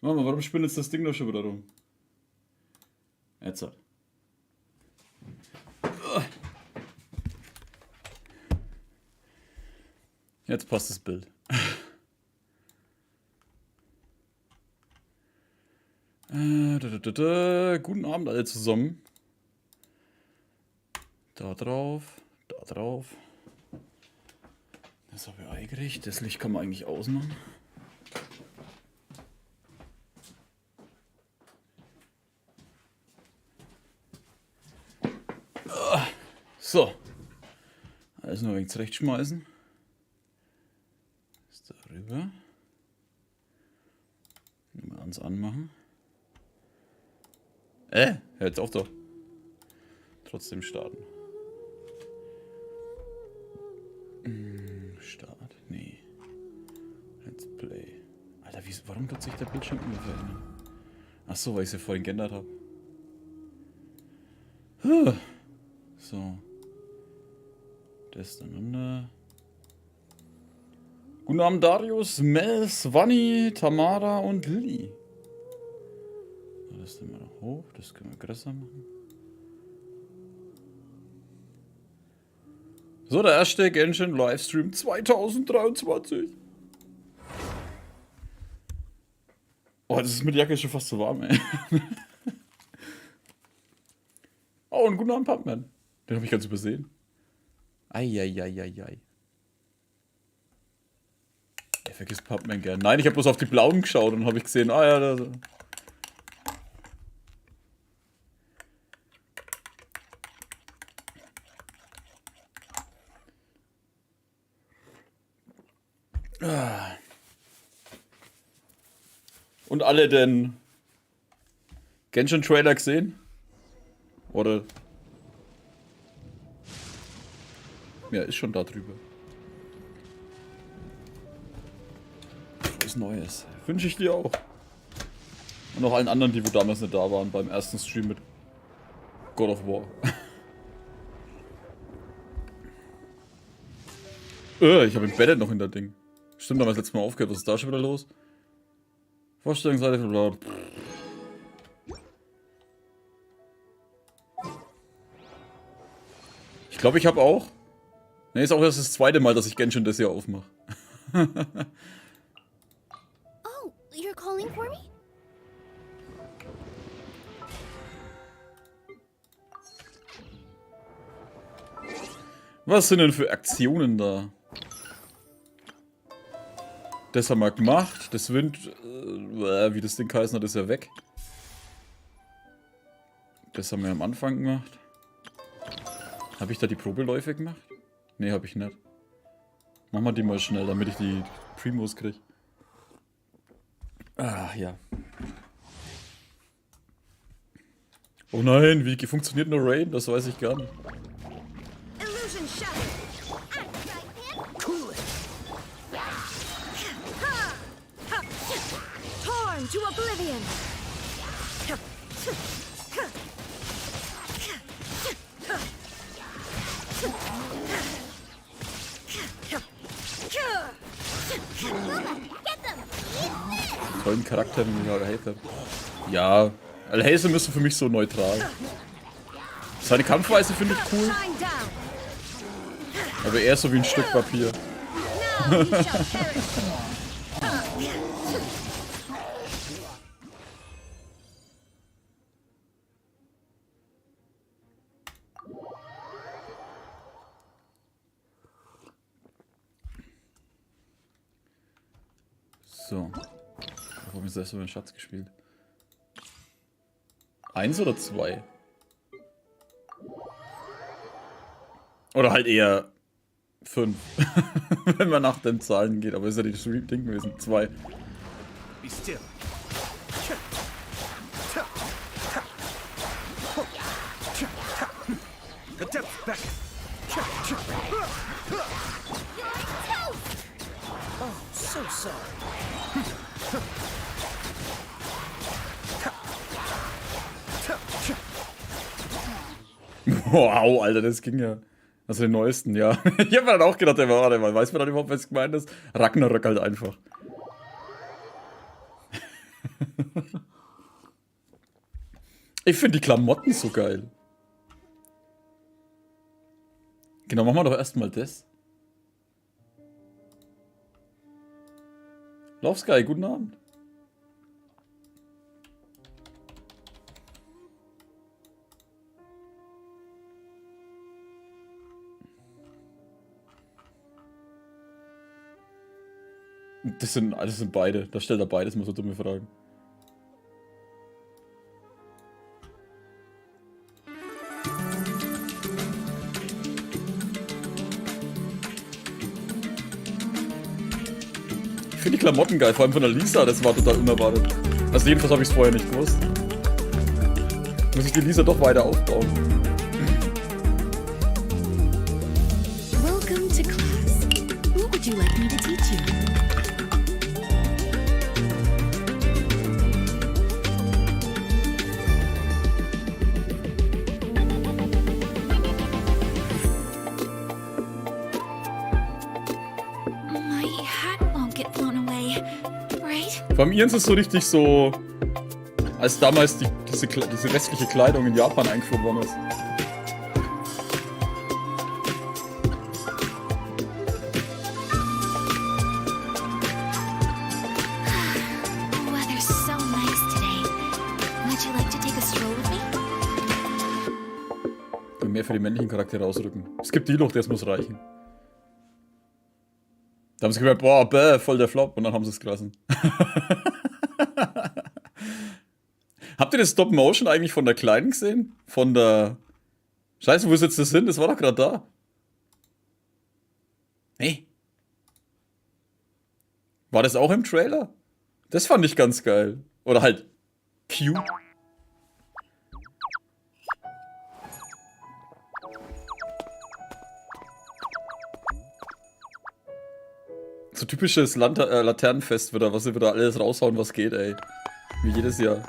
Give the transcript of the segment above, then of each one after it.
Warte mal, warum spinnt jetzt das Ding da schon wieder rum? Jetzt hat. Jetzt passt das Bild. Guten Abend alle zusammen. Da drauf, da drauf. Das habe ich eingerichtet. Das Licht kann man eigentlich ausmachen. So. Alles nur wegen zurechtschmeißen. Ist darüber. Mal ans Anmachen. Hör jetzt auf doch. Trotzdem starten. Start? Nee. Let's play. Alter, warum tut sich der Bildschirm immer verändern? Achso, weil ich sie vorhin geändert habe. So. Das dann. Guten Abend, Darius, Mel, Swanny, Tamara und Lilly. Das nehmen wir noch hoch, das können wir größer machen. So, der erste Genshin Livestream 2023. Oh, das ist mit der Jacke schon fast so warm, ey. Oh, und guten Abend, Pumpman. Den habe ich ganz übersehen. Eieieiei. Er vergisst Pumpman gern. Nein, ich habe bloß auf die blauen geschaut und habe ich gesehen, ah ja, da. Und alle den Genshin-Trailer gesehen? Oder? Ja, ist schon da drüber. Was Neues. Wünsche ich dir auch. Und auch allen anderen, die wo damals nicht da waren beim ersten Stream mit God of War. Ich habe embedded noch in der Ding. Stimmt, damals letztes Mal aufgehört. Was ist da schon wieder los? Vorstellungsseite von bla. Ich glaube, ich habe auch. Ne, ist auch erst das zweite Mal, dass ich Genshin das Jahr aufmache. Oh, you're calling for me? Was sind denn für Aktionen da? Das haben wir gemacht. Das Wind, wie das Ding heißen hat, ist ja weg. Das haben wir am Anfang gemacht. Habe ich da die Probeläufe gemacht? Ne, habe ich nicht. Machen wir die mal schnell, damit ich die Primos kriege. Ah, ja. Oh nein, wie funktioniert nur Rain? Das weiß ich gar nicht. To oblivion. Tollen Charakter wie Alhaze. Ja, Alhaze müsste für mich so neutral. Seine Kampfweise finde ich cool. Aber er ist so wie ein Stück Papier. So. Warum ist das so ein Schatz gespielt? 1 oder 2? Oder halt eher 5. Wenn man nach den Zahlen geht. Aber ist ja die Ding gewesen. 2. Be still. The depth back. Oh, so sorry. Wow, Alter, das ging ja. Also den neuesten, ja. Ich hab mir dann auch gedacht, warte mal, weiß man dann überhaupt, was gemeint ist? Ragnarök halt einfach. Ich finde die Klamotten so geil. Genau, machen wir doch erstmal das. Love Sky, guten Abend. Das sind beide. Da stellt er beides mal so dumme Fragen. Ich finde die Klamotten geil, vor allem von der Lisa, das war total unerwartet. Also jedenfalls habe ich es vorher nicht gewusst. Muss ich die Lisa doch weiter aufbauen. Welcome to class. What would you like me to teach you? My hat won't get blown away, right? Bei mir ist es so richtig so, als damals diese restliche Kleidung in Japan eingeführt worden ist. The weather's so nice today. Would you like to take a stroll with me? Mehr für die männlichen Charaktere ausrücken. Es gibt die noch, das muss reichen. Da haben sie gemerkt, boah, bäh, voll der Flop. Und dann haben sie es gelassen. Habt ihr das Stop-Motion eigentlich von der Kleinen gesehen? Von der... Scheiße, wo ist jetzt das hin? Das war doch gerade da. Hey. War das auch im Trailer? Das fand ich ganz geil. Oder halt cute. So typisches Laternenfest wieder, was sie wieder alles raushauen, was geht, ey. Wie jedes Jahr.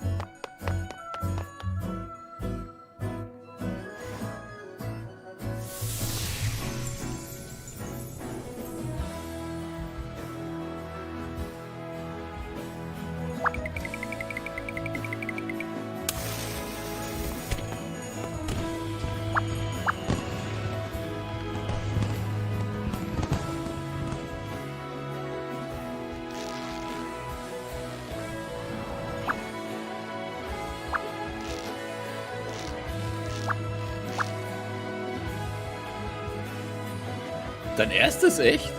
Dein erstes, echt?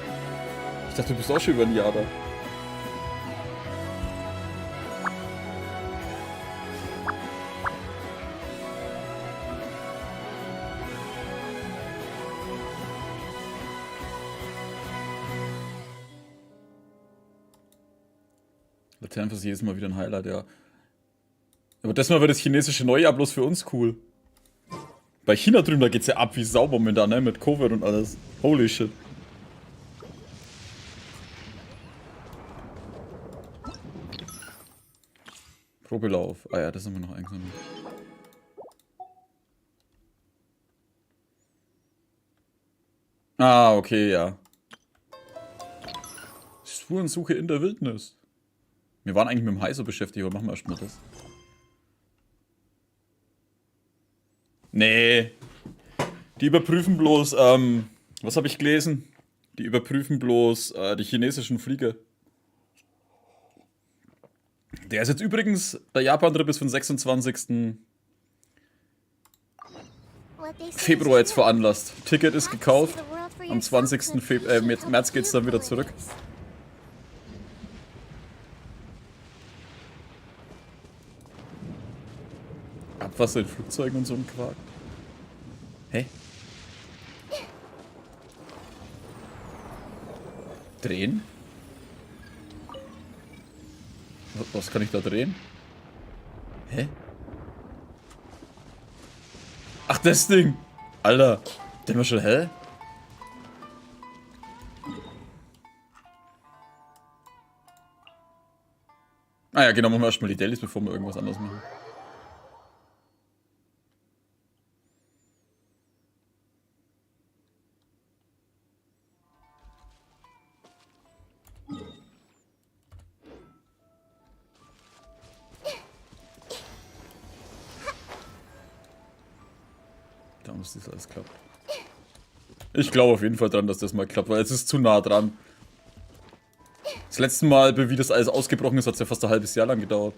Ich dachte, du bist auch schon über ein Jahr da. Laternenfest ist jedes Mal wieder ein Highlight, ja. Aber das Mal wird das chinesische Neujahr bloß für uns cool. Bei China drüben, da geht's ja ab wie sauber momentan, ne? Mit Covid und alles. Holy shit. Probelauf. Ah ja, das haben wir noch eingesammelt. Ah, okay, ja. Spurensuche in der Wildnis. Wir waren eigentlich mit dem Heißer beschäftigt, aber machen wir erstmal das. Nee. Die überprüfen bloß, was habe ich gelesen? Die überprüfen bloß die chinesischen Flieger. Der ist jetzt übrigens, der Japan-Trip ist von 26. Februar jetzt veranlasst. Ticket ist gekauft. Am 20. März geht's dann wieder zurück. Abwasser in Flugzeugen und so ein Quark. Hä? Drehen? Was kann ich da drehen? Hä? Ach, das Ding! Alter, der war schon, hä? Ah ja, genau, machen wir erstmal die Dailies, bevor wir irgendwas anderes machen. dran, dass das alles klappt. Ich glaube auf jeden Fall dran, dass das mal klappt, weil es ist zu nah dran. Das letzte Mal, wie das alles ausgebrochen ist, hat es ja fast ein halbes Jahr lang gedauert.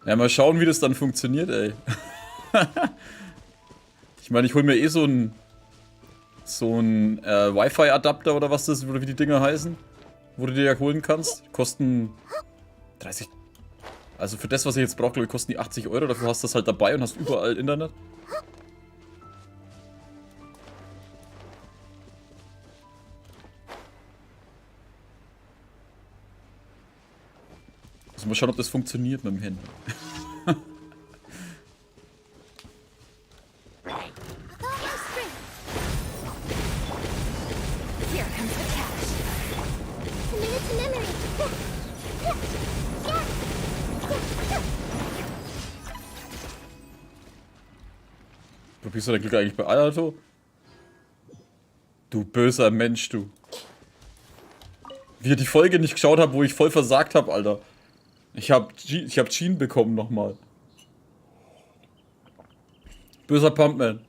Ja, mal schauen, wie das dann funktioniert, ey. Ich meine, ich hole mir eh so ein Wi-Fi-Adapter oder was das ist, oder wie die Dinger heißen. Wo du dir ja holen kannst. Kosten 30. Also für das, was ich jetzt brauche, glaube ich, kosten die 80 Euro. Dafür hast du das halt dabei und hast überall Internet. Also mal schauen, ob das funktioniert mit dem Handy. Here comes the cash. Commit it to memory. Probierst du dein Glück eigentlich bei Alto? Du böser Mensch, du. Wie ich die Folge nicht geschaut habe, wo ich voll versagt habe, Alter. Ich hab Jean bekommen nochmal. Böser Pumpman.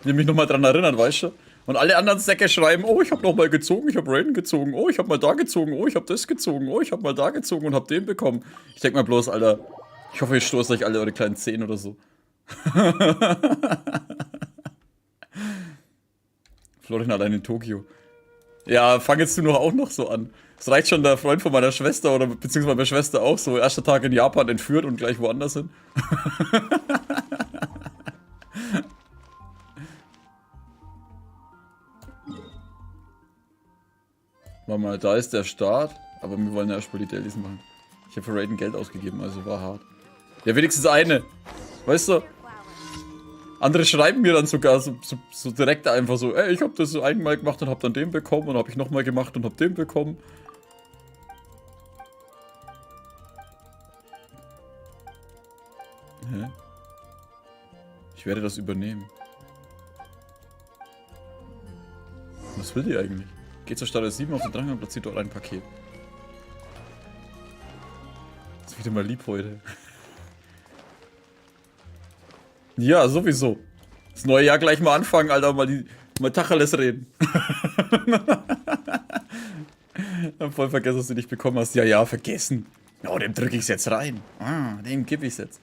Die mich nochmal dran erinnern, weißt du? Und alle anderen Säcke schreiben, oh, ich hab nochmal gezogen, ich hab Raiden gezogen, oh, ich hab mal da gezogen, oh, ich hab das gezogen, oh, ich hab mal da gezogen und hab den bekommen. Ich denk mal bloß, Alter, ich hoffe, ihr stoßt euch alle eure kleinen Zehen oder so. Florin allein in Tokio. Ja, fang jetzt du noch auch noch so an. Es reicht schon, der Freund von meiner Schwester oder beziehungsweise meine Schwester auch so, erster Tag in Japan entführt und gleich woanders hin. Warte mal, da ist der Start, aber wir wollen ja erstmal die Dailies machen. Ich habe für Raiden Geld ausgegeben, also war hart. Ja, wenigstens eine. Weißt du? Andere schreiben mir dann sogar so direkt einfach so, ey, ich habe das so einmal gemacht und habe dann den bekommen und habe ich nochmal gemacht und habe den bekommen. Hä? Ich werde das übernehmen. Was will die eigentlich? Geht zur Stadt 7 auf den Drang und platziert dort ein Paket. Das ist wieder mal lieb heute. Ja, sowieso. Das neue Jahr gleich mal anfangen, Alter, mal Tacheles reden. Hab voll vergessen, dass du nicht bekommen hast. Ja, vergessen. Oh, dem drücke ich's jetzt rein. Dem gebe ich's jetzt.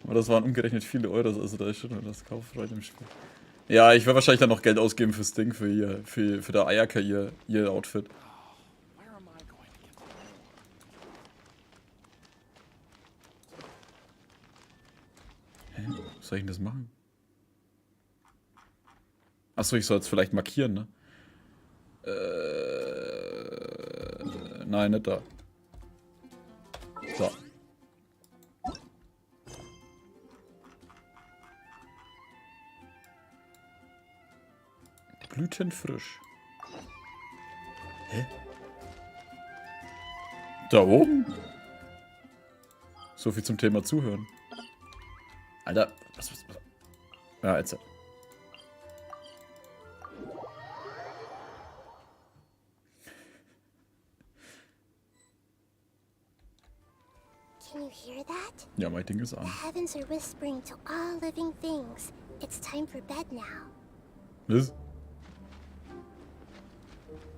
Aber das waren umgerechnet viele Euros, also da ist schon das Kauffreude im Spiel. Ja, ich werde wahrscheinlich dann noch Geld ausgeben fürs Ding, für der Ayaka, ihr Outfit. Hä? Was soll ich denn das machen? Achso, ich soll jetzt vielleicht markieren, ne? Nein, nicht da. So. Blütenfrisch. Hä? Da oben? So viel zum Thema Zuhören. Alter, was? Ja, jetzt. Can you hear that? Ja, mein Ding ist an. The heavens are whispering to all living things. It's time for bed now. Was?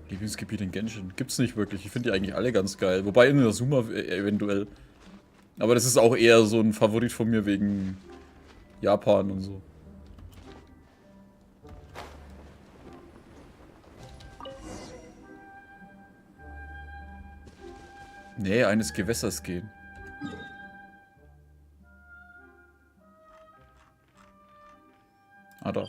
Lieblingsgebiet in Genshin. Gibt's nicht wirklich. Ich finde die eigentlich alle ganz geil. Wobei in der Suma eventuell. Aber das ist auch eher so ein Favorit von mir wegen Japan und so. Nee, eines Gewässers gehen. Ah, da.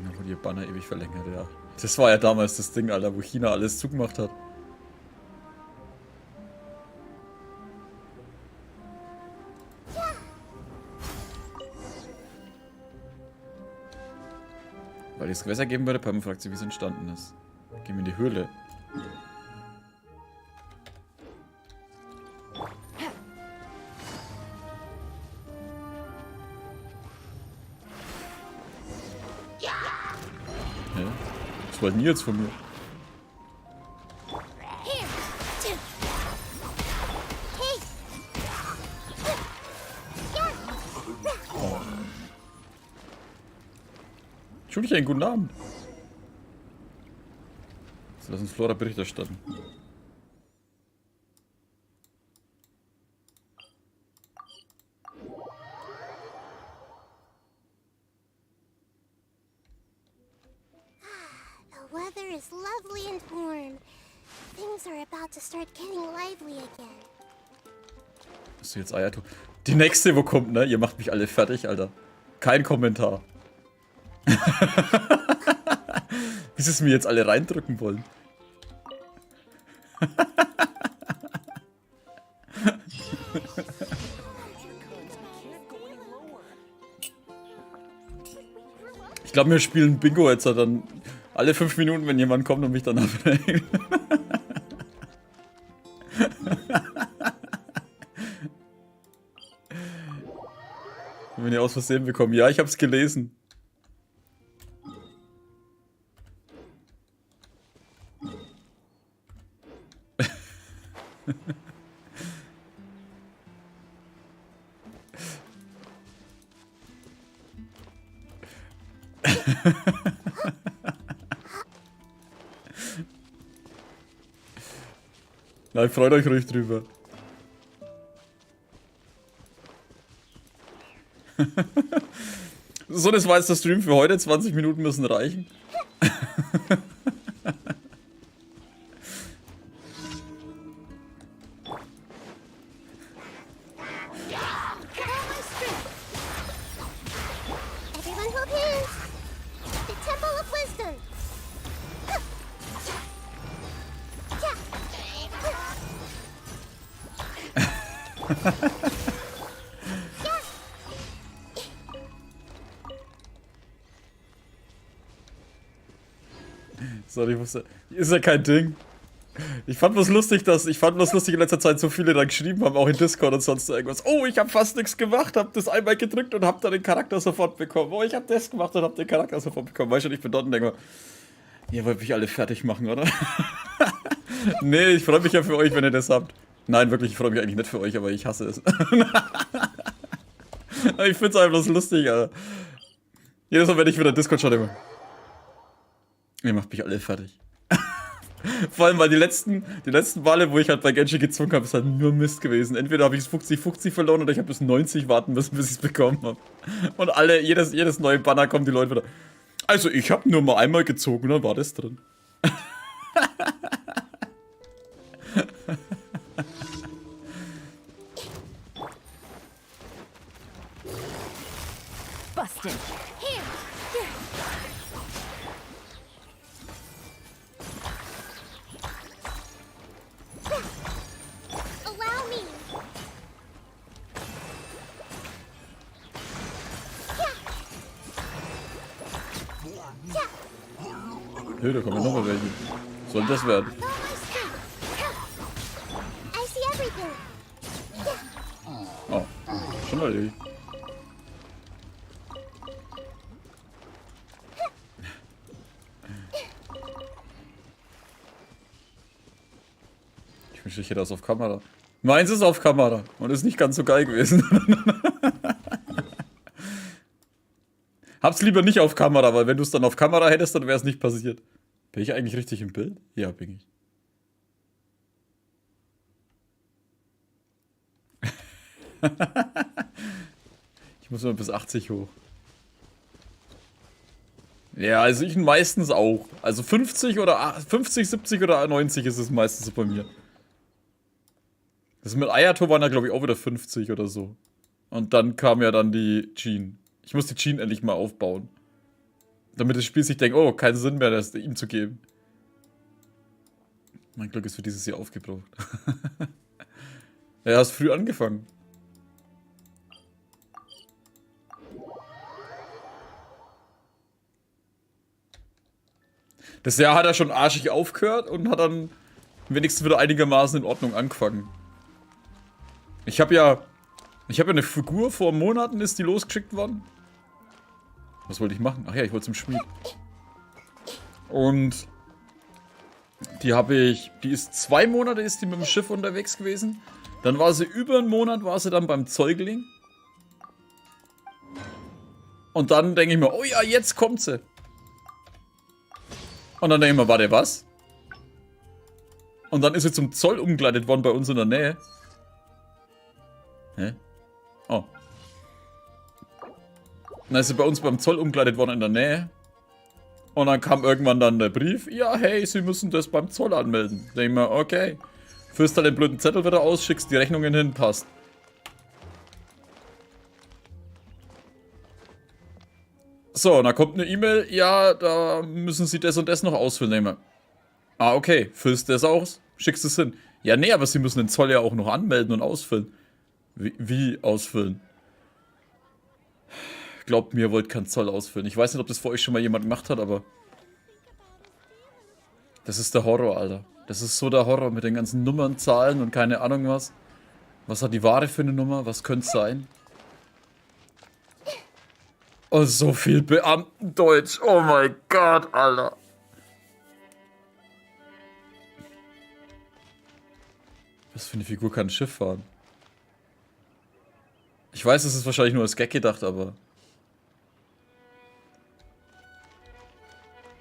Ja, wurde ihr Banner ewig verlängert, ja. Das war ja damals das Ding, Alter, wo China alles zugemacht hat. Weil ich das Gewässer geben würde, Pam fragt sie, wie es entstanden ist. Gehen wir in die Höhle. wollten die jetzt von mir? Here. Two. Hey. Entschuldigung, einen guten Abend. So, lass uns Flora Bericht erstatten. The weather is lovely and warm. Things are about to start getting lively again. Hast du jetzt Eier? Die nächste, wo kommt, ne? Ihr macht mich alle fertig, Alter. Kein Kommentar. Wie sie es mir jetzt alle reindrücken wollen. Ich glaube, wir spielen Bingo jetzt dann alle 5 Minuten, wenn jemand kommt und mich dann abregt. Wenn ihr aus Versehen bekommen. Ja, ich hab's gelesen. Nein, freut euch ruhig drüber. So, das war jetzt der Stream für heute. 20 Minuten müssen reichen. Everyone hold hands. The Temple of Wisdom. Sorry, ich wusste. Ist ja kein Ding. Ich fand bloß lustig in letzter Zeit so viele da geschrieben haben, auch in Discord und sonst irgendwas. Oh, ich hab fast nichts gemacht, hab das einmal gedrückt und hab dann den Charakter sofort bekommen. Oh, ich hab das gemacht und hab den Charakter sofort bekommen. Weißt du, ich bin dort und denke, ihr wollt mich alle fertig machen, oder? Nee, ich freue mich ja für euch, wenn ihr das habt. Nein, wirklich, ich freue mich eigentlich nicht für euch, aber ich hasse es. Ich find's einfach bloß lustig, Alter. Jedes Mal, wenn ich wieder Discord schaue, immer. Ihr macht mich alle fertig. Vor allem, weil die letzten Male, wo ich halt bei Genshin gezwungen habe, ist halt nur Mist gewesen. Entweder habe ich es 50-50 verloren oder ich habe bis 90 warten müssen, bis ich es bekommen habe. Und jedes neue Banner kommen die Leute wieder. Also, ich habe nur mal einmal gezogen, dann war das drin. Busted. Here. Allow me. Hey, da kommen ja nochmal welche. Soll das werden? I see everything. Oh, schon erledigt. Ich wünschte, ich hätte das auf Kamera. Meins ist auf Kamera und ist nicht ganz so geil gewesen. Hab's lieber nicht auf Kamera, weil wenn du es dann auf Kamera hättest, dann wäre es nicht passiert. Bin ich eigentlich richtig im Bild? Ja, bin ich. Ich muss mal bis 80 hoch. Ja, also ich meistens auch. Also 50, 70 oder 90 ist es meistens bei mir. Das mit Ayato waren ja, glaube ich, auch wieder 50 oder so. Und dann kam ja dann die Jean. Ich muss die Jean endlich mal aufbauen. Damit das Spiel sich denkt, oh, keinen Sinn mehr, das ihm zu geben. Mein Glück ist für dieses Jahr aufgebraucht. Ja, hast früh angefangen. Das Jahr hat er schon arschig aufgehört und hat dann wenigstens wieder einigermaßen in Ordnung angefangen. Ich habe ja eine Figur, vor Monaten ist die losgeschickt worden. Was wollte ich machen? Ach ja, ich wollte zum Schmied. Und die ist 2 Monate ist die mit dem Schiff unterwegs gewesen. Dann war sie über einen Monat, war sie dann beim Säugling. Und dann denke ich mir, oh ja, jetzt kommt sie. Und dann denke ich mir, warte, was? Und dann ist sie zum Zoll umgeleitet worden bei uns in der Nähe. Hä? Oh. Dann ist sie bei uns beim Zoll umgeleitet worden in der Nähe. Und dann kam irgendwann dann der Brief, ja, hey, Sie müssen das beim Zoll anmelden. Denke ich mir, okay. Führst halt den blöden Zettel wieder aus, schickst die Rechnungen hin, passt. So, und dann kommt eine E-Mail, ja, da müssen Sie das und das noch ausfüllen. Denke ich mir, ah, okay, füllst das aus, schickst es hin. Ja, nee, aber Sie müssen den Zoll ja auch noch anmelden und ausfüllen. Wie ausfüllen? Glaubt mir, ihr wollt keinen Zoll ausfüllen. Ich weiß nicht, ob das für euch schon mal jemand gemacht hat, aber das ist der Horror, Alter. Das ist so der Horror mit den ganzen Nummern, Zahlen und keine Ahnung was. Was hat die Ware für eine Nummer? Was könnte es sein? Oh, so viel Beamtendeutsch. Oh mein Gott, Alter. Was für eine Figur kann ein Schiff fahren? Ich weiß, es ist wahrscheinlich nur als Gag gedacht, aber...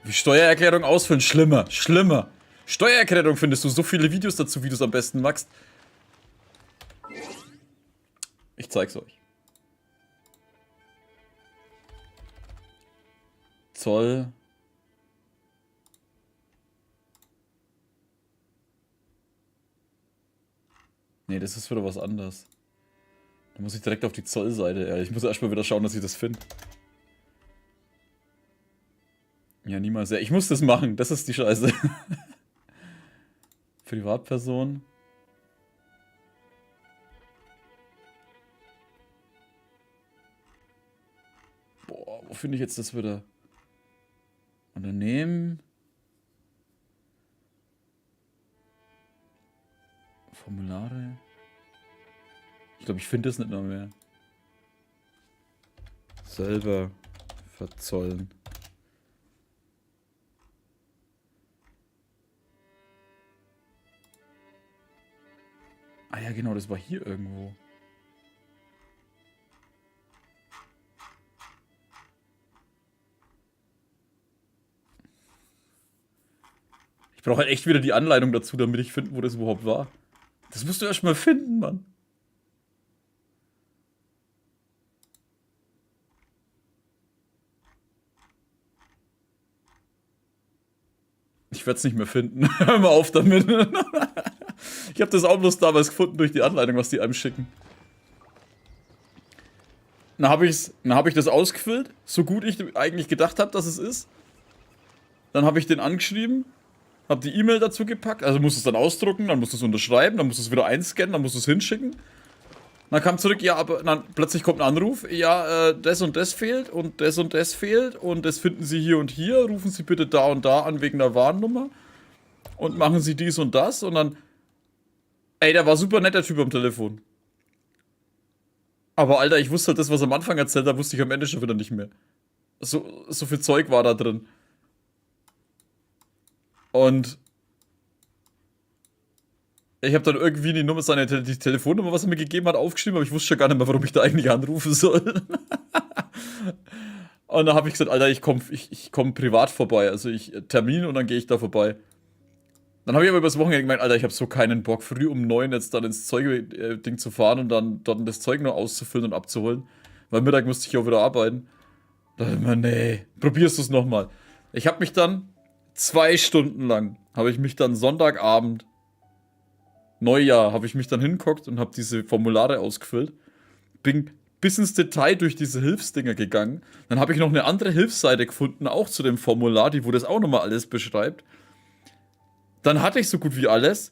Wie Steuererklärung ausfüllen? Schlimmer, schlimmer. Steuererklärung findest du so viele Videos dazu, wie du es am besten magst. Ich zeig's euch. Zoll. Nee, das ist wieder was anderes. Da muss ich direkt auf die Zollseite. Ja, ich muss erstmal wieder schauen, dass ich das finde. Ja, niemals. Ja, ich muss das machen. Das ist die Scheiße. Privatperson. Boah, wo finde ich jetzt das wieder? Unternehmen. Formulare. Ich glaube, ich finde es nicht noch mehr. Selber verzollen. Ah ja, genau, das war hier irgendwo. Ich brauche halt echt wieder die Anleitung dazu, damit ich finde, wo das überhaupt war. Das musst du erst mal finden, Mann. Ich werde es nicht mehr finden. Hör mal auf damit. Ich habe das auch bloß damals gefunden durch die Anleitung, was die einem schicken. Dann hab ich das ausgefüllt, so gut ich eigentlich gedacht habe, dass es ist. Dann habe ich den angeschrieben, habe die E-Mail dazu gepackt, also musst es dann ausdrucken, dann musst du es unterschreiben, dann musst du es wieder einscannen, dann musst du es hinschicken. Dann kam zurück, ja, aber dann plötzlich kommt ein Anruf, ja, das und das fehlt und das fehlt und das finden Sie hier und hier, rufen Sie bitte da und da an wegen der Warnnummer und machen Sie dies und das und dann, ey, der war super nett, der Typ am Telefon. Aber Alter, ich wusste halt das, was er am Anfang erzählt hat, wusste ich am Ende schon wieder nicht mehr. So viel Zeug war da drin. Und ich habe dann irgendwie die Nummer, die Telefonnummer, was er mir gegeben hat, aufgeschrieben, aber ich wusste schon gar nicht mehr, warum ich da eigentlich anrufen soll. Und dann habe ich gesagt, Alter, ich komm privat vorbei. Also Termin und dann gehe ich da vorbei. Dann habe ich aber übers Wochenende gemeint, Alter, ich habe so keinen Bock, früh um 9 jetzt dann ins Zeug-Ding zu fahren und dann das Zeug noch auszufüllen und abzuholen. Weil Mittag musste ich auch wieder arbeiten. Da dachte ich mir, nee, probierst du es nochmal. Ich habe mich dann 2 Stunden lang, Sonntagabend, Neujahr, habe ich mich dann hingeguckt und habe diese Formulare ausgefüllt. Bin bis ins Detail durch diese Hilfsdinger gegangen. Dann habe ich noch eine andere Hilfsseite gefunden, auch zu dem Formular, wo das auch nochmal alles beschreibt. Dann hatte ich so gut wie alles.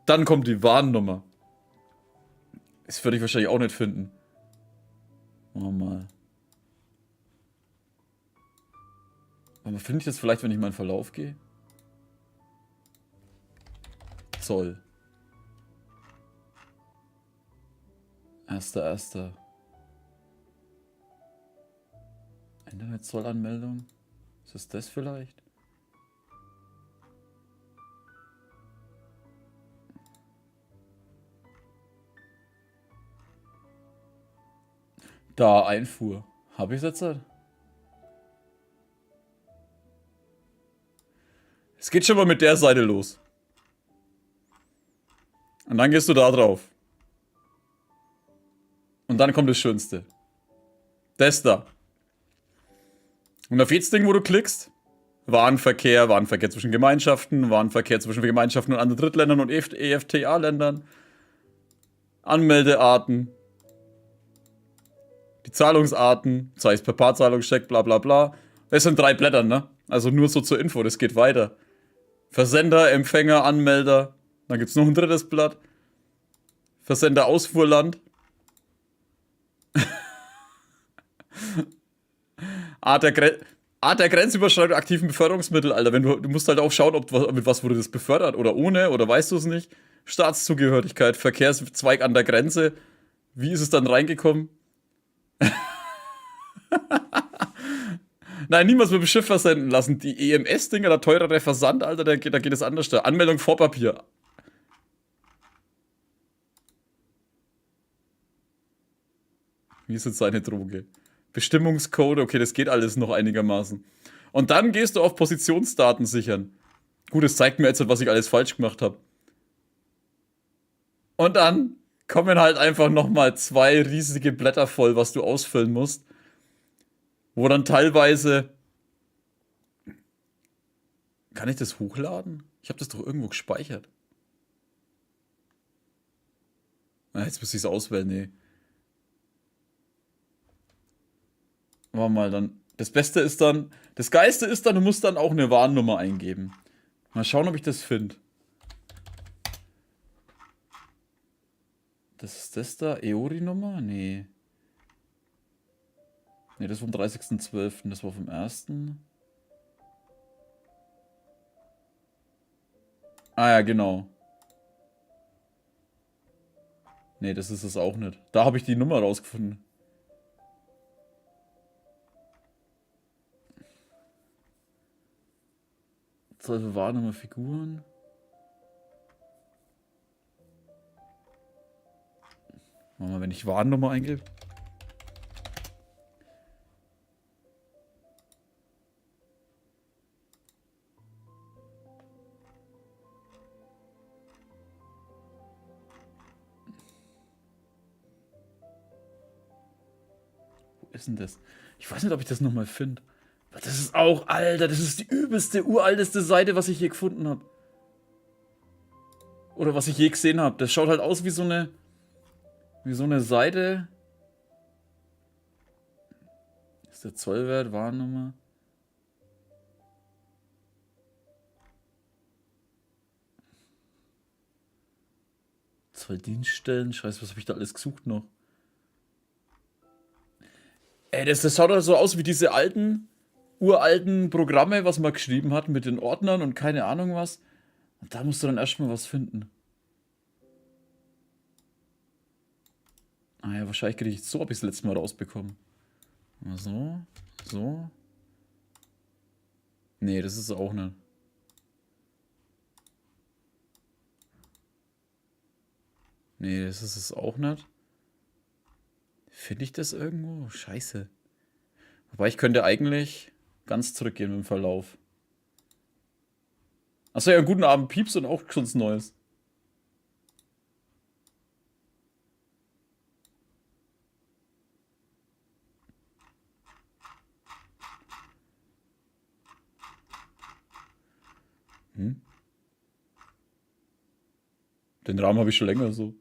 Dann kommt die Warnnummer. Das würde ich wahrscheinlich auch nicht finden. Oh mal. Aber finde ich das vielleicht, wenn ich mal in Verlauf gehe? Zoll. 1.1. Internet-Zollanmeldung? Ist das vielleicht? Da, Einfuhr. Habe ich jetzt halt? Es geht schon mal mit der Seite los. Und dann gehst du da drauf. Und dann kommt das Schönste. Das da. Und auf jedes Ding, wo du klickst, Warenverkehr zwischen Gemeinschaften, Warenverkehr zwischen Gemeinschaften und anderen Drittländern und EFTA-Ländern, Anmeldearten, die Zahlungsarten, sei es per Paarzahlungscheck, bla bla bla. Das sind 3 Blätter, ne? Also nur so zur Info, das geht weiter. Versender, Empfänger, Anmelder. Dann gibt es noch ein drittes Blatt. Versender, Ausfuhrland. Art der Grenzüberschreitung aktiven Beförderungsmittel, Alter. Wenn du musst halt auch schauen, mit was wurde das befördert oder ohne, oder weißt du es nicht. Staatszugehörigkeit, Verkehrszweig an der Grenze. Wie ist es dann reingekommen? Nein, niemals mit dem Schiff versenden lassen. Die EMS-Dinger, der teurere Versand, Alter, da geht es anders. Anmeldung vor Papier. Wie ist jetzt seine Droge? Bestimmungscode, okay, das geht alles noch einigermaßen. Und dann gehst du auf Positionsdaten sichern. Gut, es zeigt mir jetzt, was ich alles falsch gemacht habe. Und dann kommen halt einfach nochmal 2 riesige Blätter voll, was du ausfüllen musst. Wo dann teilweise... Kann ich das hochladen? Ich habe das doch irgendwo gespeichert. Ah, jetzt muss ich es auswählen, nee. Warte mal, dann. Das Beste ist dann. Das Geiste ist dann, du musst dann auch eine Warnnummer eingeben. Mal schauen, ob ich das finde. Das ist das da? EORI-Nummer? Nee. Nee, das war vom 30.12. Das war vom 1. Ah ja, genau. Nee, das ist es auch nicht. Da habe ich die Nummer rausgefunden. Zweifel Warnummer Figuren. Machen wir, wenn ich Warnnummer eingebe. Wo ist denn das? Ich weiß nicht, ob ich das nochmal finde. Das ist auch, Alter, das ist die übelste, uralteste Seite, was ich je gefunden habe. Oder was ich je gesehen habe. Das schaut halt aus wie so eine Seite. Das ist der Zollwert, Warnnummer. Zolldienststellen, scheiße, was habe ich da alles gesucht noch? Ey, das schaut halt so aus wie diese uralten Programme, was man geschrieben hat mit den Ordnern und keine Ahnung was. Und da musst du dann erstmal was finden. Ah ja, wahrscheinlich kriege ich so, habe ich das letzte Mal rausbekommen. Mal so, so. Nee, das ist es auch nicht. Nee, das ist es auch nicht. Finde ich das irgendwo? Scheiße. Wobei ich könnte eigentlich ganz zurückgehen mit dem Verlauf. Achso, ja, guten Abend, Pieps, und auch schon was Neues. Hm? Den Rahmen habe ich schon länger so.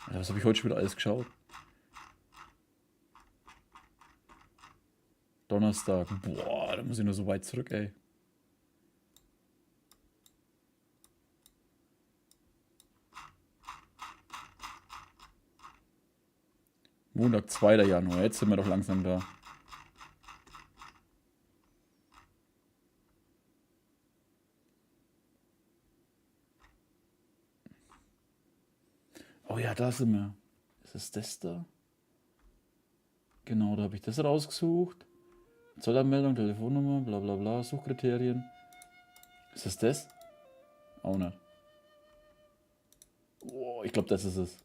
Ja, was habe ich heute schon wieder alles geschaut? Donnerstag. Boah, da muss ich nur so weit zurück, ey. Montag, 2. Januar. Jetzt sind wir doch langsam da. Oh ja, da sind wir. Ist es das da? Genau, da habe ich das rausgesucht. Zollanmeldung, Telefonnummer, bla bla bla, Suchkriterien. Ist das das? Auch nicht. Oh, ich glaube, das ist es.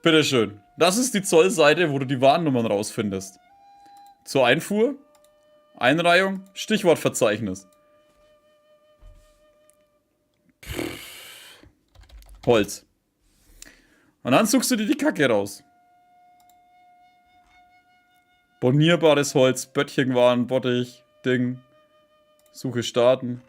Bitteschön. Das ist die Zollseite, wo du die Warnnummern rausfindest. Zur Einfuhr, Einreihung, Stichwortverzeichnis. Holz. Und dann suchst du dir die Kacke raus. Bornierbares Holz, Böttchenwaren, Bottich, Ding. Suche starten.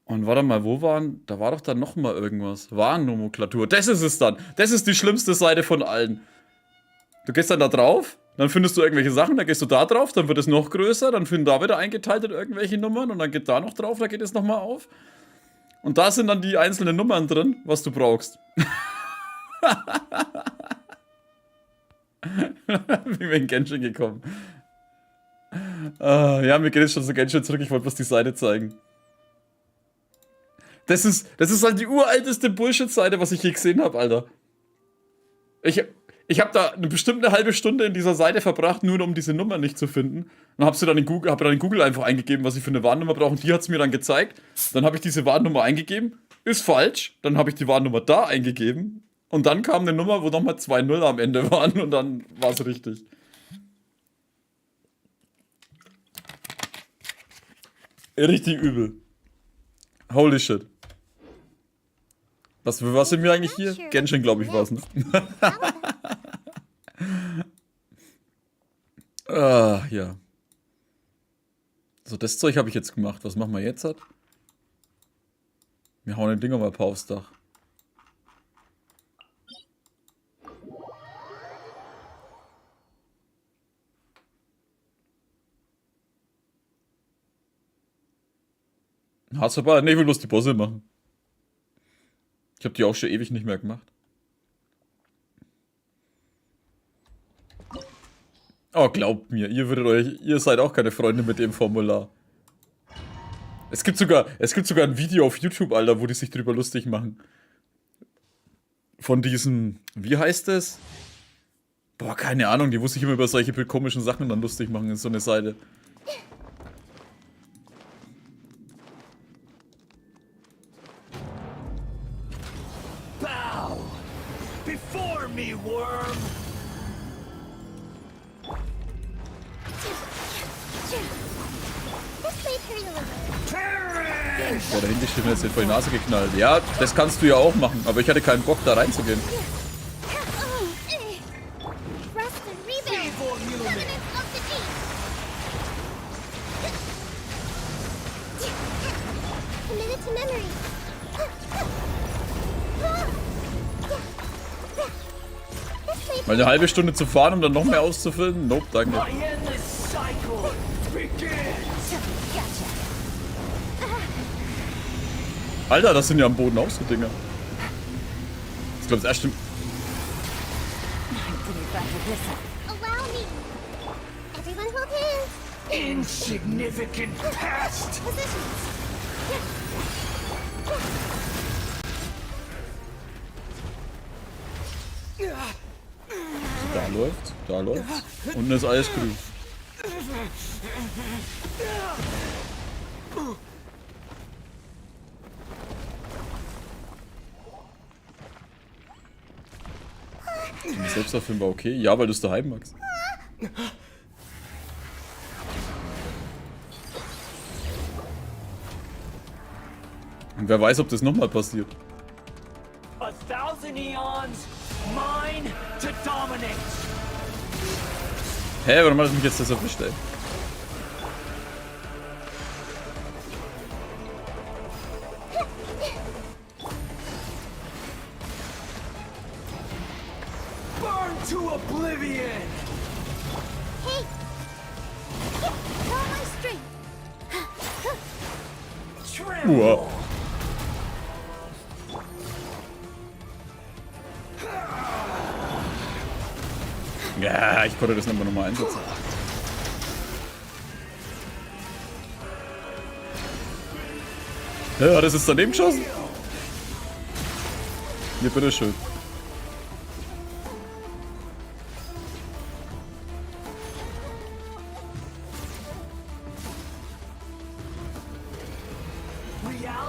Und warte mal, wo waren... Da war doch dann noch mal irgendwas. Warnnomenklatur. Das ist es dann. Das ist die schlimmste Seite von allen. Du gehst dann da drauf, dann findest du irgendwelche Sachen, dann gehst du da drauf, dann wird es noch größer, dann finden da wieder eingeteilt in irgendwelche Nummern und dann geht da noch drauf, da geht es nochmal auf. Und da sind dann die einzelnen Nummern drin, was du brauchst. Wie wir in Genshin gekommen. Ja, mir geht es schon zu Genshin zurück, ich wollte bloß die Seite zeigen. Das ist halt die uralteste Bullshit-Seite, was ich je gesehen habe, Alter. Ich habe da bestimmt eine halbe Stunde in dieser Seite verbracht, nur um diese Nummer nicht zu finden. Und habe dann in Google einfach eingegeben, was ich für eine Warnnummer brauche. Und die hat es mir dann gezeigt. Dann habe ich diese Warnnummer eingegeben. Ist falsch. Dann habe ich die Warnnummer da eingegeben. Und dann kam eine Nummer, wo nochmal 2 0 am Ende waren. Und dann war es richtig. Richtig übel. Holy shit. Was sind wir eigentlich hier? Genshin, glaube ich, war es, ne? Ja. So, das Zeug habe ich jetzt gemacht. Was machen wir jetzt? Wir hauen den Dinger mal aufs Dach. Hast du aber? Ne, ich will bloß die Bosse machen. Ich habe die auch schon ewig nicht mehr gemacht. Oh, glaubt mir, ihr seid auch keine Freunde mit dem Formular. Es gibt sogar ein Video auf YouTube, Alter, wo die sich drüber lustig machen. Von diesem, wie heißt es? Boah, keine Ahnung, die muss sich immer über solche komischen Sachen dann lustig machen, ist so eine Seite. Bow before me, worm. Boah, da hinten steht mir jetzt vor die Nase geknallt. Ja, das kannst du ja auch machen, aber ich hatte keinen Bock, da reinzugehen. Mal eine halbe Stunde zu fahren, um dann noch mehr auszufüllen? Nope, danke. Alter, das sind ja am Boden auch so Dinger. Ich glaube, das erste... Insignificant pest. Da läuft. Unten ist alles grün. Die Selbstaufilm war okay. Ja, weil du es daheim magst. Und wer weiß, ob das nochmal passiert. 1,000 Eons, mine to dominate. Hä, warum hat es mich jetzt das so bestellt? Burn to oblivion. Hey! Draw my string! Tremble. Wow. Ja, ich konnte das nochmal einsetzen. Ja, hat das jetzt daneben geschossen? Ja, bitteschön.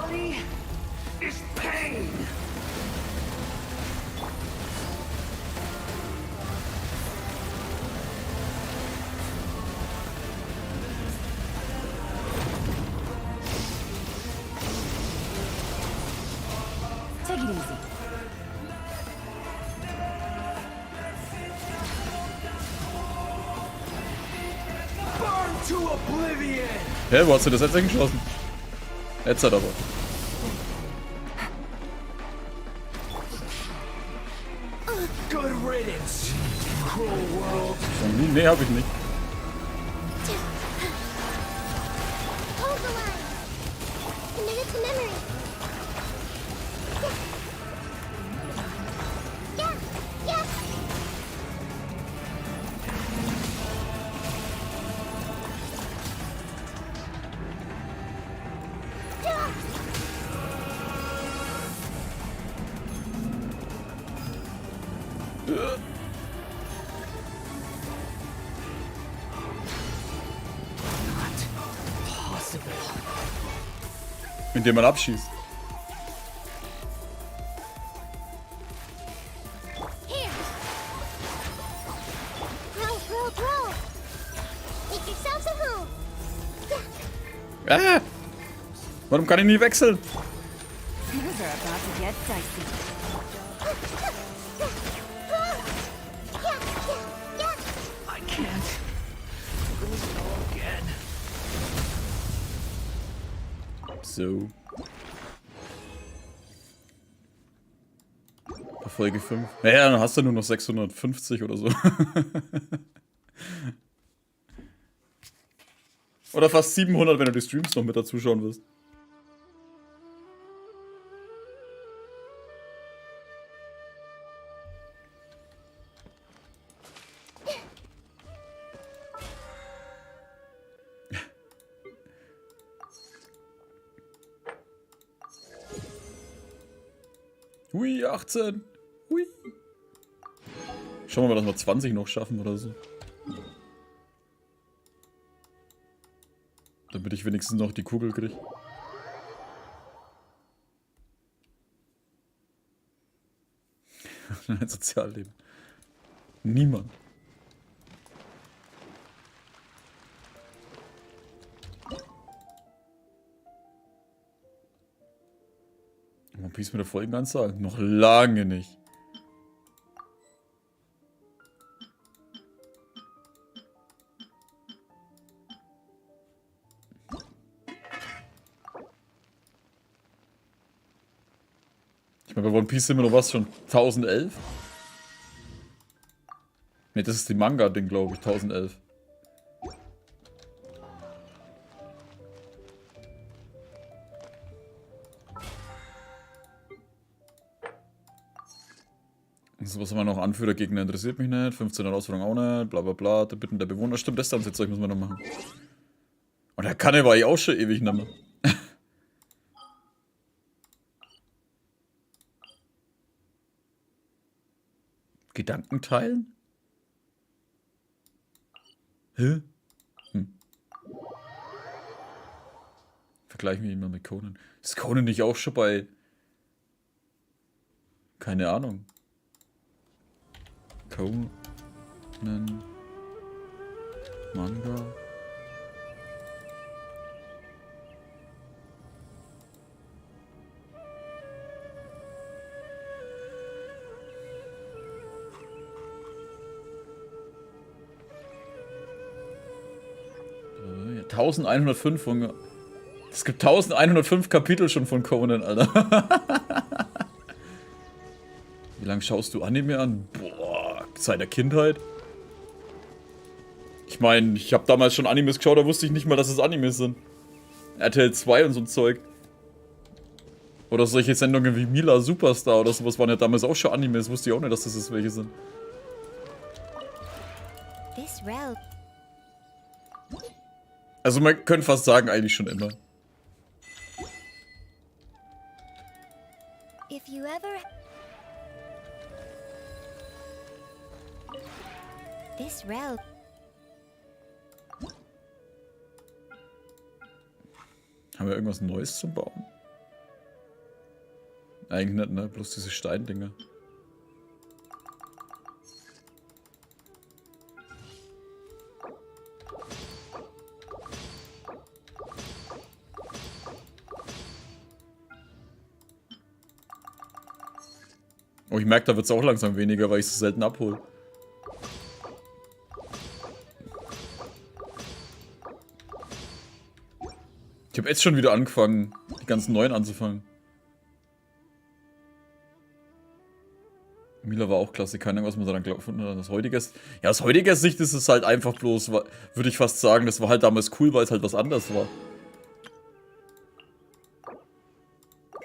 body is pain. Take it easy. Burn to oblivion. Hä, wo hast du das jetzt geschossen? Jetzt hat aber. Good riddance, cruel world. Nee, hab ich nicht. Hold the line. Commit it to memory. Yeah, yeah. Yeah. Possible. Indem man abschießt. Here. Roll, roll, roll. Make yourselves at home. Ah! Warum kann ich nie wechseln? Things are about to get dicey. I can't. Lose it all again. So. Bei Folge 5. Naja, dann hast du nur noch 650 oder so. Oder fast 700, wenn du die Streams noch mit dazu schauen wirst. Hui, 18. Hui. Schauen wir mal, dass wir 20 noch schaffen oder so. Damit ich wenigstens noch die Kugel kriege. Ein Sozialleben. Niemand. One Piece mit der Folgenanzahl? Noch lange nicht. Ich meine, bei One Piece sind wir noch was schon 1011? Ne, das ist die Manga-Ding, glaube ich, 1011. So, was haben wir noch? Anführer, Gegner interessiert mich nicht. 15 Herausforderungen auch nicht. Bla bla bla. Der Bitten der Bewohner. Stimmt, das Zeug müssen wir noch machen. Und der Kanne war ich auch schon ewig nicht mehr. Gedanken teilen? Hä? Vergleichen wir ihn mal mit Conan. Ist Conan nicht auch schon bei... Keine Ahnung. Conan... Manga... Ja, 1105 von... Es gibt 1105 Kapitel schon von Conan, Alter. Wie lange schaust du Anime an? Boah, seit der Kindheit. Ich meine, ich habe damals schon Animes geschaut, da wusste ich nicht mal, dass es Animes sind. RTL 2 und so ein Zeug. Oder solche Sendungen wie Mila Superstar oder sowas waren ja damals auch schon Animes. Wusste ich auch nicht, dass das welche sind. This road. Also man könnte fast sagen, eigentlich schon immer. If you ever... This road. Haben wir irgendwas Neues zum Bauen? Eigentlich nicht, ne? Bloß diese Steindinger. Oh, ich merke, da wird es auch langsam weniger, weil ich es so selten abhole. Ich habe jetzt schon wieder angefangen, die ganzen neuen anzufangen. Mila war auch klasse, keine Ahnung, was man daran gefunden hat. Ja, aus heutiger Sicht ist es halt einfach bloß, würde ich fast sagen, das war halt damals cool, weil es halt was anderes war.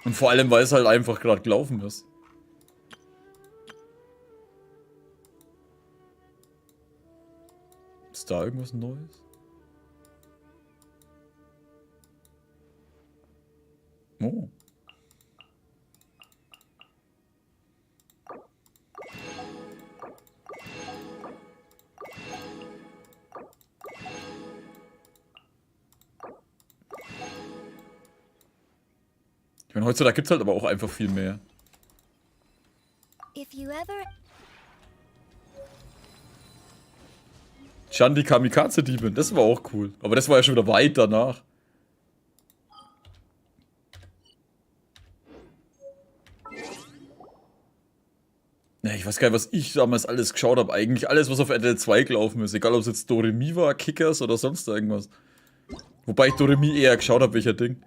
Und vor allem, weil es halt einfach gerade gelaufen ist. Ist da irgendwas Neues? Oh. Ich meine, heutzutage gibt es halt aber auch einfach viel mehr. If you ever... Chan, die Kamikaze-Diebin, das war auch cool. Aber das war ja schon wieder weit danach. Ja, ich weiß gar nicht, was ich damals alles geschaut habe. Eigentlich alles, was auf RTL 2 gelaufen ist. Egal, ob es jetzt Doremi war, Kickers oder sonst irgendwas. Wobei ich Doremi eher geschaut habe, welcher Ding.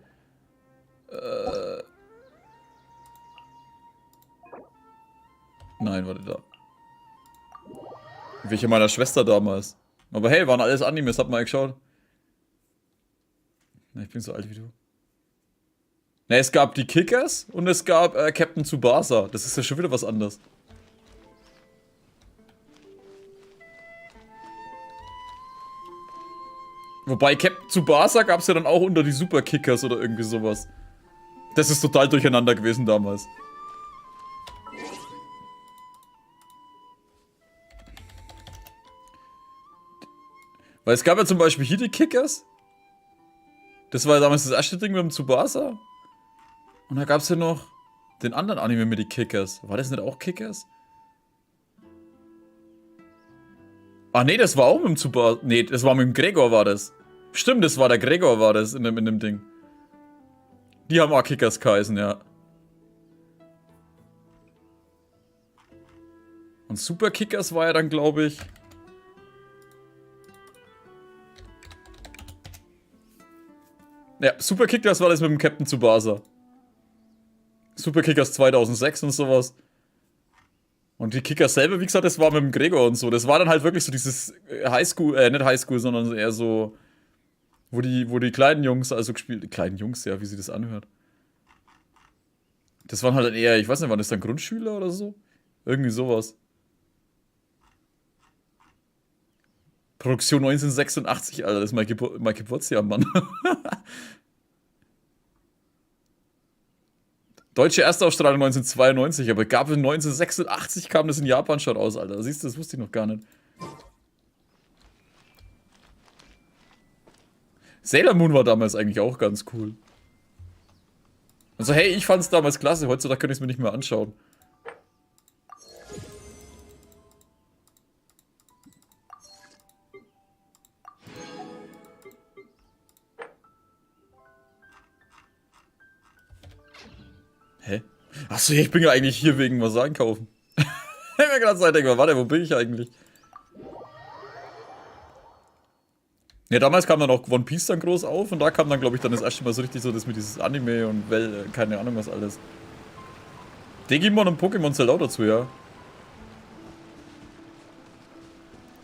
Nein, warte da. Welche meiner Schwester damals. Aber hey, waren alles Animes, hab mal geschaut. Na, ich bin so alt wie du. Ne, es gab die Kickers und es gab Captain Tsubasa. Das ist ja schon wieder was anderes. Wobei Captain Tsubasa gab es ja dann auch unter die Super Kickers oder irgendwie sowas. Das ist total durcheinander gewesen damals. Weil es gab ja zum Beispiel hier die Kickers. Das war ja damals das erste Ding mit dem Tsubasa. Und da gab es ja noch den anderen Anime mit die Kickers. War das nicht auch Kickers? Ah nee, das war auch mit dem Tsubasa. Nee, das war mit dem Gregor war das. Stimmt, das war der Gregor war das in dem Ding. Die haben auch Kickers geheißen, ja. Und Super Kickers war ja dann, glaube ich... Ja, Super Kickers war das mit dem Captain Tsubasa. Super Kickers 2006 und sowas. Und die Kickers selber, wie gesagt, das war mit dem Gregor und so. Das war dann halt wirklich so dieses Highschool, nicht Highschool, sondern eher so, wo die kleinen Jungs also gespielt, die kleinen Jungs, ja, wie sie das anhört. Das waren halt dann eher, ich weiß nicht, waren das dann Grundschüler oder so? Irgendwie sowas. Produktion 1986, Alter, das ist mein Geburtsjahr, Mann. Deutsche Erstausstrahlung 1992, aber gab es 1986 kam das in Japan schon aus, Alter. Siehst du, das wusste ich noch gar nicht. Sailor Moon war damals eigentlich auch ganz cool. Also hey, ich fand's damals klasse, heutzutage könnte ich es mir nicht mehr anschauen. Hä? Achso, ich bin ja eigentlich hier wegen was einkaufen. Ich hab mir gerade Zeit gedacht, warte, wo bin ich eigentlich? Ja, damals kam dann auch One Piece dann groß auf und da kam dann, glaube ich, dann das erste Mal so richtig so das mit dieses Anime und Welt, keine Ahnung was alles. Digimon und Pokémon zählt auch dazu, ja.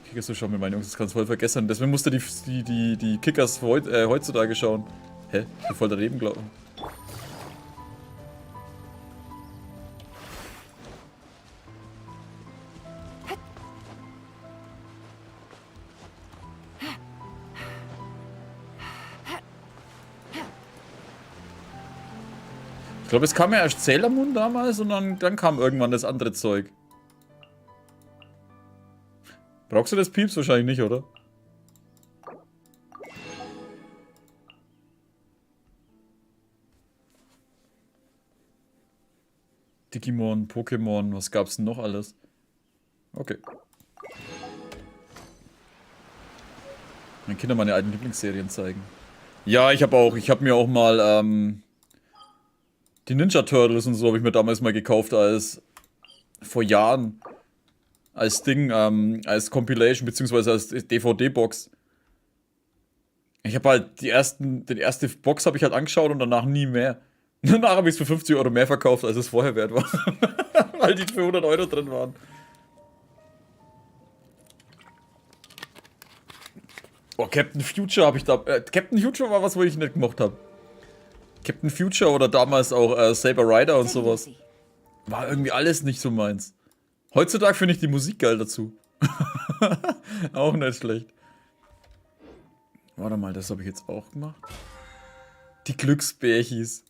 Kickers zu schauen mit meinen Jungs, das kannst du voll vergessen. Deswegen musste die Kickers heutzutage schauen. Hä? Ich bin voll daneben gelaufen. Ich glaube, es kam ja erst Sailor Moon damals und dann kam irgendwann das andere Zeug. Brauchst du das Pieps? Wahrscheinlich nicht, oder? Digimon, Pokémon, was gab's denn noch alles? Okay. Meinen Kindern meine alten Lieblingsserien zeigen. Ja, ich habe mir auch mal, die Ninja Turtles und so habe ich mir damals mal gekauft vor Jahren, als Ding, als Compilation, beziehungsweise als DVD-Box. Ich habe halt die erste Box habe ich halt angeschaut und danach nie mehr. Danach habe ich es für 50 Euro mehr verkauft, als es vorher wert war. Weil die für 100 Euro drin waren. Oh, Captain Future habe ich da. Captain Future war was, wo ich nicht gemacht habe. Captain Future oder damals auch Saber Rider und sowas. War irgendwie alles nicht so meins. Heutzutage finde ich die Musik geil dazu. Auch nicht schlecht. Warte mal, das habe ich jetzt auch gemacht. Die Glücksbärchis.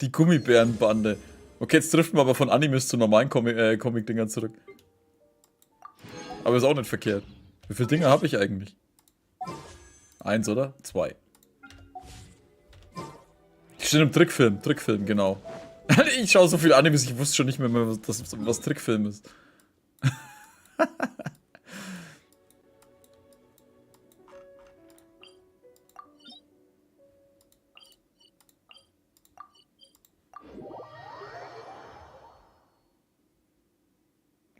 Die Gummibärenbande. Okay, jetzt driften wir aber von Animes zu normalen Comic-Dingern zurück. Aber ist auch nicht verkehrt. Wie viele Dinge habe ich eigentlich? 1, oder? 2. Ich stehe im Trickfilm, genau. Ich schaue so viele Animes, ich wusste schon nicht mehr, was Trickfilm ist.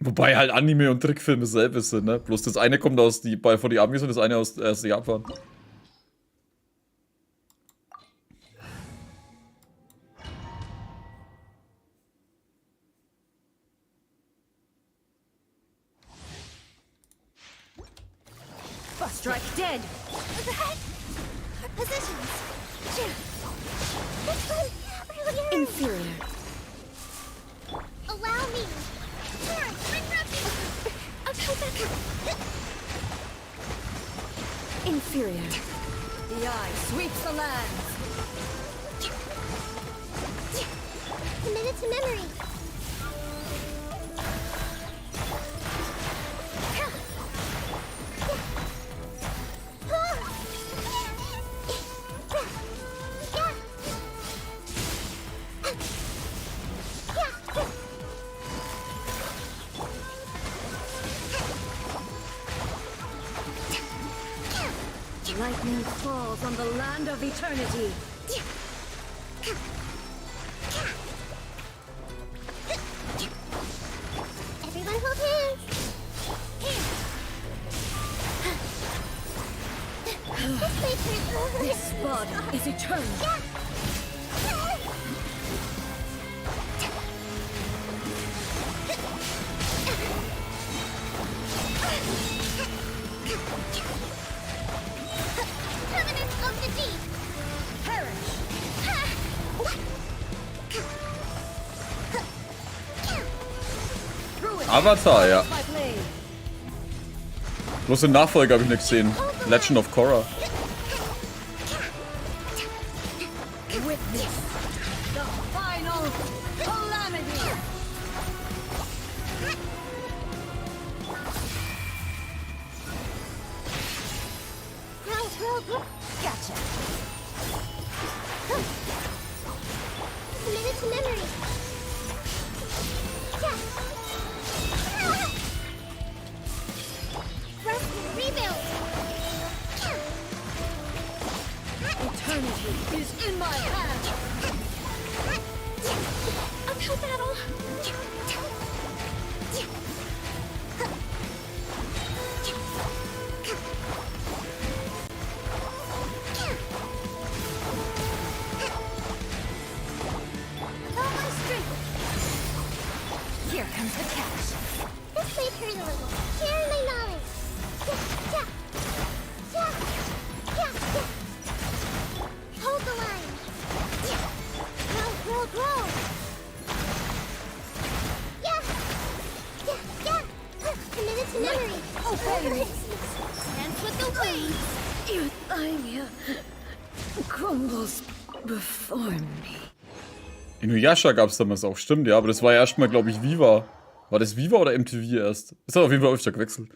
Wobei halt Anime und Trickfilm dasselbe sind, ne? Bloß das eine kommt von die Amis und das eine aus Japan. Strike dead. Positions. This one. Really Inferior. allow me. Here, bring refuge. Okay, back up. Inferior. The eye sweeps the land. Committed to memory. Lightning falls on the land of eternity. Everyone hold hands. This way, turn. This body is eternal. Permanence of the deep. Perish. Through it. Avatar, ja. My blade. Bloß den Nachfolger habe ich nicht gesehen. Legend of Korra. Witness the final calamity. Gotcha. Committed to memory. Rescue, rebuild. Eternity is in my hand. Uphill battle. All my strength. Here comes the catch. This may hurt a little. Share my knowledge. Yeah, yeah. Yeah, yeah, yeah. Hold the line. Grow, grow, grow. Yeah, yeah, yeah. Committed to memory. Obey me. Dance with the waves. Your thymia crumbles before me. Inuyasha gab es damals auch, stimmt, ja, aber das war ja erstmal, glaube ich, Viva. War das Viva oder MTV erst? Das hat auf jeden Fall öfter gewechselt.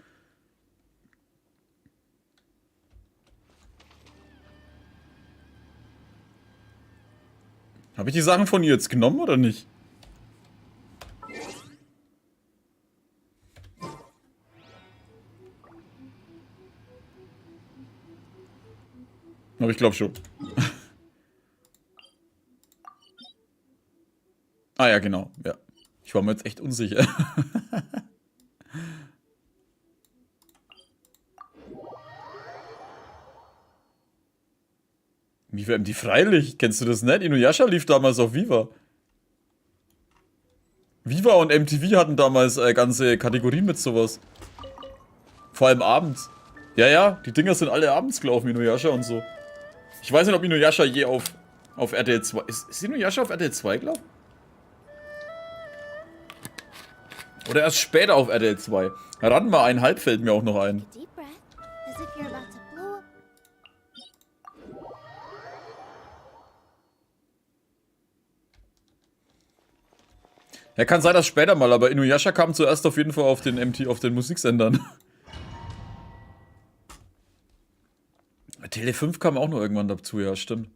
Habe ich die Sachen von ihr jetzt genommen oder nicht? Aber ich glaube schon. Ah ja, genau. Ja. Ich war mir jetzt echt unsicher. Wie werden die freilich? Kennst du das nicht? Inuyasha lief damals auf Viva. Viva und MTV hatten damals ganze Kategorien mit sowas. Vor allem abends. Ja, ja, die Dinger sind alle abends gelaufen, Inuyasha und so. Ich weiß nicht, ob Inuyasha je auf RTL 2... Ist Inuyasha auf RTL 2 gelaufen? Oder erst später auf RTL 2. Ranma 1,5 fällt mir auch noch ein. Deep breath, as if you're about to blow up. Ja, kann sein, dass später mal, aber Inuyasha kam zuerst auf jeden Fall auf den auf den Musiksendern. Tele 5 kam auch noch irgendwann dazu, ja, stimmt.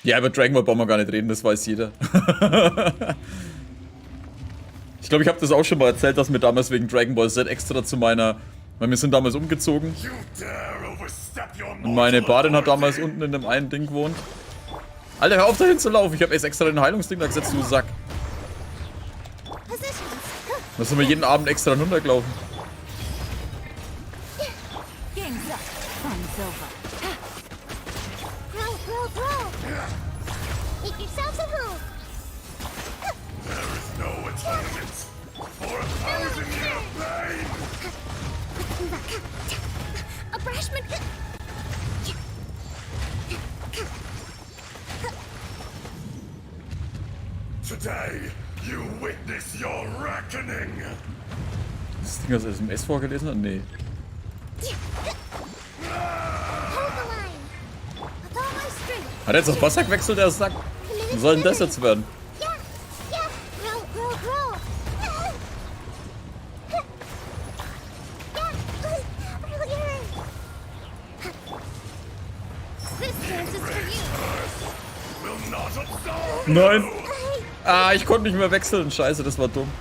Ja, über Dragon Ball brauchen wir gar nicht reden, das weiß jeder. Ich glaube, ich habe das auch schon mal erzählt, dass mir damals wegen Dragon Ball Z extra zu meiner... Weil wir sind damals umgezogen. Und meine Badin hat damals unten in dem einen Ding gewohnt. Alter, hör auf dahin zu laufen. Ich habe jetzt extra den Heilungsding da gesetzt, du Sack. Da sind wir jeden Abend extra runtergelaufen. Grow, grow, grow. Make yourselves at home. A brushman. Today, you witness your reckoning. Das Ding aus SMS vorgelesen hat? Nee. Hold the line. With all my strength. Hat er jetzt auf Wasser gewechselt, der Sack? Was soll denn das jetzt werden? Yeah, yeah. Grow, grow, grow. Earlier. This dance is for you. Will not absolve. Nein! Ah, ich konnte nicht mehr wechseln. Scheiße, das war dumm.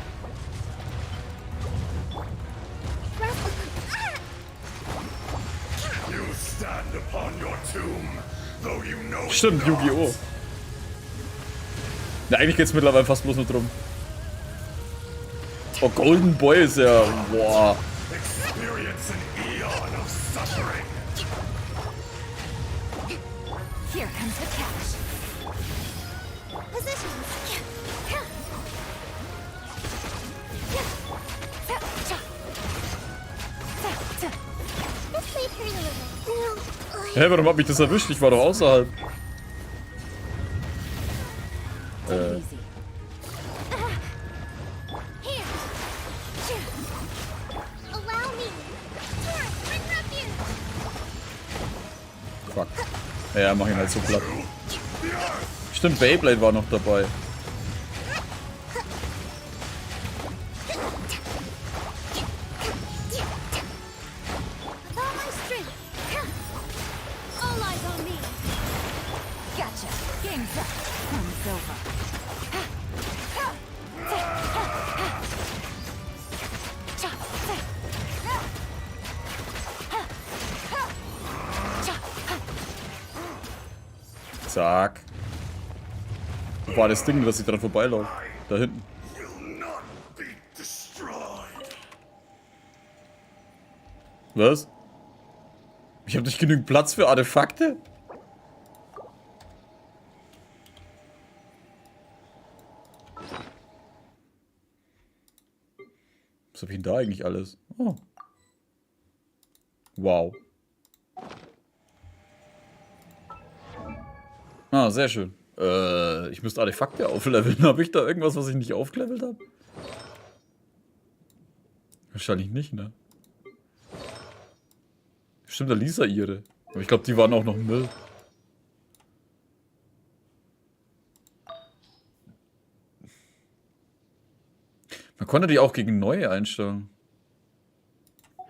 You stand upon your tomb, though you know it Stimmt, not. Yu-Gi-Oh! Na, eigentlich geht's mittlerweile fast bloß nur drum. Oh, Golden Boy ist ja... Boah. Experience an eon of suffering. Here comes the catch. Positions. Let's leave her a little. Hä, warum hab ich das erwischt? Ich war doch außerhalb. Easy. Here. Allow me. Here, bring her here. Fuck. Ja, mach ihn halt so platt. Stimmt, Beyblade war noch dabei. With all my strength. All eyes on me. Gotcha. Game's up. Runs over. Zack. Wo war das Ding, dass ich dran vorbeilaufe? Da hinten. Will not be destroyed. Was? Ich habe nicht genügend Platz für Artefakte? Was habe ich denn da eigentlich alles? Oh. Wow. Ah, sehr schön. Ich müsste Artefakte aufleveln. Habe ich da irgendwas, was ich nicht aufgelevelt habe? Wahrscheinlich nicht, ne? Stimmt, da ließ er ihre. Aber ich glaube, die waren auch noch Müll. Man konnte die auch gegen neue einstellen. I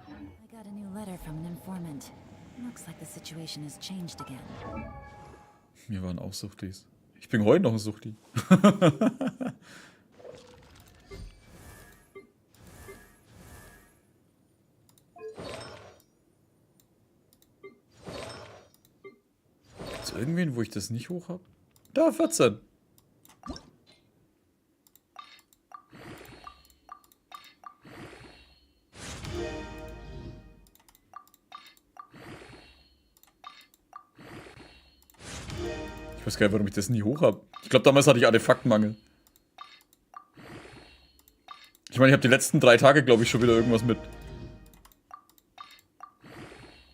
got a new letter from an informant. Looks like the situation has changed again. Wir waren auch Suchtis. Ich bin heute noch ein Suchti. Gibt's irgendwen, wo ich das nicht hoch habe? Da, 14. Ich weiß gar nicht, warum ich das nie hoch habe. Ich glaube, damals hatte ich Artefaktmangel. Ich meine, ich habe die letzten 3 Tage, glaube ich, schon wieder irgendwas mit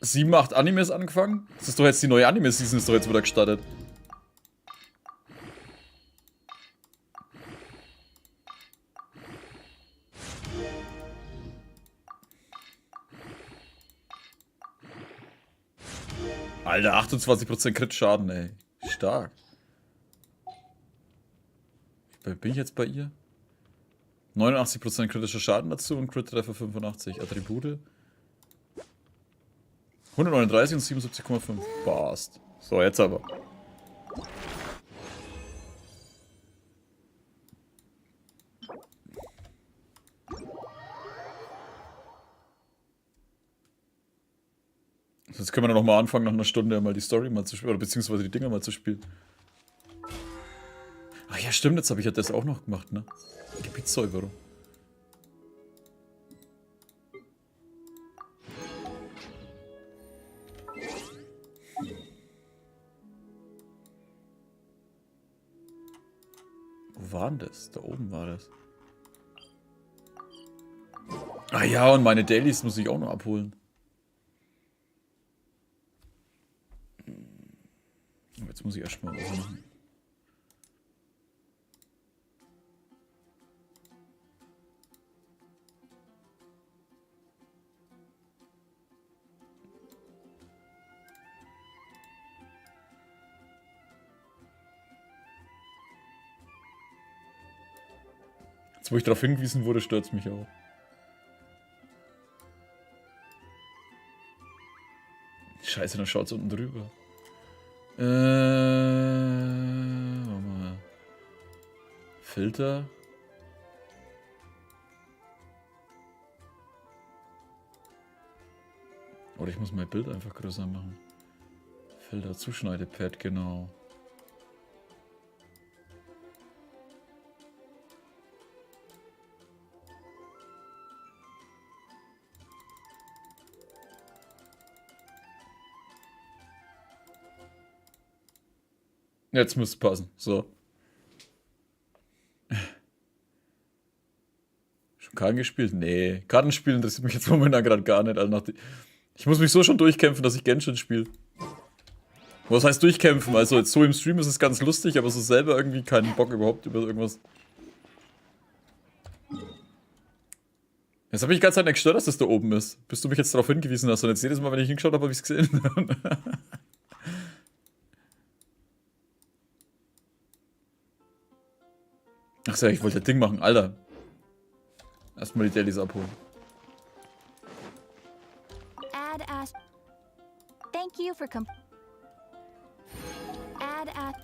7, 8 Animes angefangen. Das ist doch jetzt die neue Anime-Season, ist doch jetzt wieder gestartet. Alter, 28% Crit-Schaden, ey. Stark. Bin ich jetzt bei ihr? 89% kritischer Schaden dazu und Crit-Treffer 85. Attribute. 139 und 77,5. Passt. So, jetzt aber. Jetzt können wir noch mal anfangen, nach einer Stunde mal die Story mal zu spielen, oder beziehungsweise die Dinger mal zu spielen. Ach ja, stimmt, jetzt habe ich ja das auch noch gemacht, ne? Gebietssäuberung. Wo war denn das? Da oben war das. Ah ja, und meine Dailies muss ich auch noch abholen. Jetzt muss ich erstmal was machen. Jetzt, wo ich darauf hingewiesen wurde, stört es mich auch. Scheiße, dann schaut es unten drüber. Warte mal. Filter. Oder ich muss mein Bild einfach größer machen. Filter, Zuschneidepad, genau. Jetzt muss es passen. So. Schon Karten gespielt? Nee. Kartenspiel interessiert mich jetzt momentan gerade gar nicht. Also ich muss mich so schon durchkämpfen, dass ich Genshin spiele. Was heißt durchkämpfen? Also jetzt so im Stream ist es ganz lustig, aber so selber irgendwie keinen Bock überhaupt über irgendwas. Jetzt habe ich die ganze Zeit nicht gestört, dass das da oben ist. Bis du mich jetzt darauf hingewiesen hast. Und jetzt jedes Mal, wenn ich hingeschaut habe, habe ich es gesehen. Ach so, ich wollte das Ding machen, Alter. Erstmal die Dailies abholen. Add as. Thank you for Add as.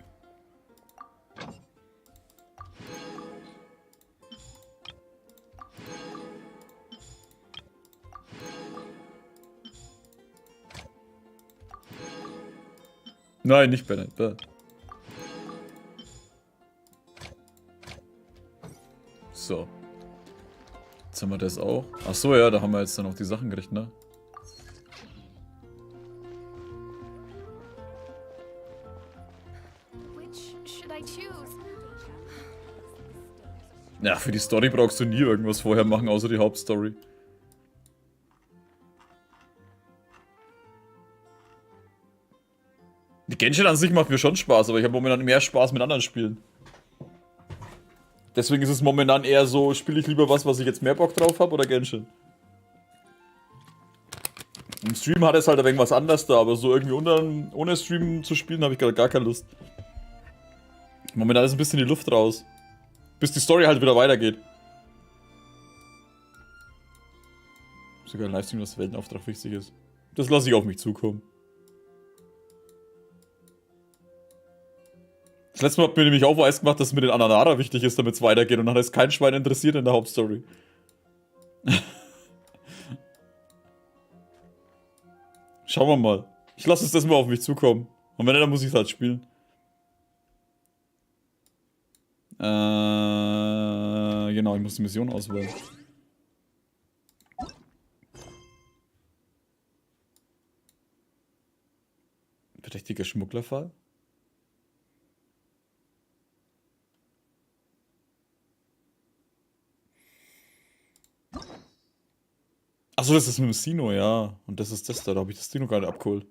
Nein, nicht Bennett. Da. So. Jetzt haben wir das auch. Ach so, ja, da haben wir jetzt dann auch die Sachen gekriegt, ne? Ja, für die Story brauchst du nie irgendwas vorher machen, außer die Hauptstory. Die Genshin an sich macht mir schon Spaß, aber ich habe momentan mehr Spaß mit anderen Spielen. Deswegen ist es momentan eher so, spiele ich lieber was ich jetzt mehr Bock drauf habe, oder Genshin? Im Stream hat es halt ein wenig was anderes da, aber so irgendwie ohne Stream zu spielen, habe ich gerade gar keine Lust. Momentan ist ein bisschen die Luft raus. Bis die Story halt wieder weitergeht. Sogar ein Livestream, dass Weltenauftrag wichtig ist. Das lasse ich auf mich zukommen. Das letzte Mal hat mir nämlich auch weiß gemacht, dass es mit den Ananara wichtig ist, damit es weitergeht. Und dann hat es kein Schwein interessiert in der Hauptstory. Schauen wir mal. Ich lasse es das mal auf mich zukommen. Und wenn nicht, dann muss ich es halt spielen. Genau, ich muss die Mission auswählen. Verdächtiger Schmugglerfall? Achso, das ist mit dem Sino, ja. Und das ist das da, da habe ich das Sino gerade abgeholt.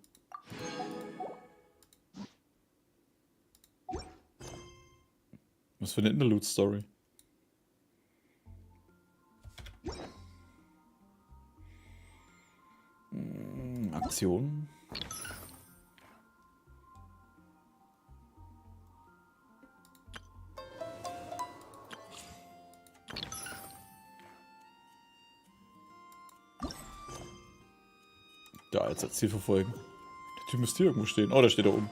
Was für eine Interlude-Story. Aktion. Ja, jetzt als Ziel verfolgen. Der Typ müsste hier irgendwo stehen. Oh, der steht da oben.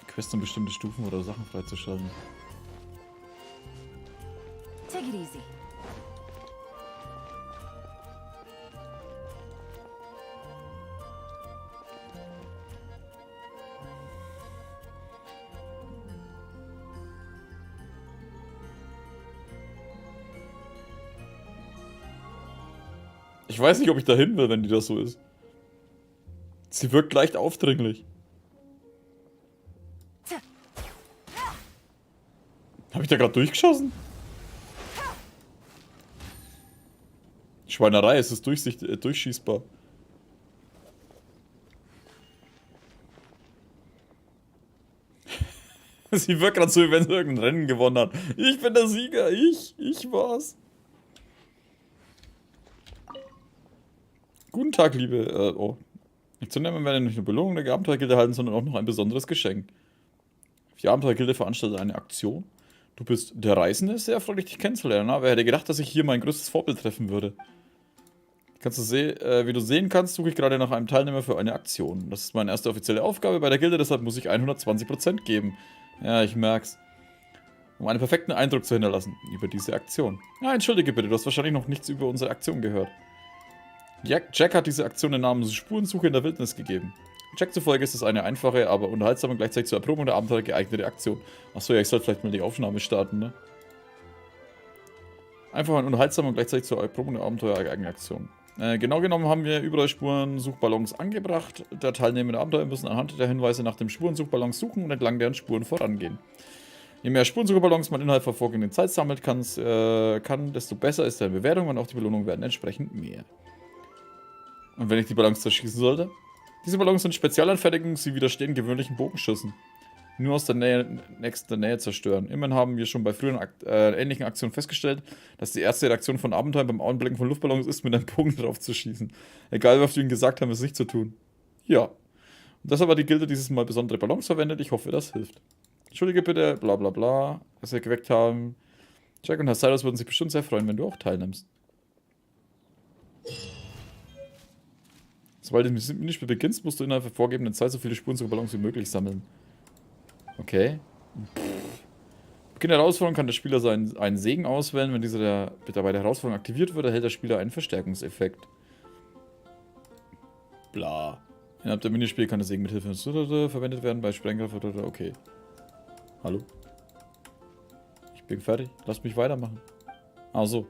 Quest um bestimmte Stufen oder Sachen freizuschalten. Take it easy. Ich weiß nicht, ob ich da hin will, wenn die das so ist. Sie wirkt leicht aufdringlich. Habe ich da gerade durchgeschossen? Schweinerei, es ist durchschießbar. Sie wirkt gerade so, wie wenn sie irgendein Rennen gewonnen hat. Ich bin der Sieger, ich war's. Guten Tag, liebe, oh. Aktionäre werden nicht nur Belohnung der Abenteuergilde erhalten, sondern auch noch ein besonderes Geschenk. Die Abenteuergilde veranstaltet eine Aktion. Du bist der Reisende, sehr erfreulich, dich kennenzulernen. Wer hätte gedacht, dass ich hier mein größtes Vorbild treffen würde? Wie du sehen kannst, suche ich gerade nach einem Teilnehmer für eine Aktion. Das ist meine erste offizielle Aufgabe bei der Gilde, deshalb muss ich 120% geben. Ja, ich merk's. Um einen perfekten Eindruck zu hinterlassen über diese Aktion. Ja, entschuldige bitte, du hast wahrscheinlich noch nichts über unsere Aktion gehört. Jack hat diese Aktion den Namen Spurensuche in der Wildnis gegeben. Jack zufolge ist es eine einfache, aber unterhaltsame und gleichzeitig zur Erprobung der Abenteuer geeignete Aktion. Achso, ja, ich sollte vielleicht mal die Aufnahme starten, ne? Einfach eine unterhaltsame und gleichzeitig zur Erprobung der Abenteuer geeignete Aktion. Genau genommen haben wir überall Spurensuchballons angebracht. Der Teilnehmer der Abenteuer müssen anhand der Hinweise nach dem Spurensuchballons suchen und entlang deren Spuren vorangehen. Je mehr Spurensucherballons man innerhalb der vorgehenden Zeit sammelt, desto besser ist deine Bewertung und auch die Belohnungen werden entsprechend mehr. Und wenn ich die Ballons zerschießen sollte? Diese Ballons sind Spezialanfertigungen, sie widerstehen gewöhnlichen Bogenschüssen. Nur aus der Nähe zerstören. Immerhin haben wir schon bei früheren ähnlichen Aktionen festgestellt, dass die erste Reaktion von Abenteuern beim Anblicken von Luftballons ist, mit einem Bogen drauf zu schießen. Egal, was wir ihnen gesagt haben, es nicht zu tun. Ja. Und deshalb hat die Gilde dieses Mal besondere Ballons verwendet. Ich hoffe, das hilft. Entschuldige bitte, bla bla bla, dass wir geweckt haben. Jack und Herr Cyrus würden sich bestimmt sehr freuen, wenn du auch teilnimmst. Sobald du das Minispiel beginnst, musst du innerhalb der vorgegebenen Zeit so viele Spurensucherballons wie möglich sammeln. Okay. Beginn der Herausforderung kann der Spieler einen Segen auswählen. Wenn dieser bei der Herausforderung aktiviert wird, erhält der Spieler einen Verstärkungseffekt. Bla. Innerhalb der Minispiel kann der Segen mit Hilfe verwendet werden bei Sprengkraft. Okay. Hallo? Ich bin fertig. Lass mich weitermachen. Ach so.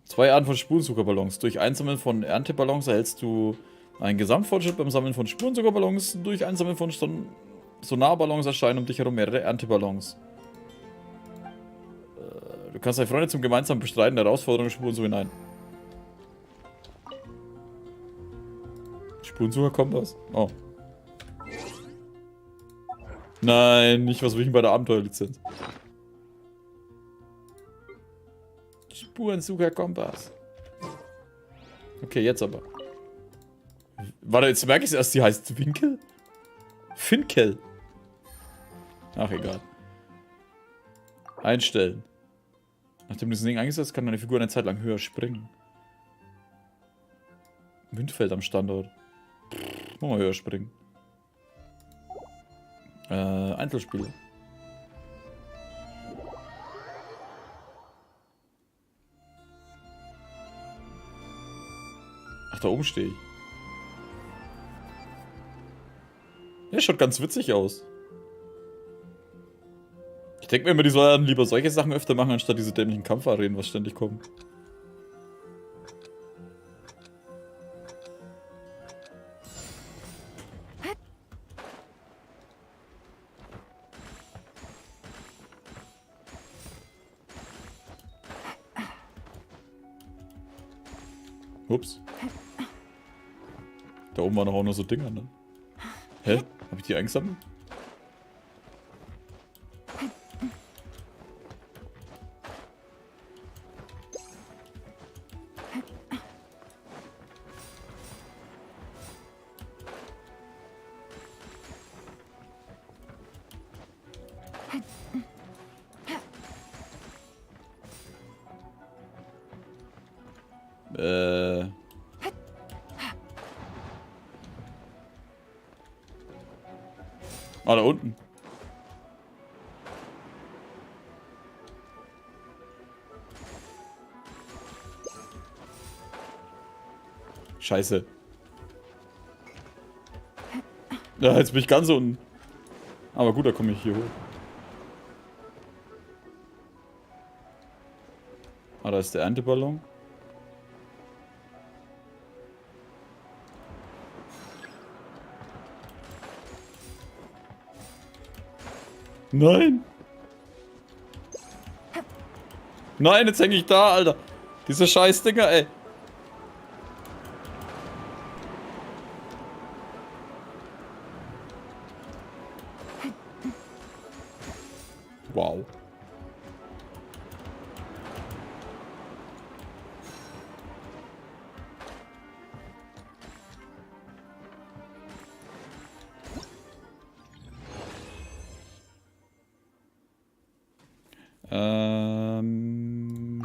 2 Arten von Spurensucherballons. Durch Einsammeln von Ernteballons erhältst du einen Gesamtfortschritt beim Sammeln von Spurensucherballons. Durch Einsammeln von Sonarballons erscheinen um dich herum mehrere Ernteballons. Du kannst deine Freunde zum gemeinsamen Bestreiten der Herausforderung Spurensuche hinein. Spurensucher-Kompass. Oh. Nein, nicht was will ich denn bei der Abenteuerlizenz. Spurensucher-Kompass. Okay, jetzt aber. Warte, jetzt merke ich es erst, die heißt Winkel? Finkel. Ach, egal. Einstellen. Nachdem du das Ding eingesetzt hast, kann deine Figur eine Zeit lang höher springen. Windfeld am Standort. Mal höher springen. Einzelspieler. Ach, da oben stehe ich. Ja, schaut ganz witzig aus. Ich denke mir immer, die sollen lieber solche Sachen öfter machen, anstatt diese dämlichen Kampfarenen, was ständig kommen. Ups. Da oben waren doch auch noch so Dinger, ne? Hä? Hab ich die eingesammelt? Ah, da unten. Scheiße. Ja, jetzt bin ich ganz unten. Aber gut, da komme ich hier hoch. Ah, da ist der Ernteballon. Nein! Nein, jetzt hänge ich da, Alter. Diese Scheißdinger, ey. Wow.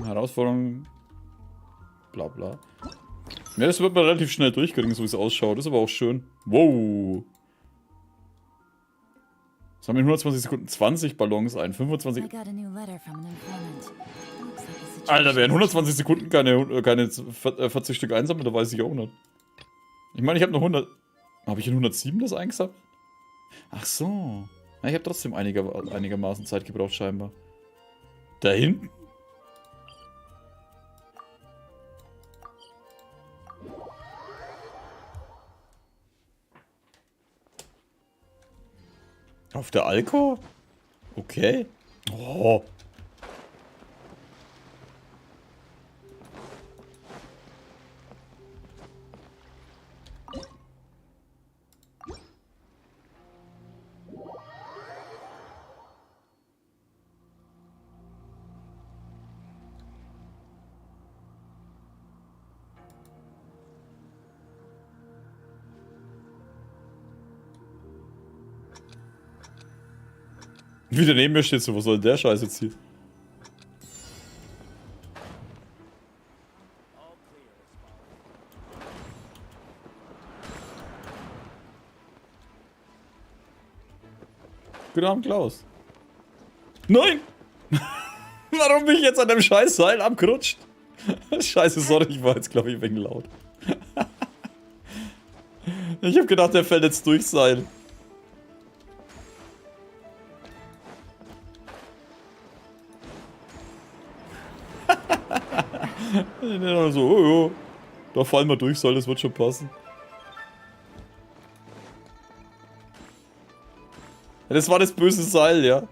Herausforderung. Bla bla. Ja, das wird man relativ schnell durchkriegen, so wie es ausschaut. Das ist aber auch schön. Wow. Jetzt haben wir in 120 Sekunden 20 Ballons ein. 25. Alter, wer in 120 Sekunden keine 40 Stück einsammelt, da weiß ich auch nicht. Ich meine, ich habe noch 100. Habe ich in 107 das eingesammelt? Ach so. Ja, ich habe trotzdem einigermaßen Zeit gebraucht, scheinbar. Da hinten? Auf der Alko? Okay. Oh. Wieder neben mir steht so, was soll der Scheiß jetzt hier? Guten Abend, Klaus. Nein! Warum bin ich jetzt an dem scheiß Seil abgerutscht? Scheiße, sorry, ich war jetzt, glaube ich, ein wenig laut. Ich hab gedacht, der fällt jetzt durchs Seil. So, oh, ja. Da fallen wir durch, soll, das wird schon passen. Ja, das war das böse Seil, ja.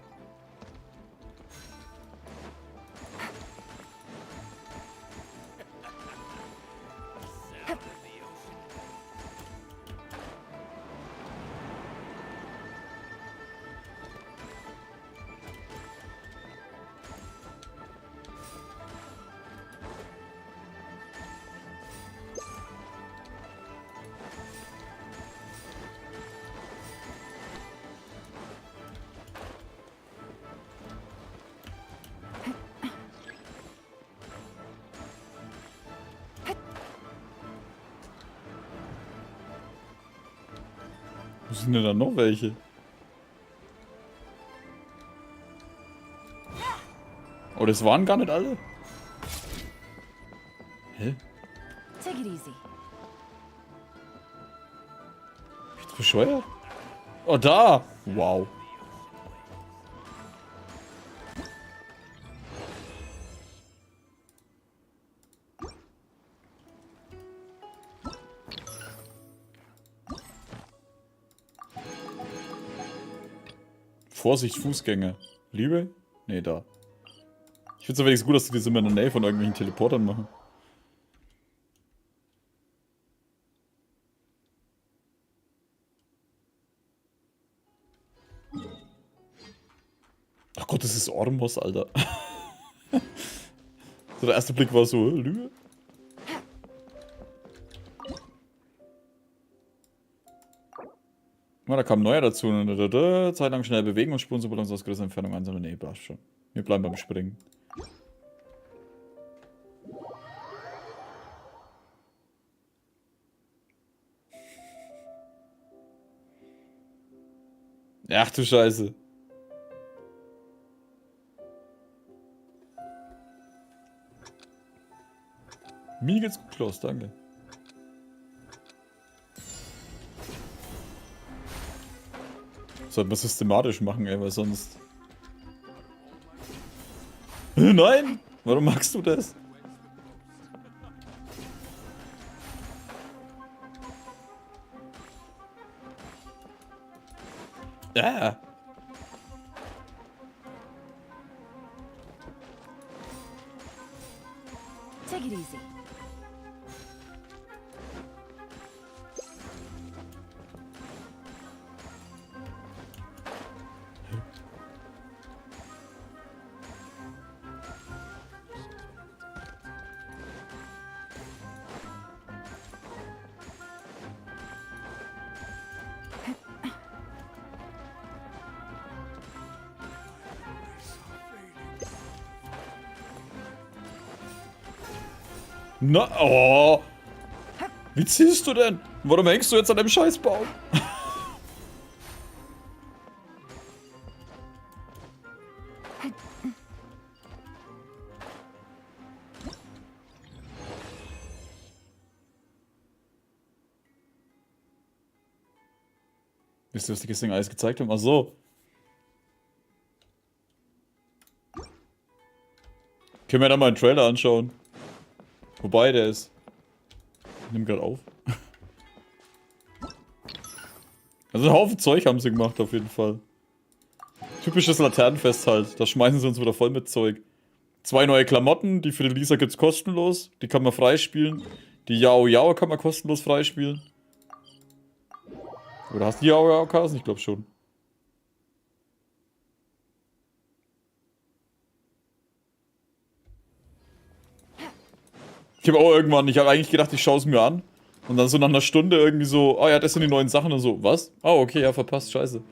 Wo sind denn da noch welche? Oh, das waren gar nicht alle? Hä? Take it easy. Bist du bescheuert? Oh, da! Wow. Vorsicht, Fußgänger. Liebe? Nee, da. Ich finde es wenigstens gut, dass die das immer in der Nähe von irgendwelchen Teleportern machen. Ach Gott, das ist Ormos, Alter. So, der erste Blick war so, Lüge? Na, da kam ein neuer dazu. Zeit lang schnell bewegen und Spuren so uns aus größerer Entfernung einsammeln. Nee, passt schon. Wir bleiben beim Springen. Ach du Scheiße. Mir geht's gut, Klaus, danke. Sollten wir systematisch machen, ey, weil sonst... Nein! Warum magst du das? Ja. Take it easy. Na, oh. Wie ziehst du denn? Warum hängst du jetzt an dem Scheißbaum? Wisst ihr, was die gestern alles gezeigt haben? Ach so. Können wir da mal einen Trailer anschauen? Wobei, der ist... Ich nehme gerade auf. Also einen Haufen Zeug haben sie gemacht, auf jeden Fall. Typisches Laternenfest halt. Da schmeißen sie uns wieder voll mit Zeug. 2 neue Klamotten, die für die Lisa gibt's kostenlos. Die kann man freispielen. Die Yao Yao kann man kostenlos freispielen. Oder hast du die Yao Yao Karten? Ich glaube schon. Ich habe auch irgendwann, ich habe eigentlich gedacht, ich schaue es mir an. Und dann so nach einer Stunde irgendwie so, oh ja, das sind die neuen Sachen und so, was? Oh, okay, ja, verpasst, scheiße.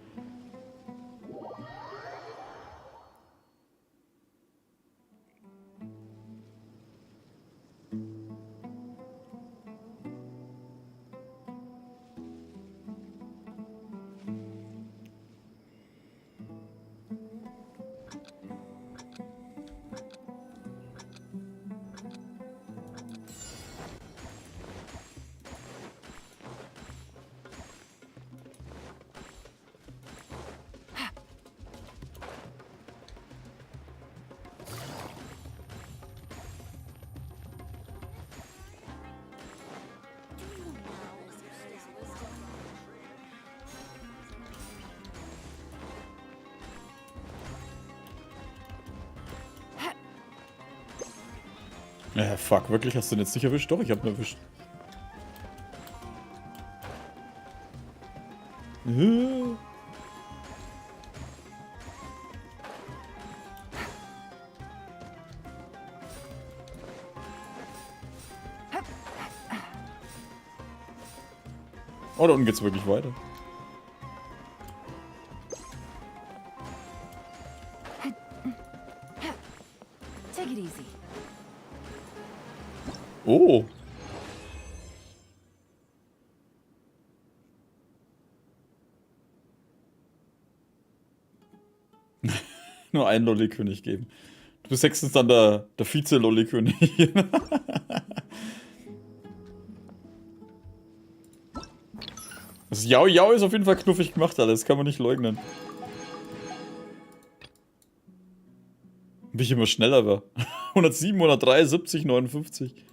Ja, fuck, wirklich? Hast du den jetzt nicht erwischt? Doch, ich hab ihn erwischt. Oh, da unten geht's wirklich weiter. Take it easy. Oh. Nur einen Lolli-König geben. Du bist höchstens dann der Vize-Lolli-König. Das Jau Jau ist auf jeden Fall knuffig gemacht, Alter. Das kann man nicht leugnen. Wie ich immer schneller war. 107, 103, 70, 59.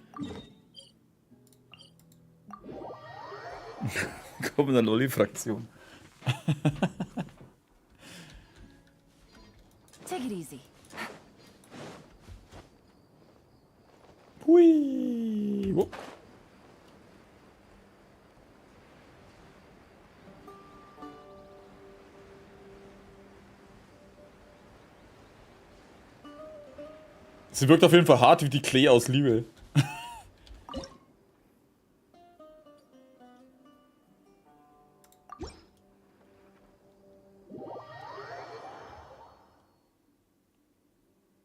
Komm in der Lolli-Fraktion. Take it easy. Hui. Wupp. Sie wirkt auf jeden Fall hart wie die Klee aus Liebe.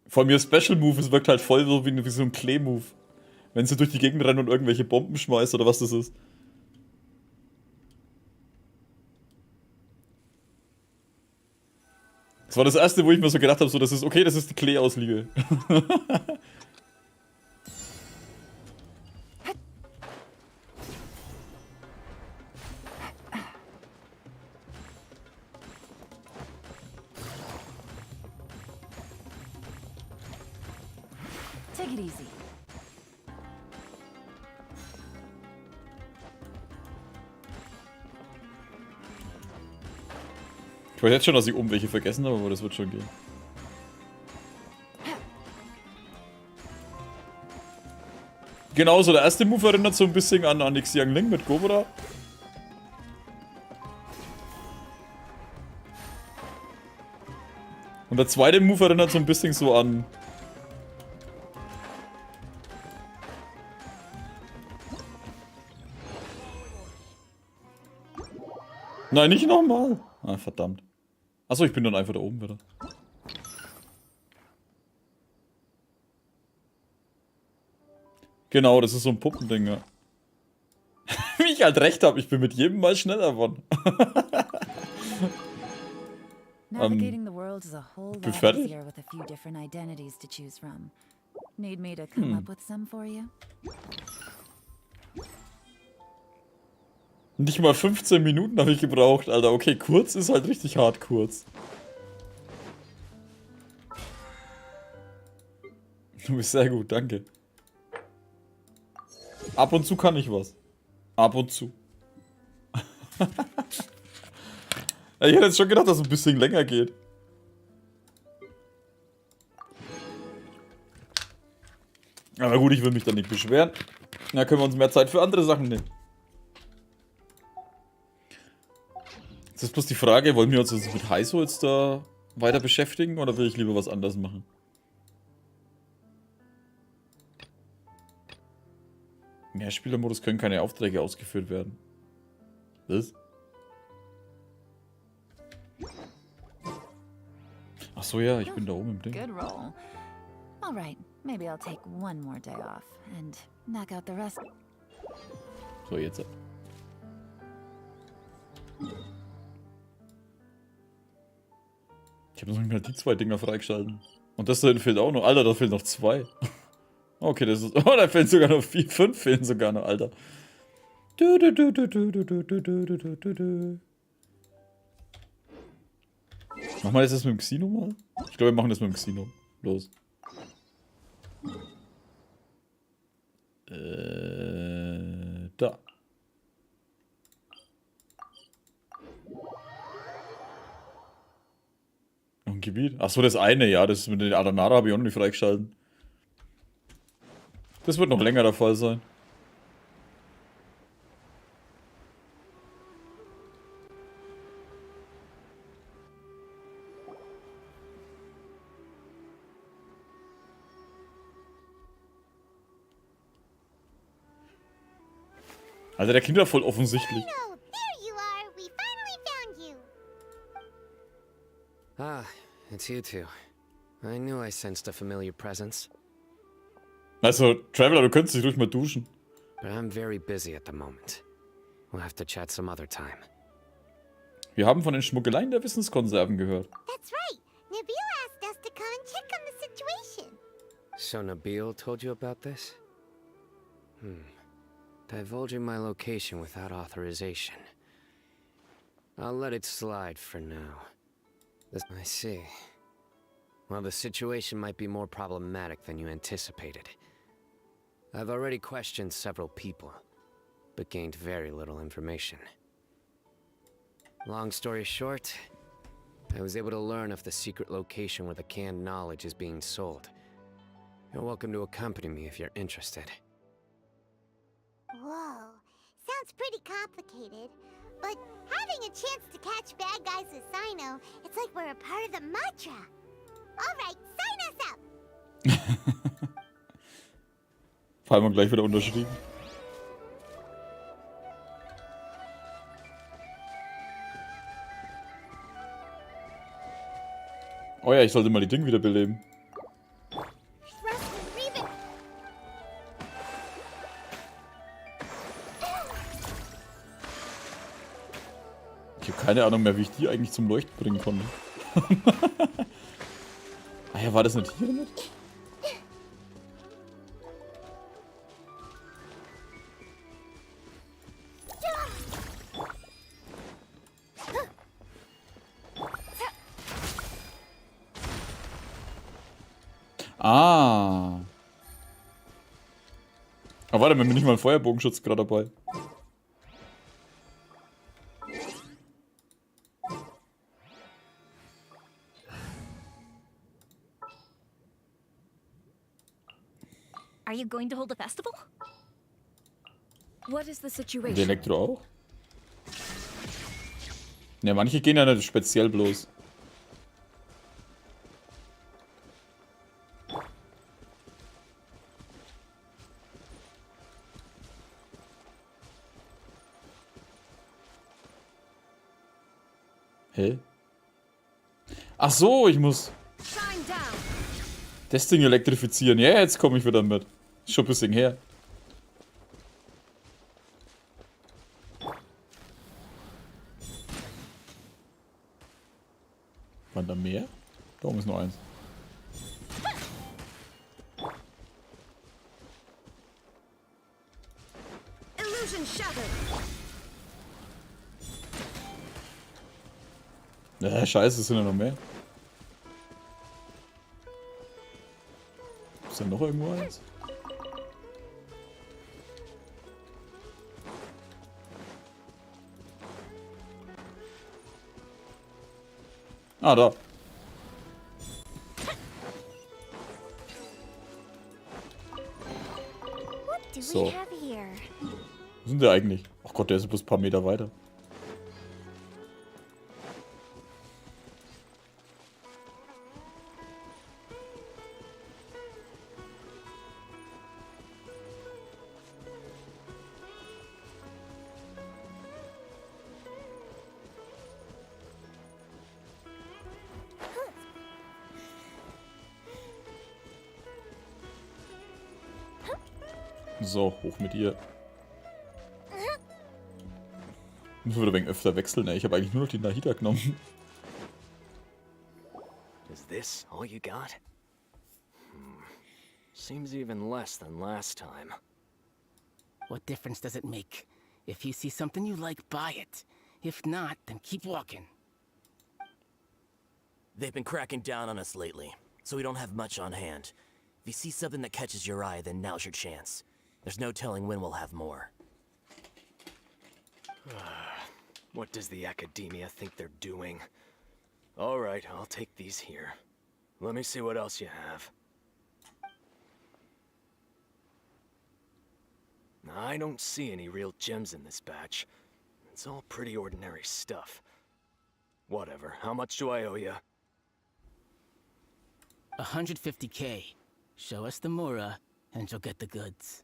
Vor mir Special Move, es wirkt halt voll so wie so ein Klee-Move. Wenn sie durch die Gegend rennen und irgendwelche Bomben schmeißt oder was das ist. Das war das erste, wo ich mir so gedacht habe, so, das ist okay, das ist die Klee aus Liebe. Take it easy. Ich weiß jetzt schon, dass ich oben welche vergessen habe, aber das wird schon gehen. Genauso, der erste Move erinnert so ein bisschen an Xiangling mit Gobra. Und der zweite Move erinnert so ein bisschen so an... Nein, nicht nochmal. Ah, verdammt. Achso, ich bin dann einfach da oben wieder. Genau, das ist so ein Puppending, ja. Wie ich halt recht habe, ich bin mit jedem Mal schneller geworden. Navigating the world is a whole lot fertig? easier with a few different identities to choose from. Need me to come up with some for you? Nicht mal 15 Minuten habe ich gebraucht, Alter. Okay, kurz ist halt richtig hart kurz. Du bist sehr gut, danke. Ab und zu kann ich was. Ab und zu. Ja, ich hätte jetzt schon gedacht, dass es ein bisschen länger geht. Aber gut, ich will mich da nicht beschweren. Da können wir uns mehr Zeit für andere Sachen nehmen. Jetzt ist bloß die Frage, wollen wir uns jetzt mit Heiso jetzt da weiter beschäftigen oder will ich lieber was anderes machen? Mehrspielermodus können keine Aufträge ausgeführt werden. Was? Ach so, ja, ich bin da oben im Ding. Good roll. Alright, maybe I'll take one more day off and knock out the rest. So, jetzt. Ich habe noch nicht mal die zwei Dinger freigeschalten. Und das da hinten fehlt auch noch. Alter, da fehlen noch zwei. Okay, das ist... Oh, da fehlen sogar noch 4, 5 fehlen sogar noch, Alter. Machen wir das mit dem Xino mal? Ich glaube, wir machen das mit dem Xino. Los. Da. Noch ein Gebiet? Achso, das eine, ja. Das mit den Adanara habe ich auch noch nicht freigeschalten. Das wird noch länger der Fall sein. Also der klingt ja voll offensichtlich. Oh, there you are. We finally found you. Ah, it's you two. I knew I sensed a familiar presence, Also, Traveler, du könntest dich ruhig mal duschen. but I'm very busy at the moment. We'll have to chat some other time. Wir haben von den Schmuggeleien der Wissenskonserven gehört. That's right. Nabil asked us to come and check on the situation. So Nabil told you about this? Divulging my location without authorization. I'll let it slide for now. I see. Well, the situation might be more problematic than you anticipated. I've already questioned several people, but gained very little information. Long story short, I was able to learn of the secret location where the canned knowledge is being sold. You're welcome to accompany me if you're interested. Whoa, sounds pretty complicated. But having a chance to catch bad guys with Sino, it's like we're a part of the mantra. All right, sign us up. Vor allem gleich wieder unterschrieben. Oh ja, ich sollte mal die Dinge wiederbeleben. Ich habe keine Ahnung mehr, wie ich die eigentlich zum Leuchten bringen konnte. Ah ja, war das nicht hier damit? Ah. Aber warte, wir haben nicht mal einen Feuerbogenschutz gerade dabei. Are you going to hold a festival? What is the Und situation? die Elektro auch? Ne, manche gehen ja nicht speziell bloß. Hä? Ach so, ich muss das Ding elektrifizieren. Ja, jetzt komme ich wieder mit. Ist schon ein bisschen her. Waren da mehr? Da oben ist nur eins. Scheiße, es sind ja noch mehr. Ist da noch irgendwo eins? Ah, da. So. Wo sind wir eigentlich? Ach Gott, der ist bloß ein paar Meter weiter. So, hoch mit ihr. Müssen wir wieder ein wenig öfter wechseln, ey. Ich habe eigentlich nur noch die Nahida genommen. Is this all you got? Seems even less than last time. What difference does it make? If you see something you like, buy it. If not, then keep walking. They've been cracking down on us lately, so we don't have much on hand. If you see something that catches your eye, then now's your chance. There's no telling when we'll have more. What does the academia think they're doing? All right, I'll take these here. Let me see what else you have. I don't see any real gems in this batch. It's all pretty ordinary stuff. Whatever, how much do I owe you? 150K. Show us the Mora, and you'll get the goods.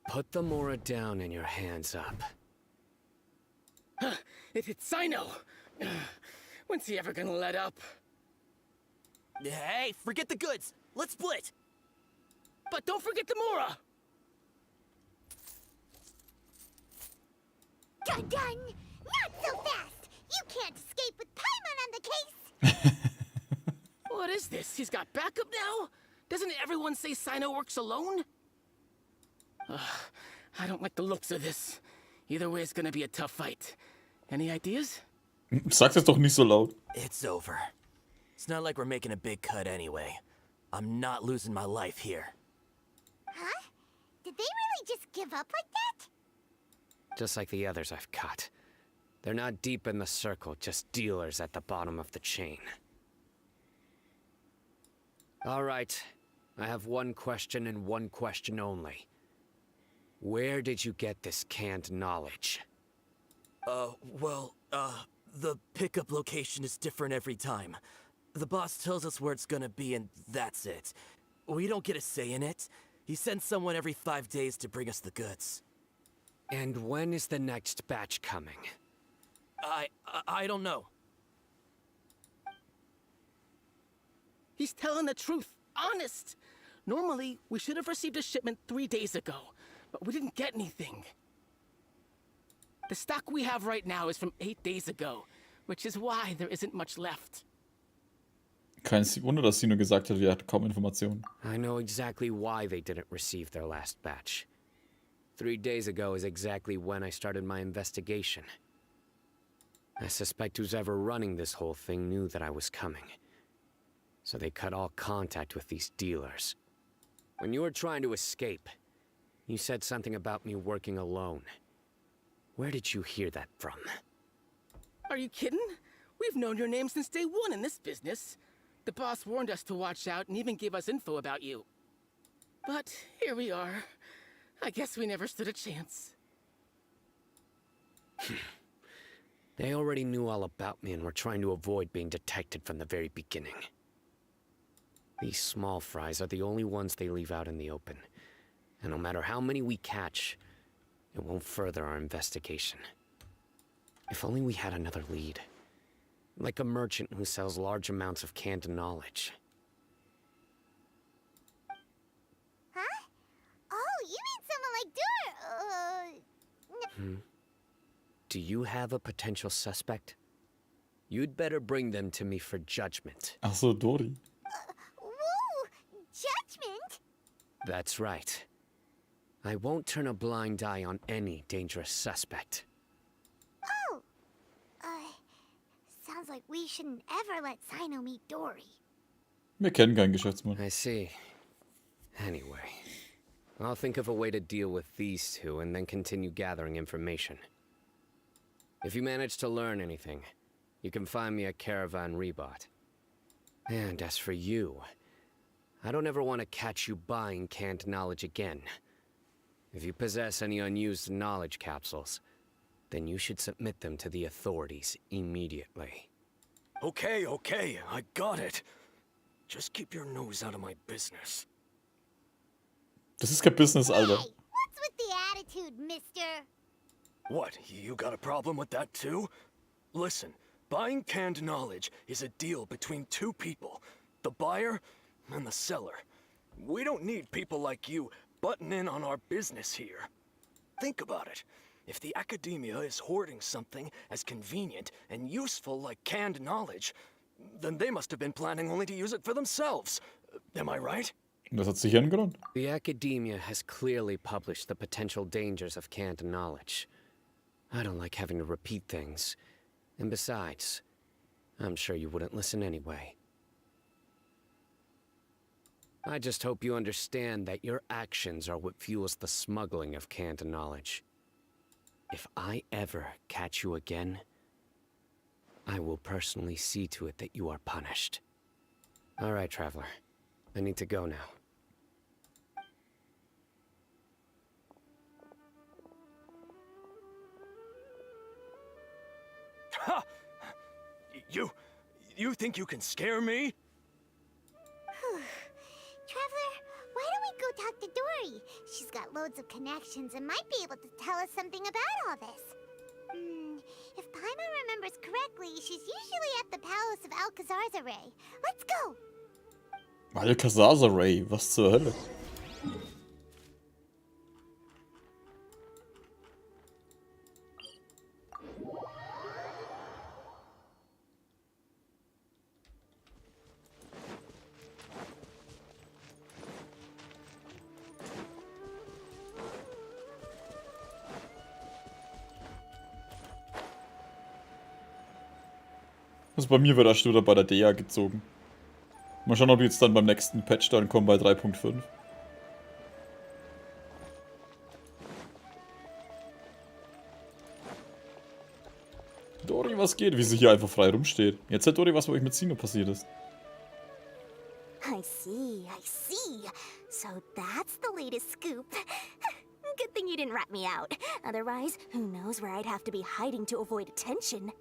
Put the Mora down and your hands up. It's Sino! When's he ever gonna let up? Hey, forget the goods! Let's split! But don't forget the Mora! Dun dun! Not so fast! You can't escape with Paimon on the case! What is this? He's got backup now? Doesn't everyone say Sino works alone? I don't like the looks of this. Either way, it's gonna be a tough fight. Any ideas? Sag das doch nicht so laut. It's over. It's not like we're making a big cut anyway. I'm not losing my life here. Huh? Did they really just give up like that? Just like the others I've caught. They're not deep in the circle, just dealers at the bottom of the chain. All right. I have one question and one question only. Where did you get this canned knowledge? The pickup location is different every time. The boss tells us where it's gonna be and that's it. We don't get a say in it. He sends someone every 5 days to bring us the goods. And when is the next batch coming? I don't know. He's telling the truth. Honest. Normally, we should have received a shipment 3 days ago, but we didn't get anything. The stock we have right now is from 8 days ago, which is why there isn't much left. Kein Wunder, dass Sino gesagt hat, er hat kaum Informationen. I know exactly why they didn't receive their last batch. 3 days ago is exactly when I started my investigation. I suspect who's ever running this whole thing knew that I was coming. So they cut all contact with these dealers. When you were trying to escape, you said something about me working alone. Where did you hear that from? Are you kidding? We've known your name since day one in this business. The boss warned us to watch out and even gave us info about you. But here we are. I guess we never stood a chance. They already knew all about me and were trying to avoid being detected from the very beginning. These small fries are the only ones they leave out in the open. And no matter how many we catch, it won't further our investigation. If only we had another lead. Like a merchant who sells large amounts of canned knowledge. Huh? Oh, you mean someone like Dur... Do you have a potential suspect? You'd better bring them to me for judgment. Ach so, Dori. Whoa! Judgment? That's right. I won't turn a blind eye on any dangerous suspect. Oh! Sounds like we shouldn't ever let Sino meet Dory. Wir kennen keinen Geschäftsmann. I see. Anyway, I'll think of a way to deal with these two and then continue gathering information. If you manage to learn anything, you can find me at Caravan Rebot. And as for you, I don't ever want to catch you buying canned knowledge again. If you possess any unused knowledge capsules, then you should submit them to the authorities immediately. Okay, I got it. Just keep your nose out of my business. Das ist kein Business, Alter. Hey, what's with the attitude, mister? What, you got a problem with that too? Listen, buying canned knowledge is a deal between two people, the buyer and the seller. We don't need people like you butting in on our business here. Think about it. If the academia is hoarding something as convenient and useful like canned knowledge, then they must have been planning only to use it for themselves. Am I right? Das hat sich angelohnt. The academia has clearly published the potential dangers of canned knowledge. I don't like having to repeat things. And besides, I'm sure you wouldn't listen anyway. I just hope you understand that your actions are what fuels the smuggling of canned knowledge. If I ever catch you again, I will personally see to it that you are punished. All right, traveler. I need to go now. Ha! You think you can scare me? Traveler, why don't we go talk to Dory? She's got loads of connections and might be able to tell us something about all this. If Paimon remembers correctly, she's usually at the palace of Alcazar's array. Let's go! Alcazar's Array, was zur Hölle? Also bei mir wird erst wieder bei der DEA gezogen. Mal schauen, ob die jetzt dann beim nächsten Patch dann kommen bei 3.5. Dori, was geht? Wie sie hier einfach frei rumsteht. Jetzt hat Dori was, wo ich mit Sino passiert ist. I see, I see. So that's the latest scoop. Good thing you didn't rat me out. Otherwise, who knows where I'd have to be hiding to avoid attention.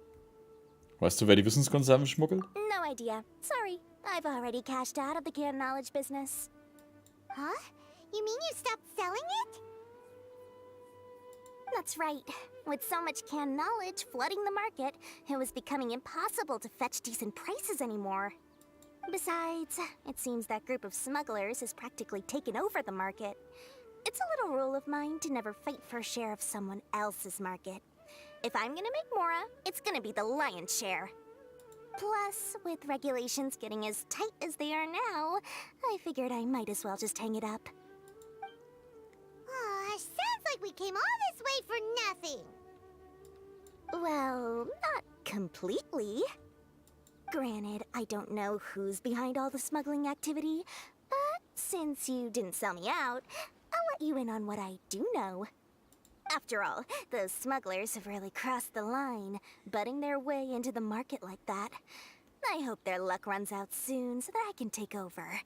Weißt du, wer die Wissenskonserven schmuggelt? No idea. Sorry. I've already cashed out of the canned knowledge business. Huh? You mean you stopped selling it? That's right. With so much canned knowledge flooding the market, it was becoming impossible to fetch decent prices anymore. Besides, it seems that group of smugglers has practically taken over the market. It's a little rule of mine to never fight for a share of someone else's market. If I'm gonna make Mora, it's gonna be the lion's share. Plus, with regulations getting as tight as they are now, I figured I might as well just hang it up. Sounds like we came all this way for nothing. Well, not completely. Granted, I don't know who's behind all the smuggling activity, but since you didn't sell me out, I'll let you in on what I do know. After all, those smugglers have really crossed the line, butting their way into the market like that. I hope their luck runs out soon so that I can take over.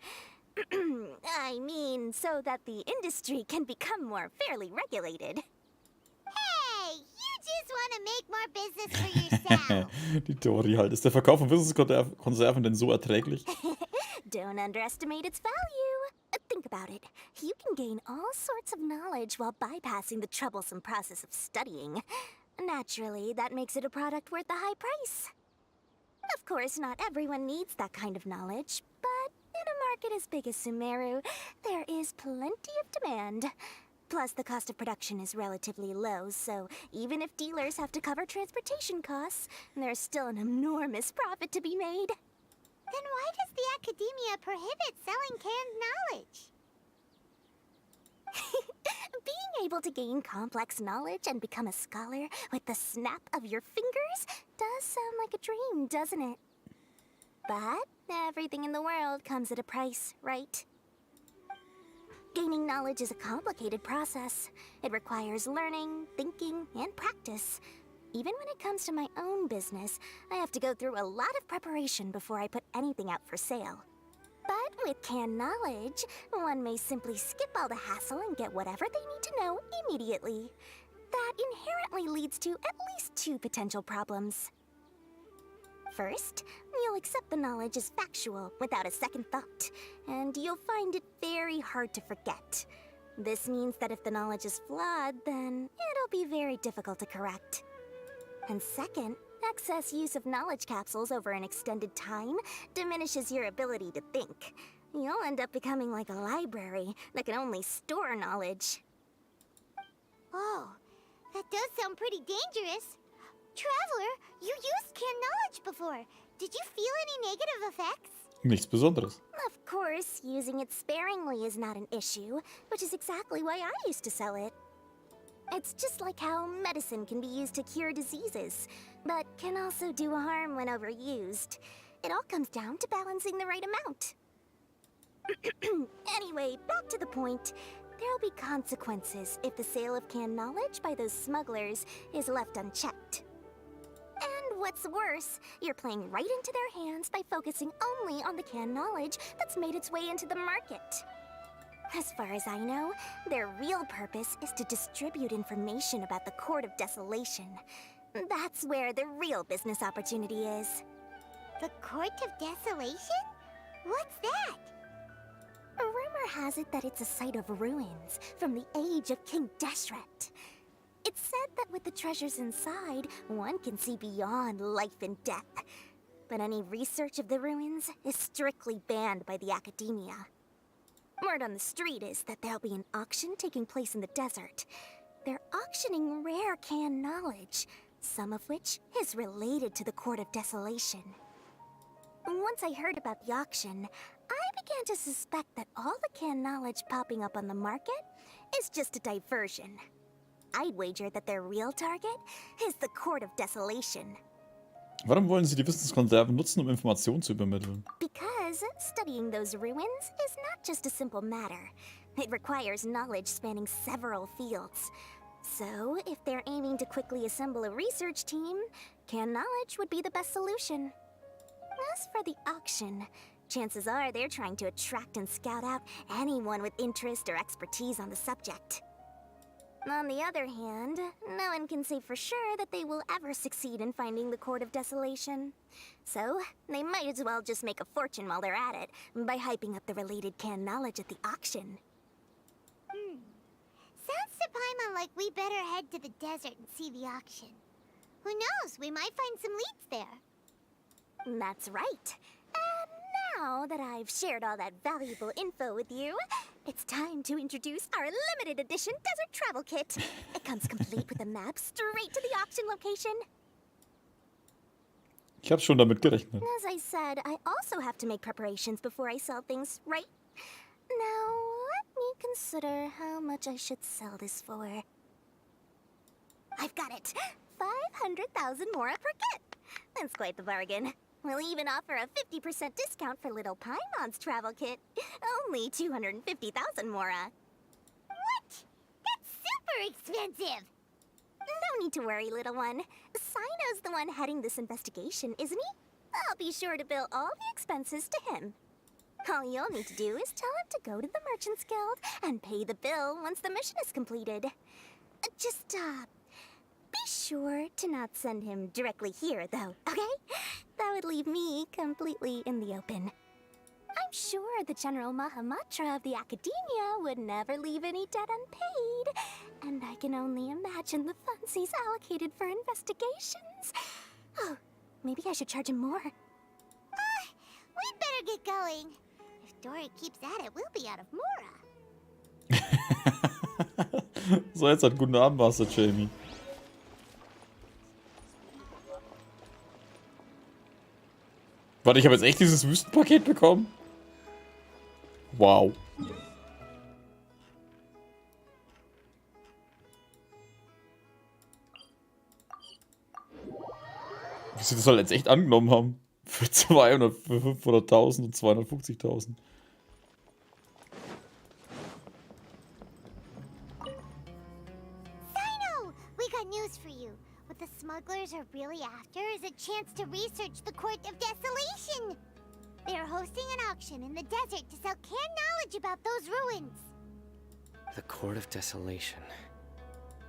I mean, so that the industry can become more fairly regulated. Hey, you just want to make more business for yourself. Die Dori halt. Ist der Verkauf von Wissenskonserven denn so erträglich? Don't underestimate its value. Think about it. You can gain all sorts of knowledge while bypassing the troublesome process of studying. Naturally, that makes it a product worth a high price. Of course, not everyone needs that kind of knowledge, but in a market as big as Sumeru, there is plenty of demand. Plus, the cost of production is relatively low, so even if dealers have to cover transportation costs, there's still an enormous profit to be made. Then why does the academia prohibit selling canned knowledge? Being able to gain complex knowledge and become a scholar with the snap of your fingers does sound like a dream, doesn't it? But everything in the world comes at a price, right? Gaining knowledge is a complicated process. It requires learning, thinking, and practice. Even when it comes to my own business, I have to go through a lot of preparation before I put anything out for sale. But with canned knowledge, one may simply skip all the hassle and get whatever they need to know immediately. That inherently leads to at least two potential problems. First, you'll accept the knowledge as factual without a second thought, and you'll find it very hard to forget. This means that if the knowledge is flawed, then it'll be very difficult to correct. And second, excess use of knowledge capsules over an extended time diminishes your ability to think. You'll end up becoming like a library that can only store knowledge. Oh, that does sound pretty dangerous. Traveler, you used canned knowledge before. Did you feel any negative effects? Nichts Besonderes. Of course, using it sparingly is not an issue, which is exactly why I used to sell it. It's just like how medicine can be used to cure diseases, but can also do harm when overused. It all comes down to balancing the right amount. Anyway, back to the point. There'll be consequences if the sale of canned knowledge by those smugglers is left unchecked. And what's worse, you're playing right into their hands by focusing only on the canned knowledge that's made its way into the market. As far as I know, their real purpose is to distribute information about the Court of Desolation. That's where the real business opportunity is. The Court of Desolation? What's that? A rumor has it that it's a site of ruins from the age of King Deshret. It's said that with the treasures inside, one can see beyond life and death. But any research of the ruins is strictly banned by the academia. Word on the street is that there'll be an auction taking place in the desert. They're auctioning rare canned knowledge, some of which is related to the Court of Desolation. Once I heard about the auction, I began to suspect that all the canned knowledge popping up on the market is just a diversion. I'd wager that their real target is the Court of Desolation. Warum wollen Sie die Wissenskonserven nutzen, um Informationen zu übermitteln? Because studying those ruins is not just a simple matter. It requires knowledge spanning several fields. So, if they're aiming to quickly assemble a research team, canned knowledge would be the best solution. As for the auction, chances are they're trying to attract and scout out anyone with interest or expertise on the subject. On the other hand, no one can say for sure that they will ever succeed in finding the Court of Desolation. So, they might as well just make a fortune while they're at it, by hyping up the related canned knowledge at the auction. Sounds to Paimon like we better head to the desert and see the auction. Who knows, we might find some leads there. That's right. And now that I've shared all that valuable info with you, it's time to introduce our limited edition desert travel kit. It comes complete with a map straight to the auction location. Ich habe schon damit gerechnet. As I said, I also have to make preparations before I sell things, right? Now, let me consider how much I should sell this for. I've got it! 500,000 mora per kit! That's quite the bargain. We'll even offer a 50% discount for little Paimon's travel kit. Only 250,000 mora. What? That's super expensive! No need to worry, little one. Sino's the one heading this investigation, isn't he? I'll be sure to bill all the expenses to him. All you'll need to do is tell him to go to the Merchants Guild and pay the bill once the mission is completed. Just, be sure to not send him directly here, though, okay? That would leave me completely in the open. I'm sure the General Mahamatra of the Academia would never leave any debt unpaid. And I can only imagine the funds he's allocated for investigations. Oh, maybe I should charge him more. We'd better get going. If Dory keeps at it, we'll be out of Mora. So, jetzt hat guten Abend, Master Jamie. Warte, ich habe jetzt echt dieses Wüstenpaket bekommen? Wow. Wie sie das halt jetzt echt angenommen haben. Für 200, für 500.000 und 250.000. Sino! We got news for you. What the smugglers are really after is a chance to research the Court of Desolation. They are hosting an auction in the desert to sell canned knowledge about those ruins. The Court of Desolation.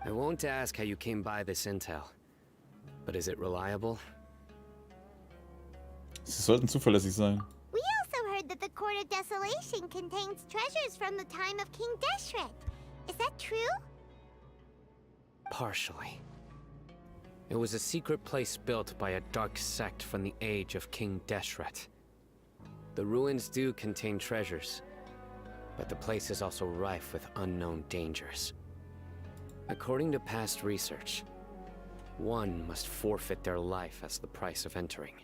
I won't ask how you came by this intel. But is it reliable? Sie sollten zuverlässig sein. We also heard that the Court of Desolation contains treasures from the time of King Deshret. Is that true? Partially. It was a secret place built by a dark sect from the age of King Deshret. The ruins do contain treasures, but the place is also rife with unknown dangers. According to past research, one must forfeit their life as the price of entering.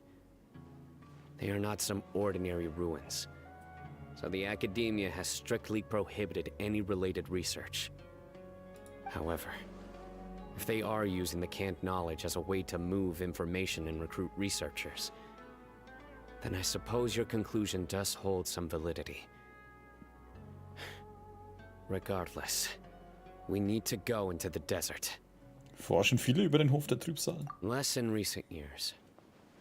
They are not some ordinary ruins, so the Academia has strictly prohibited any related research. However, if they are using the canned knowledge as a way to move information and recruit researchers, then I suppose your conclusion does hold some validity. Regardless, we need to go into the desert. Forschen viele über den Hof der Trübsal? Less in recent years,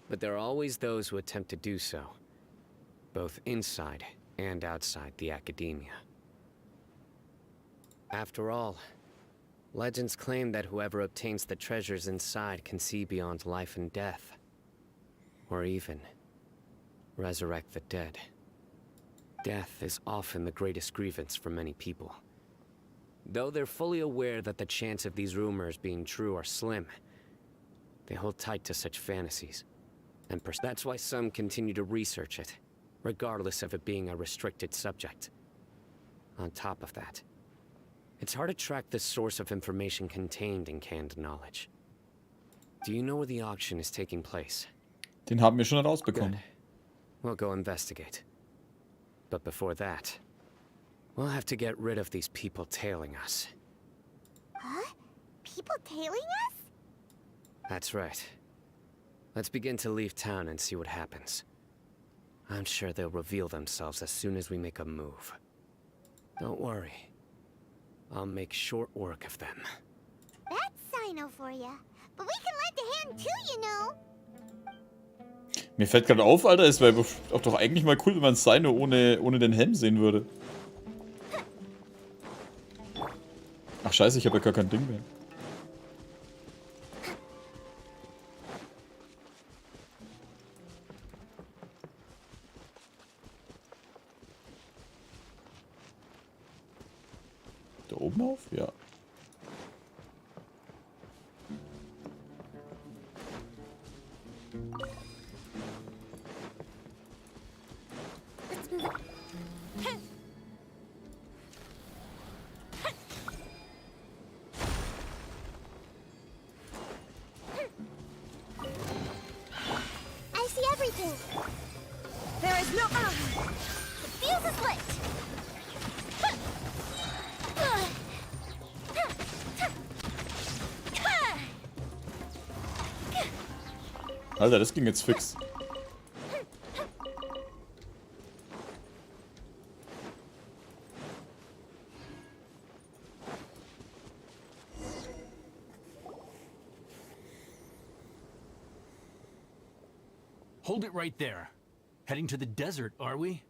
but there are always those who attempt to do so, both inside and outside the Academia. After all, legends claim that whoever obtains the treasures inside can see beyond life and death, or even resurrect the dead. Death is often the greatest grievance for many people. Though they're fully aware that the chance of these rumors being true are slim, they hold tight to such fantasies. And that's why some continue to research it, regardless of it being a restricted subject. On top of that, it's hard to track the source of information contained in canned knowledge. Do you know where the auction is taking place? Den haben wir schon herausbekommen. Good. We'll go investigate. But before that, we'll have to get rid of these people tailing us. Huh? People tailing us? That's right. Let's begin to leave town and see what happens. I'm sure they'll reveal themselves as soon as we make a move. Don't worry. I'll make short work of them. That's Sino for ya. But we can lend a hand too, you know. Mir fällt gerade auf, Alter, es wäre auch doch eigentlich mal cool, wenn man Sino ohne den Helm sehen würde. Ach scheiße, ich habe ja gar kein Ding mehr. Da oben auf? Ja. I see everything. There is no. The fuse is lit. Alter, das ging jetzt fix. Hold it right there. Heading to the desert, are we?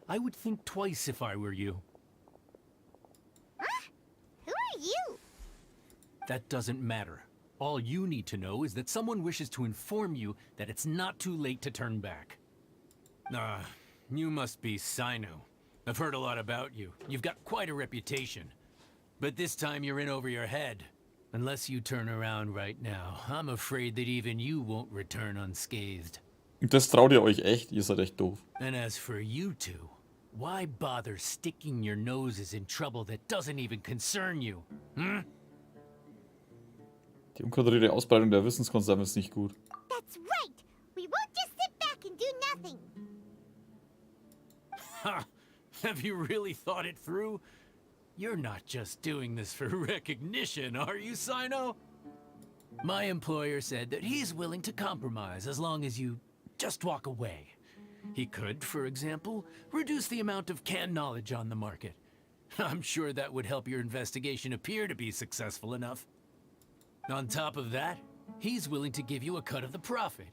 I would think twice if I were you. Huh? Who are you? That doesn't matter. All you need to know is that someone wishes to inform you that it's not too late to turn back. You must be Sino. I've heard a lot about you. You've got quite a reputation. But this time you're in over your head. Unless you turn around right now, I'm afraid that even you won't return unscathed. Das traut ihr euch echt? Ihr seid echt doof. And as for you two, why bother sticking your noses in trouble that doesn't even concern you? Die unkontrollierte Ausbreitung der Wissenskonserven ist nicht gut. That's right. We won't just sit back and do nothing. Ha! Have you really thought it through? You're not just doing this for recognition, are you, Sino? My employer said that he's willing to compromise as long as you just walk away. He could, for example, reduce the amount of canned knowledge on the market. I'm sure that would help your investigation appear to be successful enough. On top of that, he's willing to give you a cut of the profit.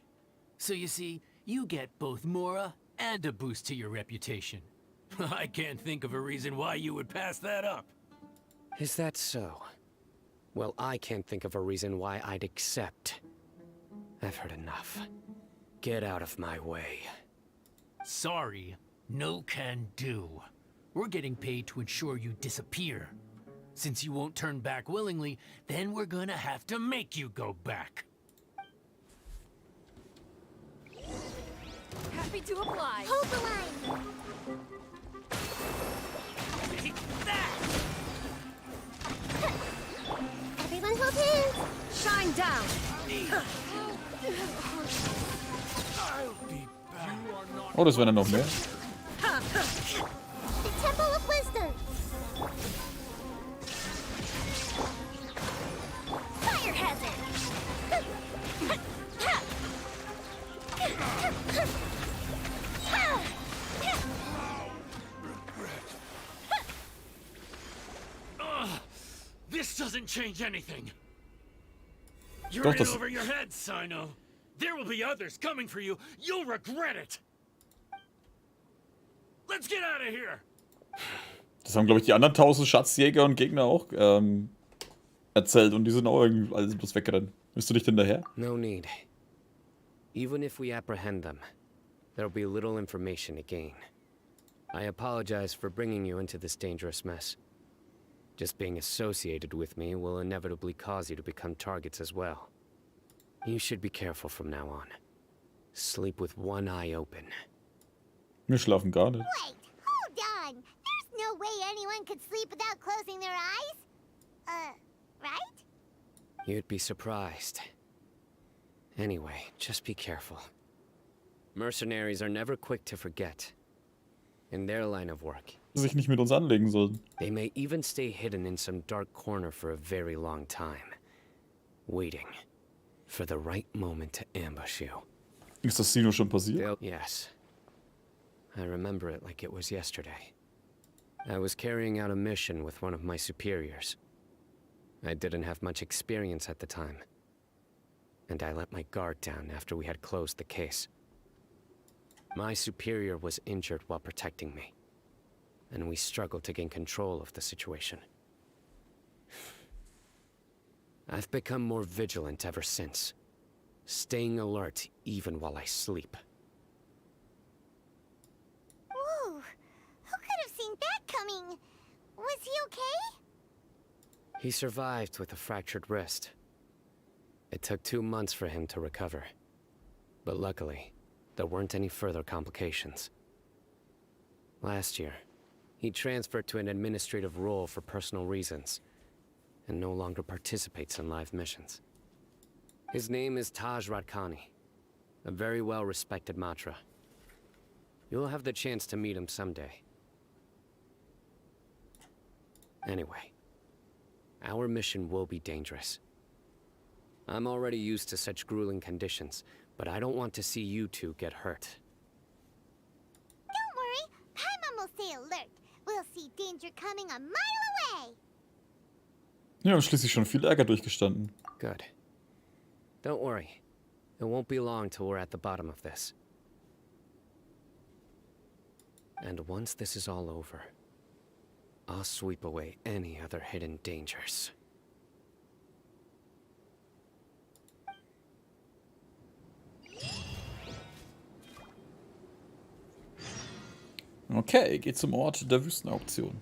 So you see, you get both Mora and a boost to your reputation. I can't think of a reason why you would pass that up. Is that so? Well, I can't think of a reason why I'd accept. I've heard enough. Get out of my way. Sorry, no can do. We're getting paid to ensure you disappear. Since you won't turn back willingly, then we're gonna have to make you go back. Happy to oblige. Hold the line. Take that! Everyone hold hands. Shine down. Oh, das wären dann noch mehr. The Temple of Wisdom. Fire hazard. This doesn't change anything. You're Doch, in das- over your head, Sino. There will be others coming for you. You'll regret it. Let's get out of here. Das haben, glaube ich, die anderen 1000 Schatzjäger und Gegner auch erzählt und die sind auch irgendwie alles bloß weggerannt. Bist du nicht hinterher? No need. Even if we apprehend them, there'll be little information to gain. I apologize for bringing you into this dangerous mess. Just being associated with me will inevitably cause you to become targets as well. You should be careful from now on. Sleep with one eye open. Wir schlafen gar nicht. Wait, hold on. There's no way anyone could sleep without closing their eyes. Right? You'd be surprised. Anyway, just be careful. Mercenaries are never quick to forget. In their line of work, Sich nicht mit uns anlegen sollten. they may even stay hidden in some dark corner for a very long time. Waiting. for the right moment to ambush you. Ist das Sino schon passiert? Yes. I remember it like it was yesterday. I was carrying out a mission with one of my superiors. I didn't have much experience at the time, and I let my guard down after we had closed the case. My superior was injured while protecting me, and we struggled to gain control of the situation. I've become more vigilant ever since, staying alert even while I sleep. Whoa! Who could have seen that coming? Was he okay? He survived with a fractured wrist. It took 2 months for him to recover, but luckily, there weren't any further complications. Last year, he transferred to an administrative role for personal reasons, and no longer participates in live missions. His name is Taj Radkani, a very well-respected Matra. You'll have the chance to meet him someday. Anyway, our mission will be dangerous. I'm already used to such grueling conditions, but I don't want to see you two get hurt. Don't worry, Paimon will stay alert. We'll see danger coming a mile away. Ja, wir haben schließlich schon viel Ärger durchgestanden. Good. Don't worry. It won't be long till we're at the bottom of this. And once this is all over, I'll sweep away any other hidden dangers. Okay, geht zum Ort der Wüstenauktion.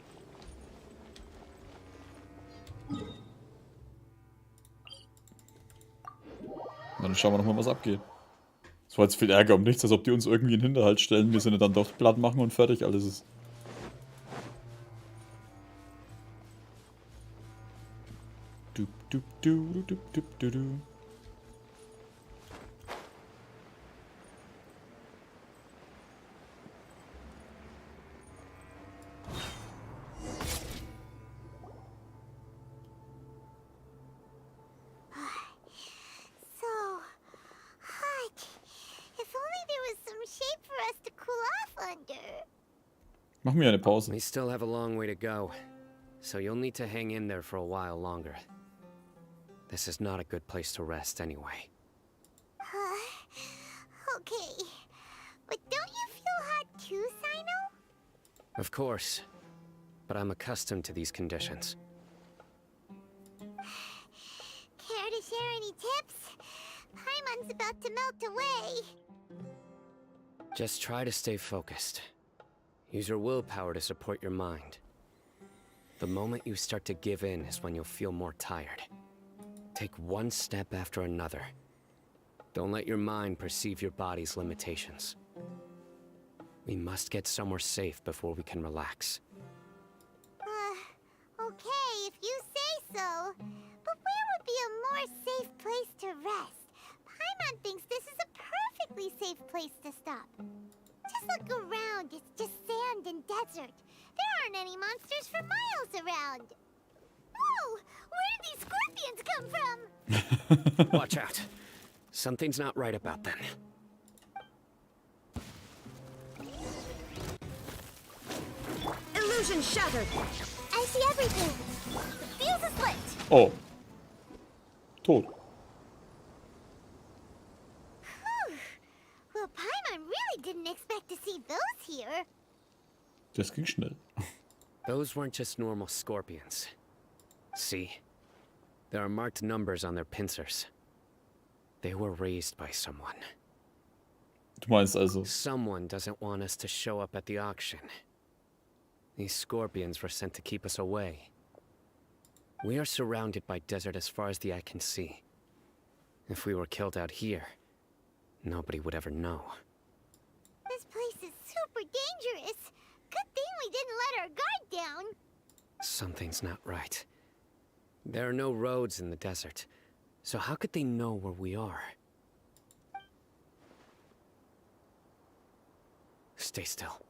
Dann schauen wir nochmal, was abgeht. Es war jetzt viel Ärger um nichts, als ob die uns irgendwie in den Hinterhalt stellen. Wir sind ja dann doch platt machen und fertig, alles ist. Du, du, du, du, du, du, du. So hot. If only there was some shade for us to cool off under. Machen wir eine Pause. We still have a long way to go, so you'll need to hang in there for a while longer. This is not a good place to rest anyway. Okay. But don't you feel hot too, Sino? Of course, but I'm accustomed to these conditions. Care to share any tips? Paimon's about to melt away. Just try to stay focused. Use your willpower to support your mind. The moment you start to give in is when you'll feel more tired. Take one step after another. Don't let your mind perceive your body's limitations. We must get somewhere safe before we can relax. Okay, if you say so. But where would be a more safe place to rest? Paimon thinks this is a perfectly safe place to stop. Just look around, it's just sand and desert. There aren't any monsters for miles around. Whoa! Where did these scorpions come from? Watch out. Something's not right about them. Illusion shattered. I see everything. The fuse is lit. Oh. Tot. Whew. Well, Paimon really didn't expect to see those here. Das ging schnell. Those weren't just normal scorpions. See? There are marked numbers on their pincers. They were raised by someone. Du meinst also... Someone doesn't want us to show up at the auction. These scorpions were sent to keep us away. We are surrounded by desert as far as the eye can see. If we were killed out here, nobody would ever know. This place is super dangerous. Good thing we didn't let our guard down. Something's not right. There are no roads in the desert, so how could they know where we are? Stay still.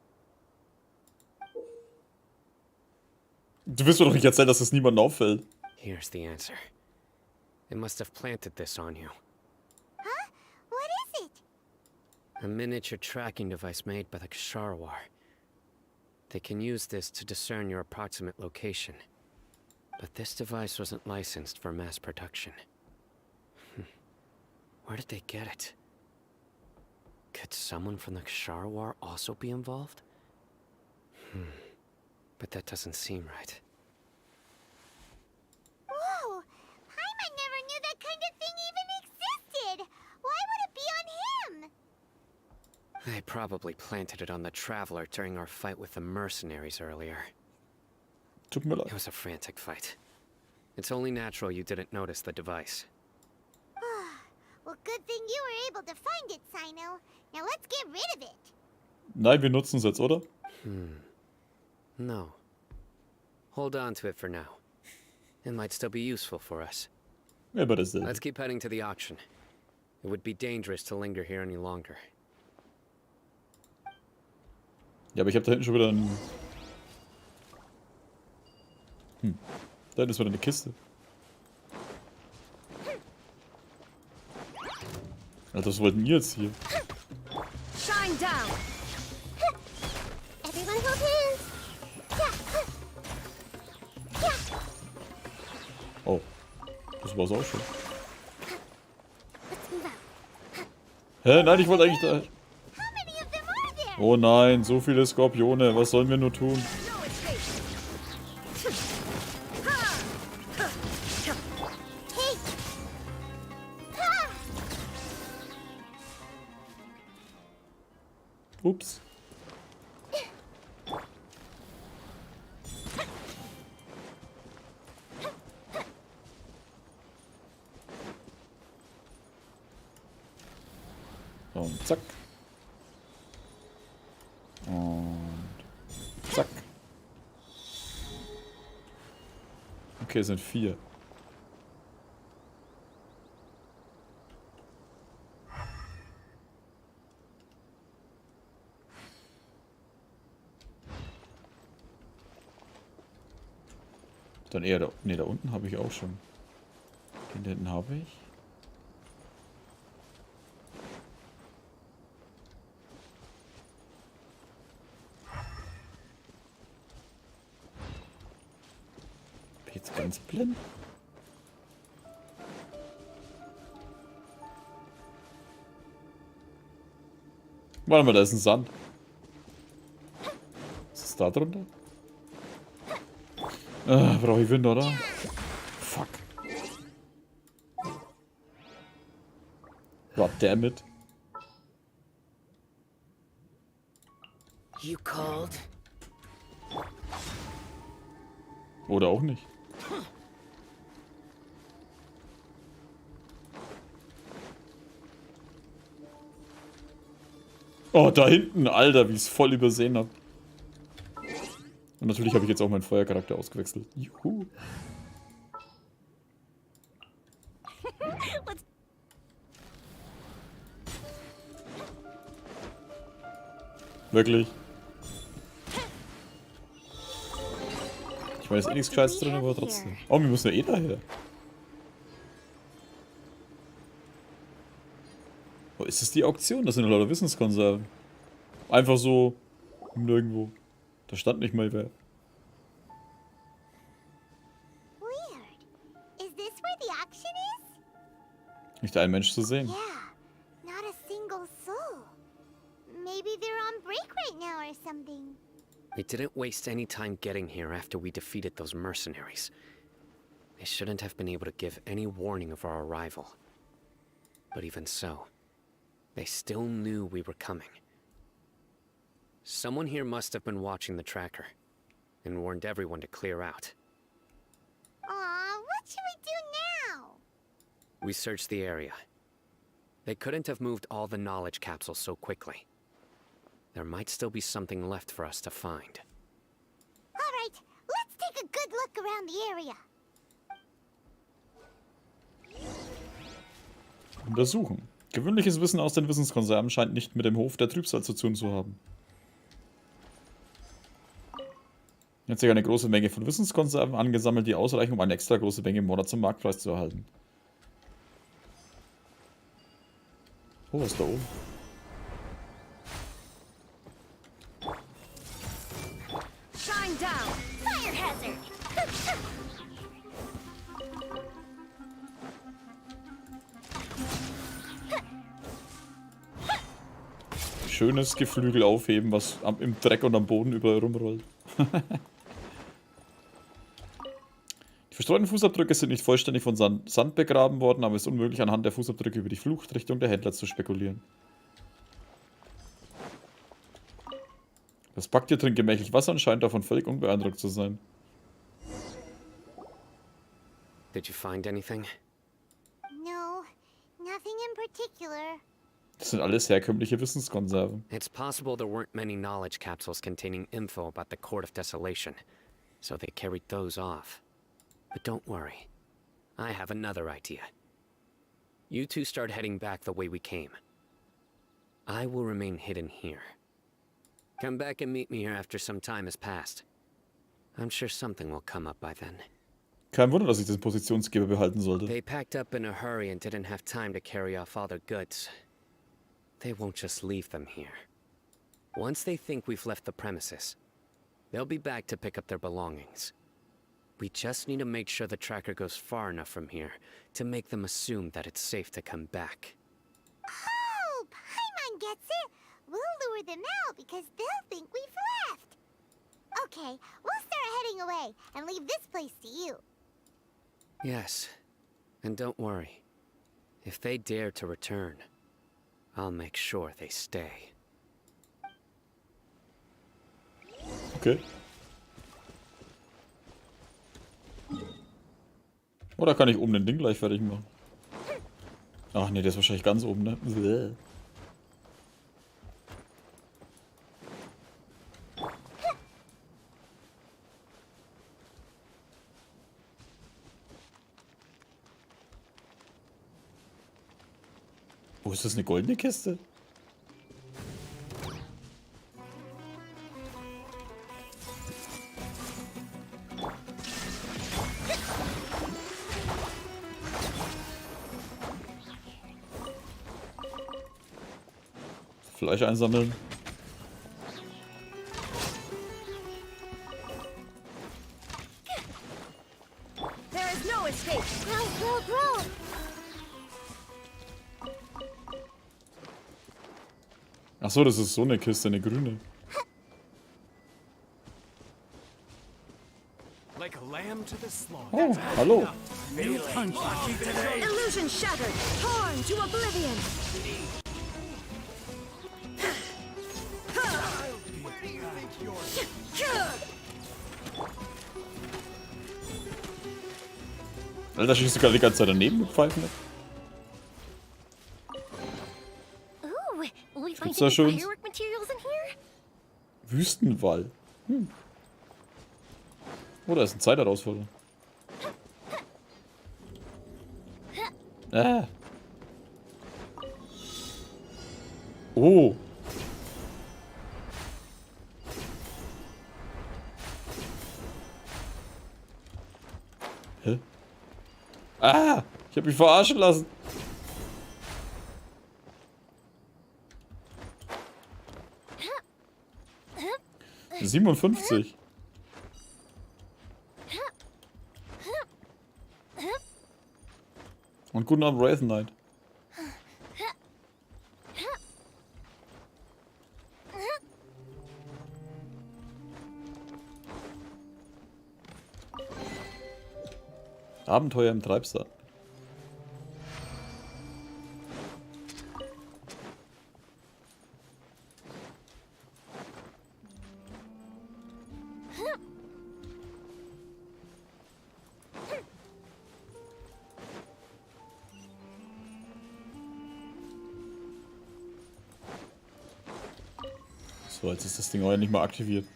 Du willst mir doch nicht erzählen, dass es niemandem auffällt. Here's the answer. It must have planted this on you. A miniature tracking device made by the Ksharwar. They can use this to discern your approximate location. But this device wasn't licensed for mass production. Where did they get it? Could someone from the Ksharwar also be involved? But that doesn't seem right. Whoa! Paimon never knew that kind of thing even existed! Why would it be on him? They probably planted it on the Traveler during our fight with the mercenaries earlier. Tut mir leid. It was a frantic fight. It's only natural you didn't notice the device. Well, good thing you were able to find it, Sino. Now let's get rid of it. Nein, wir nutzen es jetzt, oder? No. Hold on to it for now. It might still be useful for us. Ja, aber das ist Let's keep heading to the auction. It would be dangerous to linger here any longer. Ja, aber ich habe da hinten schon wieder ein... Da hinten ist wieder eine Kiste. Alter, was wollten ihr jetzt hier? Shine down. Everyone hold hands. Oh, das war's auch schon. Let's move out. Hä? Nein, ich wollte eigentlich da... How many of them are there? Oh nein, so viele Skorpione. Was sollen wir nur tun? No escape. Hey! Ups. Und zack. Und zack. Okay, es sind 4. Dann eher da... Ne, da unten habe ich auch schon. Den da hinten habe ich. Bin ich jetzt ganz blind? Warte mal, da ist ein Sand. Was ist da drunter? Brauche ich Wind, oder? Fuck. God damn it. You called? Oder auch nicht. Oh, da hinten, Alter, wie ich es voll übersehen habe. Und natürlich habe ich jetzt auch meinen Feuercharakter ausgewechselt. Juhu. Wirklich. Ich meine, ist eh nichts Gescheites drin, aber trotzdem. Oh, wir müssen ja eh daher. Oh, ist das die Auktion? Das sind ja lauter Wissenskonserven. Einfach so nirgendwo. Da stand nicht mal wer. Weird. Is this where the auction is? Nicht ein Mensch zu sehen. Yeah, not a single soul. Maybe they're on break right now or something. We didn't waste any time getting here after we defeated those mercenaries. They shouldn't have been able to give any warning of our arrival. But even so, they still knew we were coming. Someone here must have been watching the tracker and warned everyone to clear out. Aw, what should we do now? We searched the area. They couldn't have moved all the knowledge capsules so quickly. There might still be something left for us to find. All right, let's take a good look around the area. Untersuchen. Gewöhnliches Wissen aus den Wissenskonserven scheint nicht mit dem Hof der Trübsal zu tun zu haben. Jetzt sich eine große Menge von Wissenskonserven angesammelt, die ausreichen, um eine extra große Menge im Monat zum Marktpreis zu erhalten. Oh, was ist da oben? schönes Geflügel aufheben, was im Dreck und am Boden überall rumrollt. Die verstreuten Fußabdrücke sind nicht vollständig von Sand begraben worden, aber es ist unmöglich, anhand der Fußabdrücke über die Fluchtrichtung der Händler zu spekulieren. Das Packtier trinkt gemächlich Wasser und scheint davon völlig unbeeindruckt zu sein. Did you find anything? No, nothing in particular. Das sind alles herkömmliche Wissenskonserven. It's possible there weren't many knowledge capsules containing info about the Court of Desolation, so they carried those off. But don't worry. I have another idea. You two start heading back the way we came. I will remain hidden here. Come back and meet me here after some time has passed. I'm sure something will come up by then. Kein Wunder, dass ich den Positionsgeber behalten sollte. They packed up in a hurry and didn't have time to carry off all their goods. They won't just leave them here. Once they think we've left the premises, they'll be back to pick up their belongings. We just need to make sure the tracker goes far enough from here to make them assume that it's safe to come back. Oh, Paimon gets it. We'll lure them out because they'll think we've left. Okay, we'll start heading away and leave this place to you. Yes, and don't worry. If they dare to return, I'll make sure they stay. Okay. Oder kann ich oben den Ding gleich fertig machen? Ach nee, der ist wahrscheinlich ganz oben, ne? Bäh. Oh, ist das eine goldene Kiste? Fleisch einsammeln. There is no escape. Row. Ach so, das ist so eine Kiste, eine grüne. Like a lamb to the slaughter. Oh, hallo. Illusion shattered. Torn to oblivion. Alter, schießt du gerade die ganze Zeit daneben mit Pfeifen? Ooh, we find Gibt's da any schon? firework materials in here? Wüstenwall. Oh, da ist eine Zeitherausforderung. Oh. Hä? Ah! Ich hab mich verarschen lassen. Huh? 57. Und guten Abend, Wraith Knight. Abenteuer im Treibsand. So, jetzt ist das Ding auch ja nicht mal aktiviert.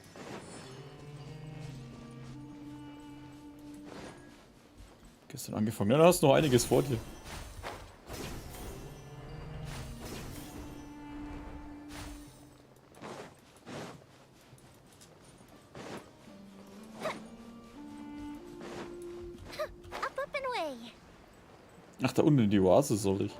Gestern angefangen. Ja, da hast du noch einiges vor dir. Up and away. Ach, da unten in die Oase soll ich.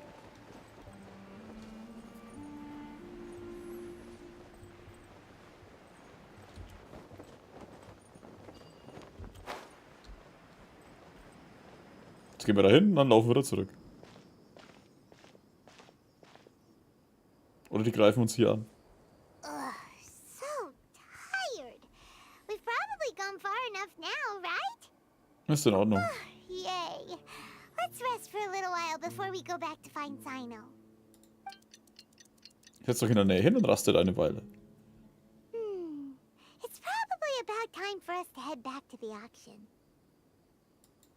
Jetzt gehen wir da hin und dann laufen wir da zurück. Oder die greifen uns hier an. Ist in Ordnung. Yay. Let's rest for a little while before we go back to find Sino. Setz doch in der Nähe hin und rastet eine Weile. It's probably about time for us to head back to the auction.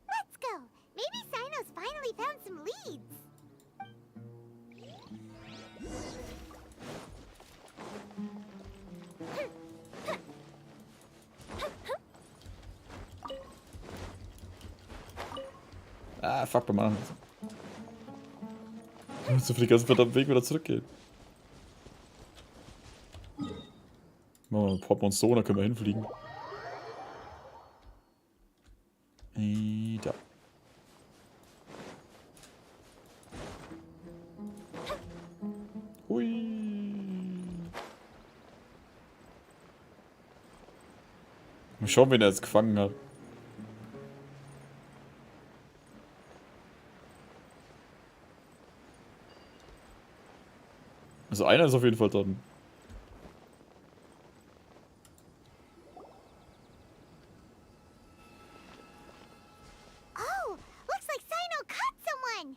Let's go. Maybe Sino's finally found some leads. Ah, fuck, beim anderen. Ich muss für die ganzen verdammten Weg wieder zurückgehen. Machen wir ein Portemonnaie so, dann können wir hinfliegen. Da. Hui. Mal schauen, wen er jetzt gefangen hat. Also einer ist auf jeden Fall drin. Oh, looks like Sino caught someone.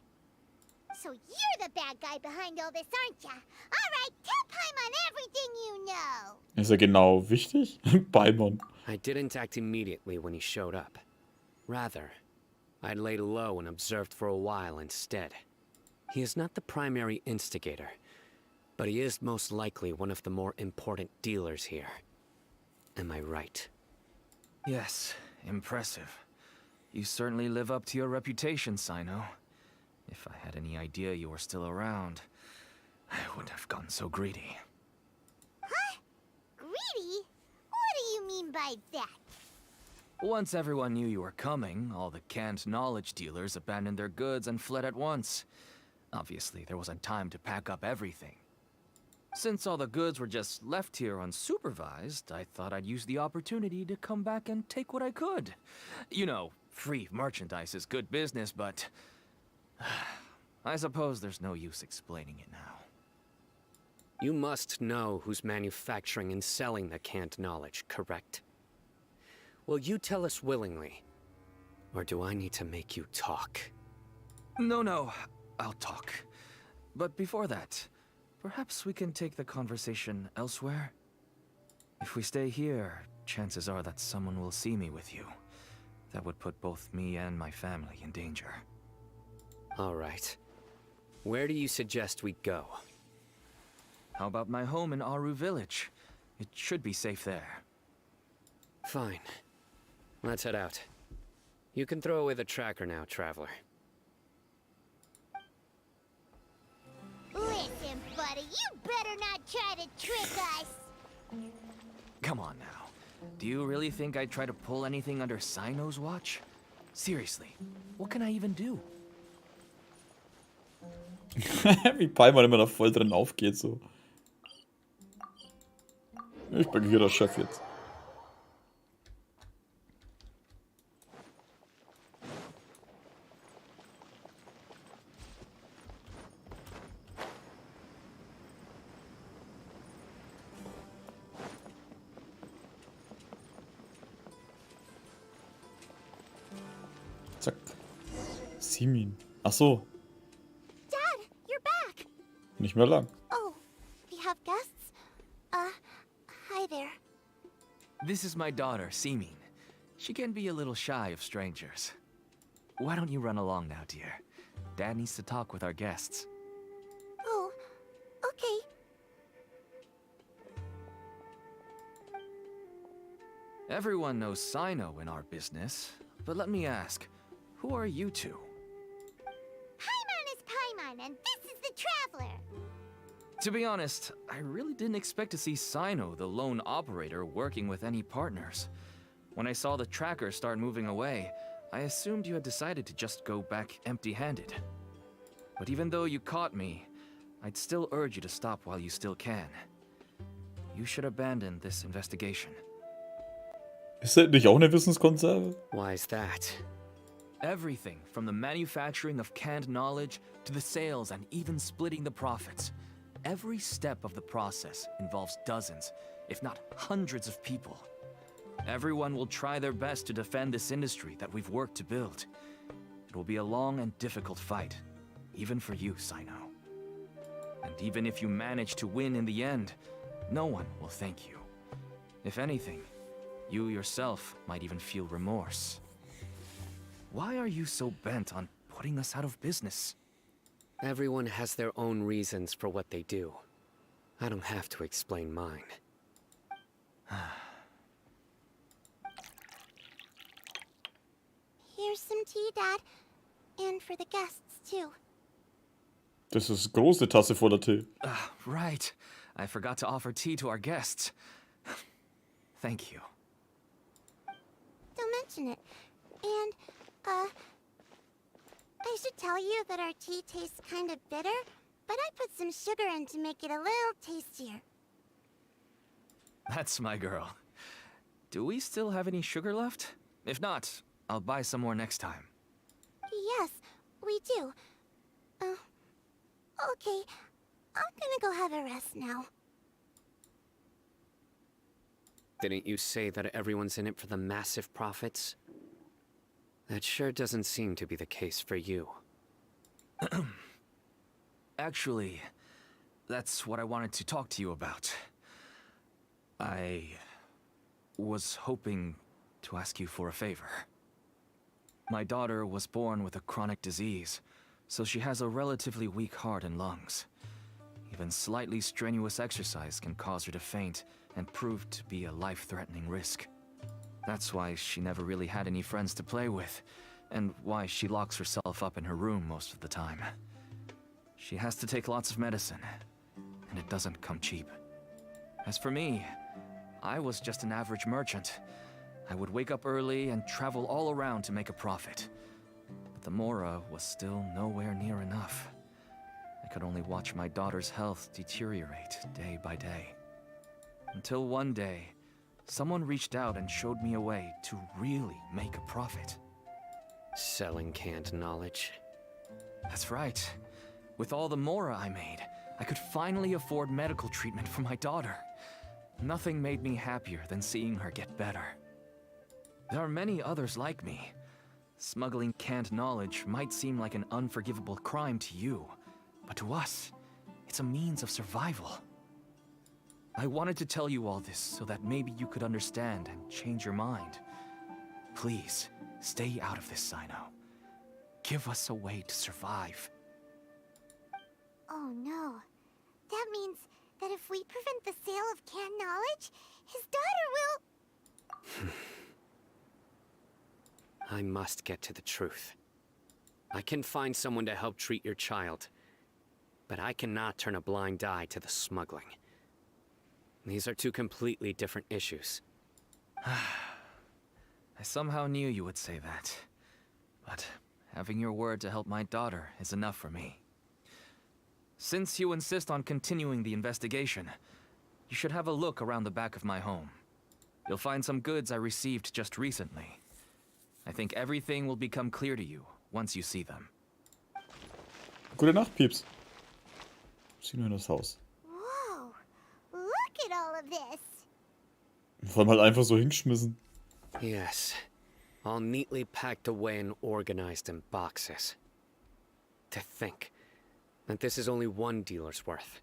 So you're the bad guy behind all this, aren't ya? All right, tell Paimon everything you know. Ist er genau wichtig? Paimon. I didn't act immediately when he showed up. Rather, I laid low and observed for a while instead. He is not the primary instigator, but he is most likely one of the more important dealers here. Am I right? Yes, impressive. You certainly live up to your reputation, Sino. If I had any idea you were still around, I wouldn't have gotten so greedy. Huh? Greedy? What do you mean by that? Once everyone knew you were coming, all the canned knowledge dealers abandoned their goods and fled at once. Obviously, there wasn't time to pack up everything. Since all the goods were just left here unsupervised, I thought I'd use the opportunity to come back and take what I could. You know, free merchandise is good business, but I suppose there's no use explaining it now. You must know who's manufacturing and selling the canned knowledge, correct? Will you tell us willingly? Or do I need to make you talk? No, I'll talk. But before that, perhaps we can take the conversation elsewhere? If we stay here, chances are that someone will see me with you. That would put both me and my family in danger. All right. Where do you suggest we go? How about my home in Aru village? It should be safe there. Fine. Let's head out. You can throw away the tracker now, traveler. Listen, buddy, you better not try to trick us. Come on now. Do you really think I'd try to pull anything under Sino's watch? Seriously, what can I even do? Wie Paimon immer da voll drin aufgeht, so. Ich bin hier der Chef jetzt. Zack. Simin. Ach so. Dad, you're back. Nicht mehr lang. Oh, we have guests? Hi there. This is my daughter, Simin. She can be a little shy of strangers. Why don't you run along now, dear? Dad needs to talk with our guests. Oh, okay. Everyone knows Sino in our business, but let me ask, who are you two? Paimon is Paimon, and this is the Traveler. To be honest, I really didn't expect to see Sino, the lone operator, working with any partners. When I saw the tracker start moving away, I assumed you had decided to just go back empty-handed. But even though you caught me, I'd still urge you to stop while you still can. You should abandon this investigation. Ist das nicht auch eine Wissenskonserve? Why is that? Everything from the manufacturing of canned knowledge to the sales and even splitting the profits. Every step of the process involves dozens, if not hundreds of people. Everyone will try their best to defend this industry that we've worked to build. It will be a long and difficult fight, even for you, Sino. And even if you manage to win in the end, no one will thank you. If anything, you yourself might even feel remorse. Why are you so bent on putting us out of business? Everyone has their own reasons for what they do. I don't have to explain mine. Here's some tea, Dad. And for the guests, too. Das ist große Tasse voller Tee. Right. I forgot to offer tea to our guests. Thank you. Don't mention it. And, I should tell you that our tea tastes kind of bitter, but I put some sugar in to make it a little tastier. That's my girl. Do we still have any sugar left? If not, I'll buy some more next time. Yes, we do. Okay. I'm gonna go have a rest now. Didn't you say that everyone's in it for the massive profits? That sure doesn't seem to be the case for you. Actually, that's what I wanted to talk to you about. I was hoping to ask you for a favor. My daughter was born with a chronic disease, so she has a relatively weak heart and lungs. Even slightly strenuous exercise can cause her to faint and prove to be a life-threatening risk. That's why she never really had any friends to play with, and why she locks herself up in her room most of the time. She has to take lots of medicine, and it doesn't come cheap. As for me, I was just an average merchant. I would wake up early and travel all around to make a profit. But the Mora was still nowhere near enough. I could only watch my daughter's health deteriorate day by day. Until one day, someone reached out and showed me a way to really make a profit. Selling canned knowledge? That's right. With all the Mora I made, I could finally afford medical treatment for my daughter. Nothing made me happier than seeing her get better. There are many others like me. Smuggling canned knowledge might seem like an unforgivable crime to you, but to us, it's a means of survival. I wanted to tell you all this so that maybe you could understand and change your mind. Please, stay out of this, Sino. Give us a way to survive. Oh no. That means that if we prevent the sale of canned knowledge, his daughter will... I must get to the truth. I can find someone to help treat your child, but I cannot turn a blind eye to the smuggling. These are two completely different issues. I somehow knew you would say that. But having your word to help my daughter is enough for me. Since you insist on continuing the investigation, you should have a look around the back of my home. You'll find some goods I received just recently. I think everything will become clear to you once you see them. Gute Nacht, Pieps. Zieh nur in das Haus. Whoa. Look at all of this. Vor allem halt einfach so hingeschmissen. Yes. All neatly packed away and organized in boxes. To think that this is only one dealer's worth.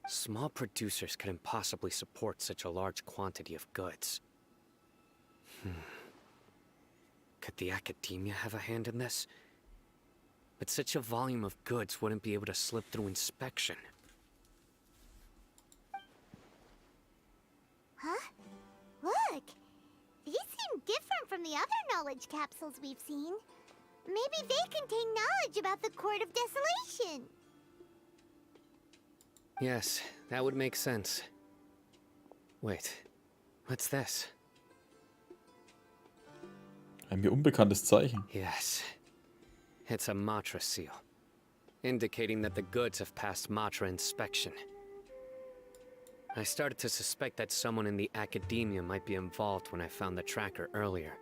Small producers couldn't possibly support such a large quantity of goods. Could the academia have a hand in this? But such a volume of goods wouldn't be able to slip through inspection. Huh? Look! These seem different from the other knowledge capsules we've seen. Maybe they contain knowledge about the Court of Desolation. Yes, that would make sense. Wait, what's this? Ein mir unbekanntes Zeichen. Yes. It's a Matra seal, indicating that the goods have passed Matra inspection. I started to suspect that someone in the academia might be involved when I found the tracker earlier.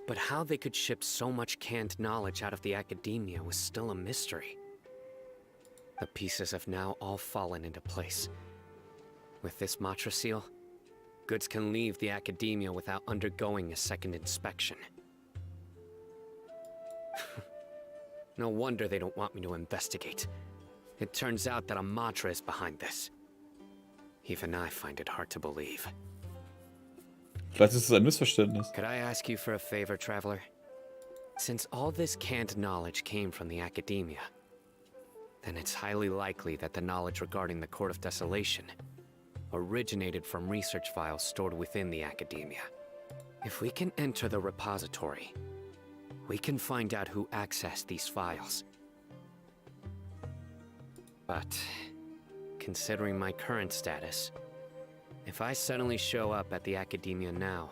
But how they could ship so much canned knowledge out of the academia was still a mystery. The pieces have now all fallen into place. With this Matra seal, Goods can leave the academia without undergoing a second inspection. No wonder they don't want me to investigate. It turns out that a mantra is behind this. Even I find it hard to believe. Vielleicht ist es ein Missverständnis. Could I ask you for a favor, traveler? Since all this canned knowledge came from the academia, then it's highly likely that the knowledge regarding the Court of Desolation originated from research files stored within the academia. If we can enter the repository, we can find out who accessed these files. But, considering my current status, if I suddenly show up at the academia now,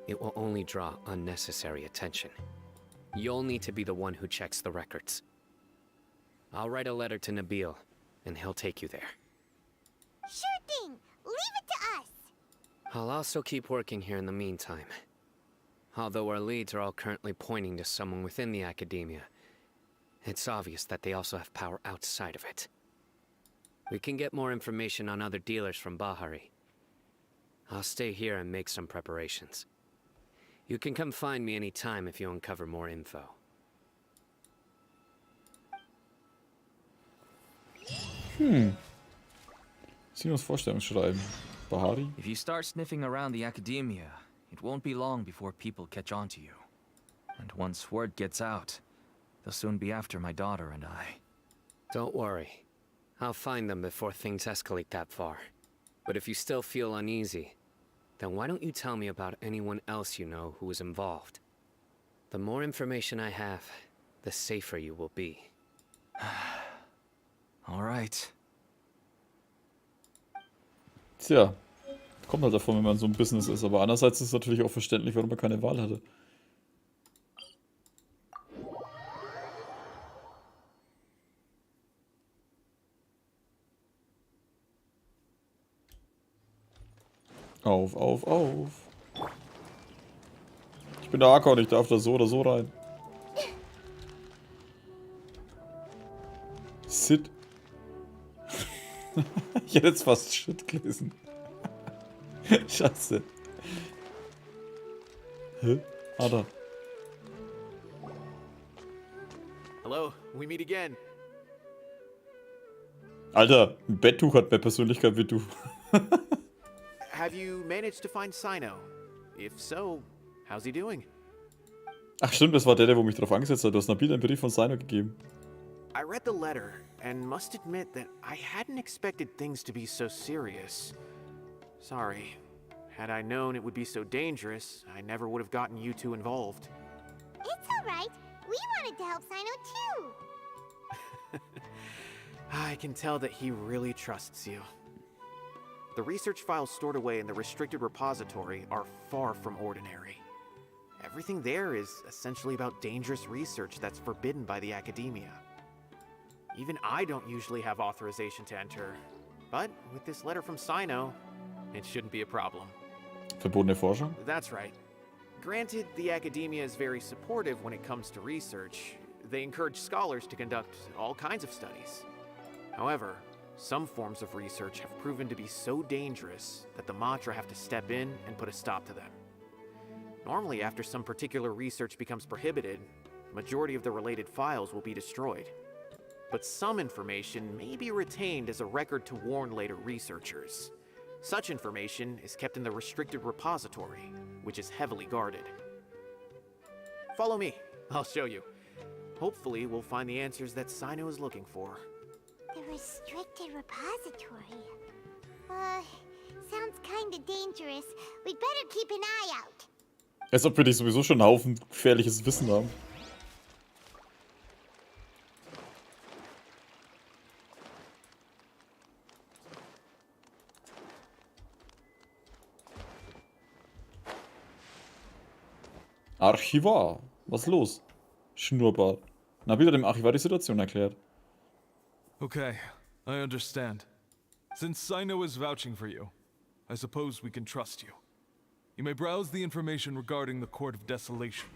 it will only draw unnecessary attention. You'll need to be the one who checks the records. I'll write a letter to Nabil, and he'll take you there. Sure thing. Leave it to us. I'll also keep working here in the meantime. Although our leads are all currently pointing to someone within the academia, it's obvious that they also have power outside of it. We can get more information on other dealers from Bahari. I'll stay here and make some preparations. You can come find me anytime if you uncover more info. Sinos Vorstellungsschreiben. Bahari? If you start sniffing around the academia, it won't be long before people catch on to you. And once word gets out, they'll soon be after my daughter and I. Don't worry. I'll find them before things escalate that far. But if you still feel uneasy, then why don't you tell me about anyone else you know who is involved? The more information I have, the safer you will be. All right. Tja, kommt halt davon, wenn man so ein Business ist. Aber andererseits ist es natürlich auch verständlich, warum man keine Wahl hatte. Auf, auf, auf. Ich bin der Arkon, ich darf da so oder so rein. Sid. Ich hätte jetzt fast Shit gelesen. Scheiße. Hä? Da. Hello, we meet again. Alter, ein Betttuch hat mehr Persönlichkeit wie du. Have you managed to find Sino? If so, how's he doing? Ach stimmt, das war der, wo mich drauf angesetzt hat. Du hast Nabil einen Brief von Sino gegeben. I read the letter and must admit that I hadn't expected things to be so serious. Sorry. Had I known it would be so dangerous, I never would have gotten you two involved. It's alright. We wanted to help Sino too. I can tell that he really trusts you. The research files stored away in the restricted repository are far from ordinary. Everything there is essentially about dangerous research that's forbidden by the academia. Even I don't usually have authorization to enter, but with this letter from Sino, it shouldn't be a problem. Verbotene Forschung? That's right. Granted, the academia is very supportive when it comes to research. They encourage scholars to conduct all kinds of studies. However, some forms of research have proven to be so dangerous that the Matra have to step in and put a stop to them. Normally, after some particular research becomes prohibited, the majority of the related files will be destroyed. But some information may be retained as a record to warn later researchers. Such information is kept in the restricted repository, which is heavily guarded. Follow me, I'll show you. Hopefully, we'll find the answers that Sino is looking for. The restricted repository. Sounds kinda dangerous. We'd better keep an eye out. Als ob wir nicht sowieso schon einen Haufen gefährliches Wissen haben. Archivar. Was los? Schnurrbart. Nabil hat dem Archivar die Situation erklärt. Okay, I understand. Since Sino is vouching for you, I suppose we can trust you. You may browse the information regarding the Court of Desolation.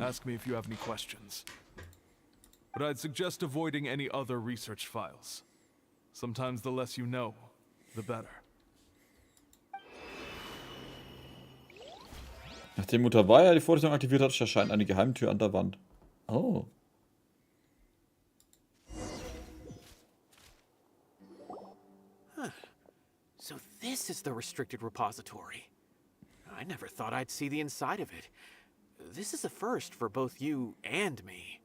Ask me if you have any questions. But I'd suggest avoiding any other research files. Sometimes the less you know, the better. Nachdem Mutabaya die Vorrichtung aktiviert hat, erscheint eine Geheimtür an der Wand. Oh. So this is the restricted repository. I never thought I'd see the inside of it. This is a first for both you and me.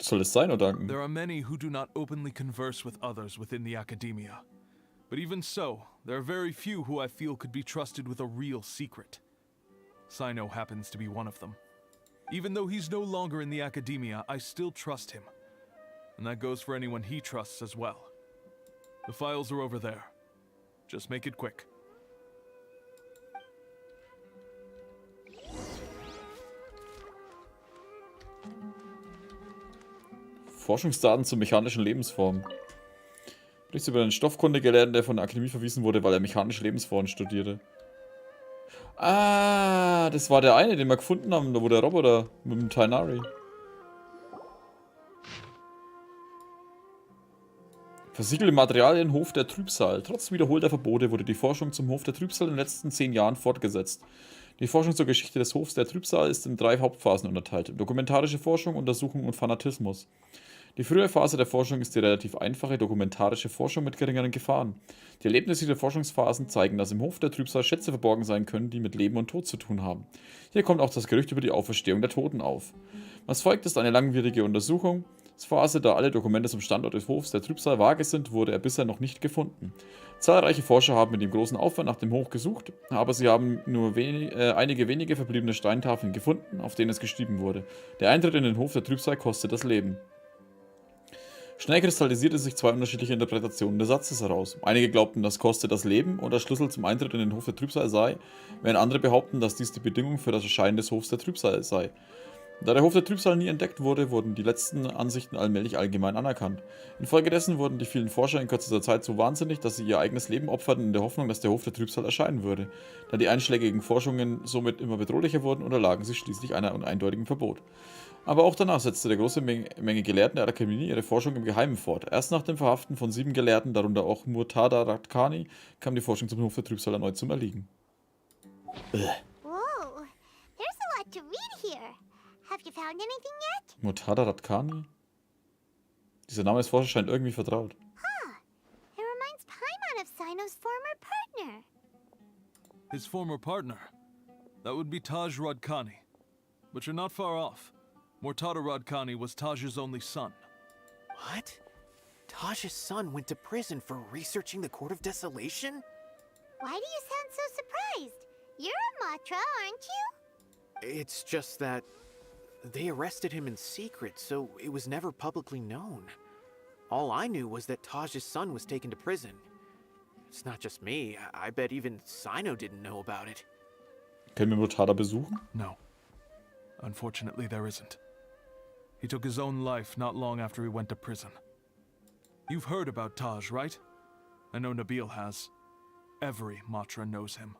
Soll es sein, oder? There are many who do not openly converse with others within the academia. But even so, there are very few who I feel could be trusted with a real secret. Sino happens to be one of them. Even though he's no longer in the academia, I still trust him. And that goes for anyone he trusts as well. The files are over there. Just make it quick. Forschungsdaten zu mechanischen Lebensformen. Berichts über einen Stoffkundegelehrten, der von der Akademie verwiesen wurde, weil er mechanische Lebensformen studierte. Ah, das war der eine, den wir gefunden haben, da wo der Roboter mit dem Tainari. Versiegelte Materialien, Hof der Trübsal. Trotz wiederholter Verbote wurde die Forschung zum Hof der Trübsal in den letzten 10 Jahren fortgesetzt. Die Forschung zur Geschichte des Hofs der Trübsal ist in 3 Hauptphasen unterteilt: dokumentarische Forschung, Untersuchung und Fanatismus. Die frühe Phase der Forschung ist die relativ einfache dokumentarische Forschung mit geringeren Gefahren. Die Erlebnisse der Forschungsphasen zeigen, dass im Hof der Trübsal Schätze verborgen sein können, die mit Leben und Tod zu tun haben. Hier kommt auch das Gerücht über die Auferstehung der Toten auf. Was folgt, ist eine langwierige Untersuchungsphase, da alle Dokumente zum Standort des Hofs der Trübsal vage sind, wurde er bisher noch nicht gefunden. Zahlreiche Forscher haben mit dem großen Aufwand nach dem Hof gesucht, aber sie haben nur einige wenige verbliebene Steintafeln gefunden, auf denen es geschrieben wurde: Der Eintritt in den Hof der Trübsal kostet das Leben. Schnell kristallisierte sich 2 unterschiedliche Interpretationen des Satzes heraus. Einige glaubten, das kostet das Leben und der Schlüssel zum Eintritt in den Hof der Trübsal sei, während andere behaupten, dass dies die Bedingung für das Erscheinen des Hofs der Trübsal sei. Da der Hof der Trübsal nie entdeckt wurde, wurden die letzten Ansichten allmählich allgemein anerkannt. Infolgedessen wurden die vielen Forscher in kürzester Zeit so wahnsinnig, dass sie ihr eigenes Leben opferten in der Hoffnung, dass der Hof der Trübsal erscheinen würde. Da die einschlägigen Forschungen somit immer bedrohlicher wurden, unterlagen sie schließlich einer eindeutigen Verbot. Aber auch danach setzte der große Menge Gelehrten der Akademie ihre Forschung im Geheimen fort. Erst nach dem Verhaften von 7 Gelehrten, darunter auch Murtada Radkani, kam die Forschung zum Hof der Trübsal erneut zum Erliegen. Whoa, there's a lot to read here. Have you found anything yet? Murtada Radkani? Dieser Name des Forschers scheint irgendwie vertraut. Huh. It reminds Paimon of Sino's former partner. His former partner? That would be Taj Radkani. But you're not far off. Murtada Radkani was Taj's only son. What? Taj's son went to prison for researching the Court of Desolation? Why do you sound so surprised? You're a Matra, aren't you? It's just that they arrested him in secret, so it was never publicly known. All I knew was that Taj's son was taken to prison. It's not just me. I bet even Sino didn't know about it. Können wir Murtada besuchen? No. Unfortunately, there isn't. He took his own life not long after he went to prison. You've heard about Taj, right? I know Nabil has. Every Matra knows him.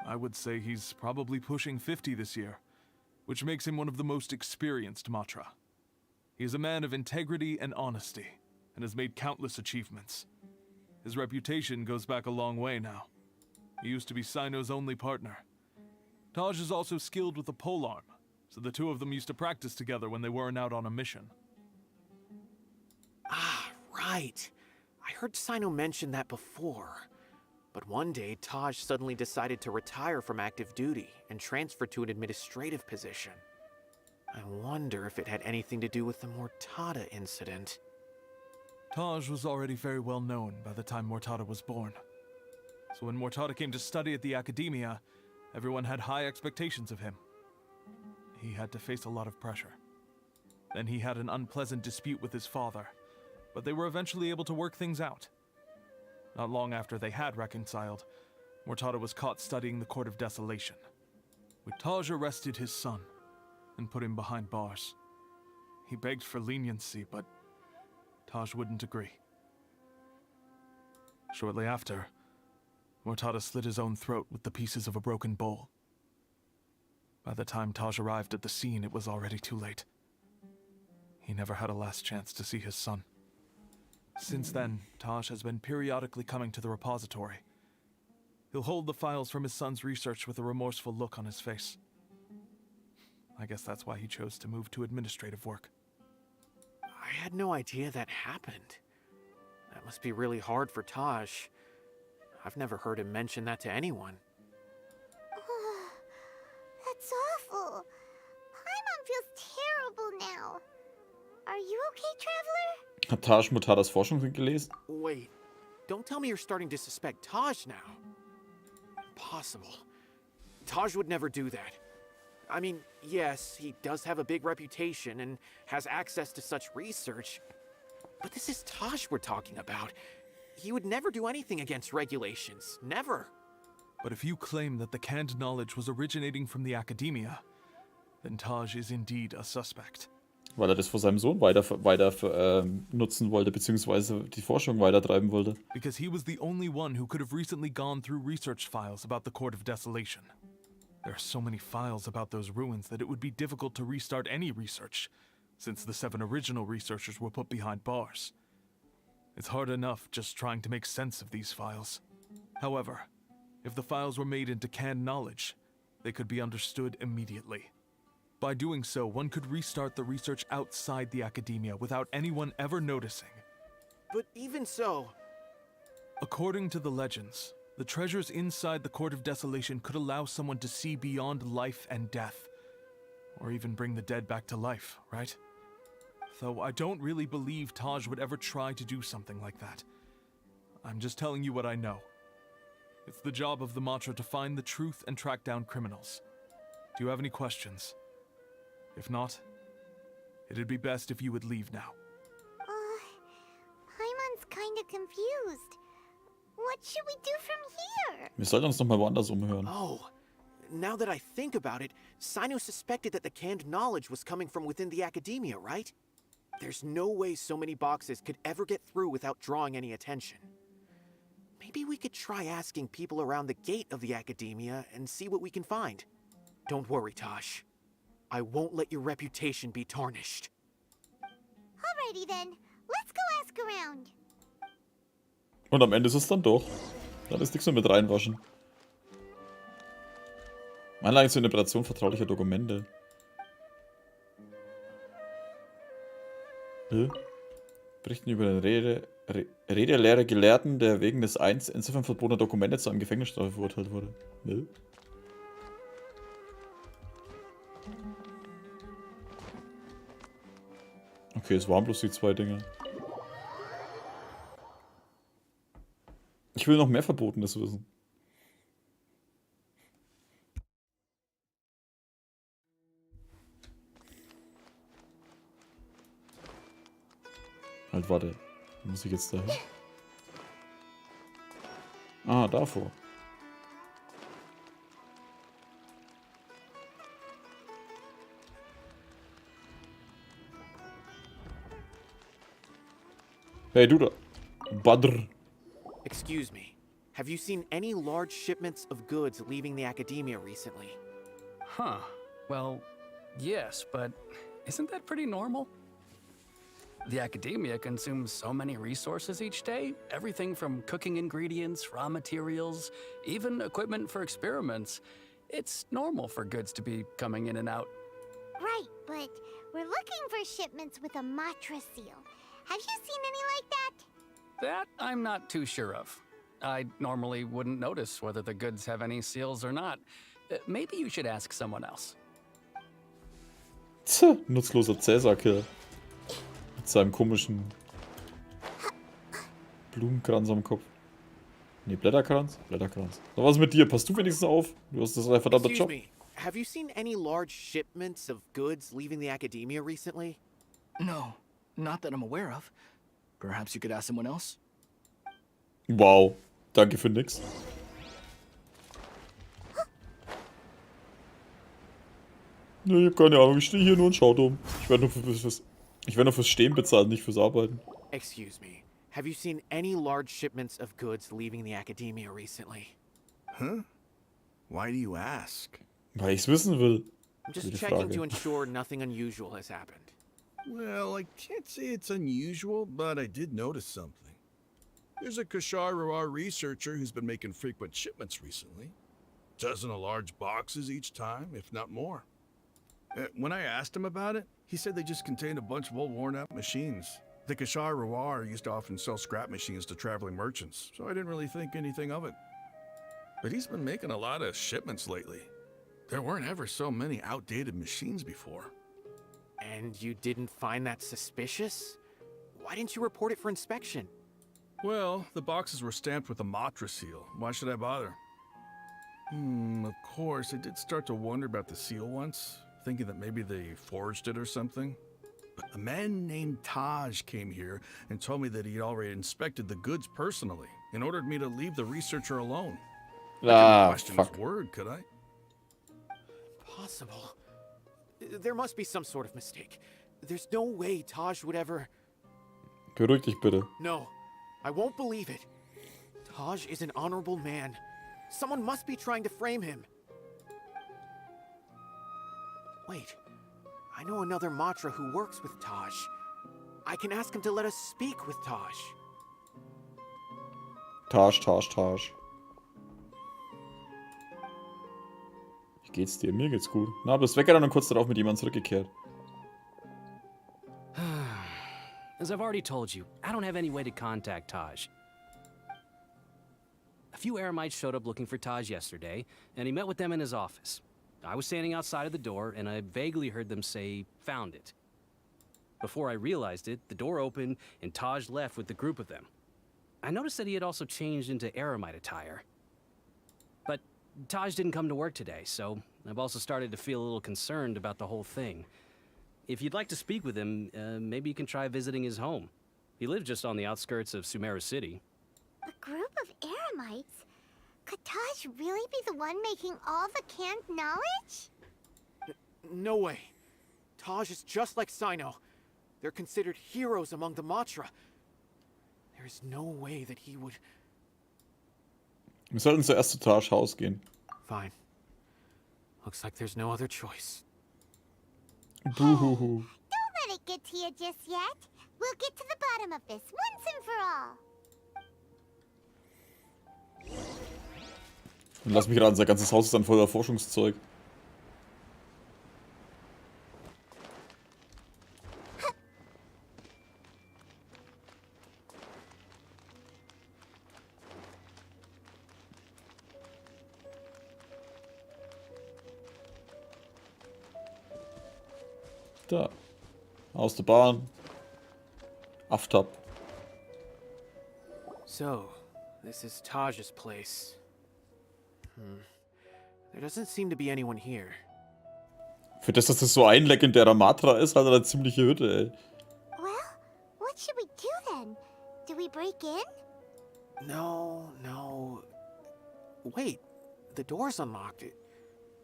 I would say he's probably pushing 50 this year, which makes him one of the most experienced Matra. He is a man of integrity and honesty, and has made countless achievements. His reputation goes back a long way now. He used to be Sino's only partner. Taj is also skilled with the polearm, so the two of them used to practice together when they weren't out on a mission. Ah, right. I heard Sino mention that before. But one day, Taj suddenly decided to retire from active duty and transfer to an administrative position. I wonder if it had anything to do with the Murtada incident. Taj was already very well known by the time Murtada was born. So when Murtada came to study at the academia, everyone had high expectations of him. He had to face a lot of pressure. Then he had an unpleasant dispute with his father, but they were eventually able to work things out. Not long after they had reconciled, Murtada was caught studying the Court of Desolation. Taj arrested his son and put him behind bars. He begged for leniency, but Taj wouldn't agree. Shortly after, Murtada slit his own throat with the pieces of a broken bowl. By the time Taj arrived at the scene, it was already too late. He never had a last chance to see his son. Since then, Taj has been periodically coming to the repository. He'll hold the files from his son's research with a remorseful look on his face. I guess that's why he chose to move to administrative work. I had no idea that happened. That must be really hard for Taj. I've never heard him mention that to anyone. That's awful. Paimon feels terrible now. Are you okay, traveler? Hat Taj Mutadas Forschung gelesen? Wait, don't tell me you're starting to suspect Taj now. Impossible. Taj would never do that. I mean, yes, he does have a big reputation and has access to such research, but this is Taj we're talking about. He would never do anything against regulations. Never. But if you claim that the canned knowledge was originating from the academia, then Taj is indeed a suspect. Weil das vor seinem Sohn weiter nutzen wollte, beziehungsweise die Forschung weitertreiben wollte. Because he was the only one who could have recently gone through research files about the Court of Desolation. There are so many files about those ruins that it would be difficult to restart any research, since the 7 original researchers were put behind bars. It's hard enough just trying to make sense of these files. However, if the files were made into canned knowledge, they could be understood immediately. By doing so, one could restart the research outside the academia without anyone ever noticing. But even so... According to the legends, the treasures inside the Court of Desolation could allow someone to see beyond life and death. Or even bring the dead back to life, right? Though I don't really believe Taj would ever try to do something like that. I'm just telling you what I know. It's the job of the Matra to find the truth and track down criminals. Do you have any questions? If not, it'd be best if you would leave now. Paimon's kinda confused. What should we do from here? Wir sollten uns noch mal woanders umhören. Oh, now that I think about it, Sino suspected that the canned knowledge was coming from within the academia, right? There's no way so many boxes could ever get through without drawing any attention. Maybe we could try asking people around the gate of the academia and see what we can find. Don't worry, Taj. I won't let your reputation be tarnished. Alrighty then, let's go ask around. Und am Ende ist es dann doch. Dann ist nichts mehr mit reinwaschen. Anlage zur Interpretation vertraulicher Dokumente. Berichten über den Redelehrer Gelehrten, der wegen des Entziffern verbotener Dokumente zu einem Gefängnisstrafe verurteilt wurde. Okay, es waren bloß die 2 Dinge. Ich will noch mehr Verbotenes wissen. Halt, warte. Wie muss ich jetzt da hin? Ah, davor. Hey, du da. Badr. Excuse me. Have you seen any large shipments of goods leaving the academia recently? Huh. Well, yes, but isn't that pretty normal? The academia consumes so many resources each day. Everything from cooking ingredients, raw materials, even equipment for experiments. It's normal for goods to be coming in and out. Right, but we're looking for shipments with a Matra seal. Have you seen any like that? That I'm not too sure of. I normally wouldn't notice whether the goods have any seals or not. Maybe you should ask someone else. Tja, nutzloser Cäsar-Kill. Mit seinem komischen Blumenkranz am Kopf. Nee, Blätterkranz? Blätterkranz. So, was mit dir? Passt du wenigstens auf? Du hast das ein verdammter Excuse Job. me. Have you seen any large shipments of goods leaving the academia recently? No, not that I'm aware of. Perhaps you could ask someone else? Wow. Danke für nix. Nee, keine Ahnung. Ich stehe hier nur und schaue dumm. Ich werde nur fürs Stehen bezahlt, nicht fürs Arbeiten. Excuse me. Have you seen any large shipments of goods leaving the academia recently? Huh? Why do you ask? Weil ich's wissen will. I'm just checking to ensure nothing unusual has happened. Well, I can't say it's unusual, but I did notice something. There's a Kashar researcher who's been making frequent shipments recently. Dozen of large boxes each time, if not more. When I asked him about it, he said they just contained a bunch of old worn-out machines. The Kashar used to often sell scrap machines to traveling merchants, so I didn't really think anything of it. But he's been making a lot of shipments lately. There weren't ever so many outdated machines before. And you didn't find that suspicious? Why didn't you report it for inspection? Well, the boxes were stamped with a Matra seal. Why should I bother? Of course, I did start to wonder about the seal once, thinking that maybe they forged it or something. But a man named Taj came here and told me that he'd already inspected the goods personally and ordered me to leave the researcher alone. I couldn't question his word, could I? Possible. There must be some sort of mistake. There's no way Taj would ever... Beruhig dich bitte. No, I won't believe it. Taj is an honorable man. Someone must be trying to frame him. Wait, I know another Matra who works with Taj. I can ask him to let us speak with Taj. Taj. Wie geht's dir? Mir geht's gut. Na, bist weggegangen und kurz darauf mit jemandem zurückgekehrt. As I've already told you, I don't have any way to contact Taj. A few Eremites showed up looking for Taj yesterday, and he met with them in his office. I was standing outside of the door, and I vaguely heard them say, "Found it." Before I realized it, the door opened, and Taj left with the group of them. I noticed that he had also changed into Eremite attire. But Taj didn't come to work today, so I've also started to feel a little concerned about the whole thing. If you'd like to speak with him, maybe you can try visiting his home. He lives just on the outskirts of Sumeru City. A group of Eremites? Could Taj really be the one making all the canned knowledge? No way. Taj is just like Sino. They're considered heroes among the Matra. There is no way that he would... Wir sollten zuerst zu Taj Haus gehen. Fine. Looks like there's no other choice. Buhuhu. Don't let it get to you just yet. We'll get to the bottom of this once and for all. Und lass mich raten, sein ganzes Haus ist dann voller Forschungszeug. Da. Aus der Bahn. Aftab. So, this is Taj's place. There doesn't seem to be anyone here. Für das, dass das so ein legendärer Matra ist, hat er eine ziemliche Hütte, ey. Well, what should we do then? Do we break in? No. Wait, the door's unlocked.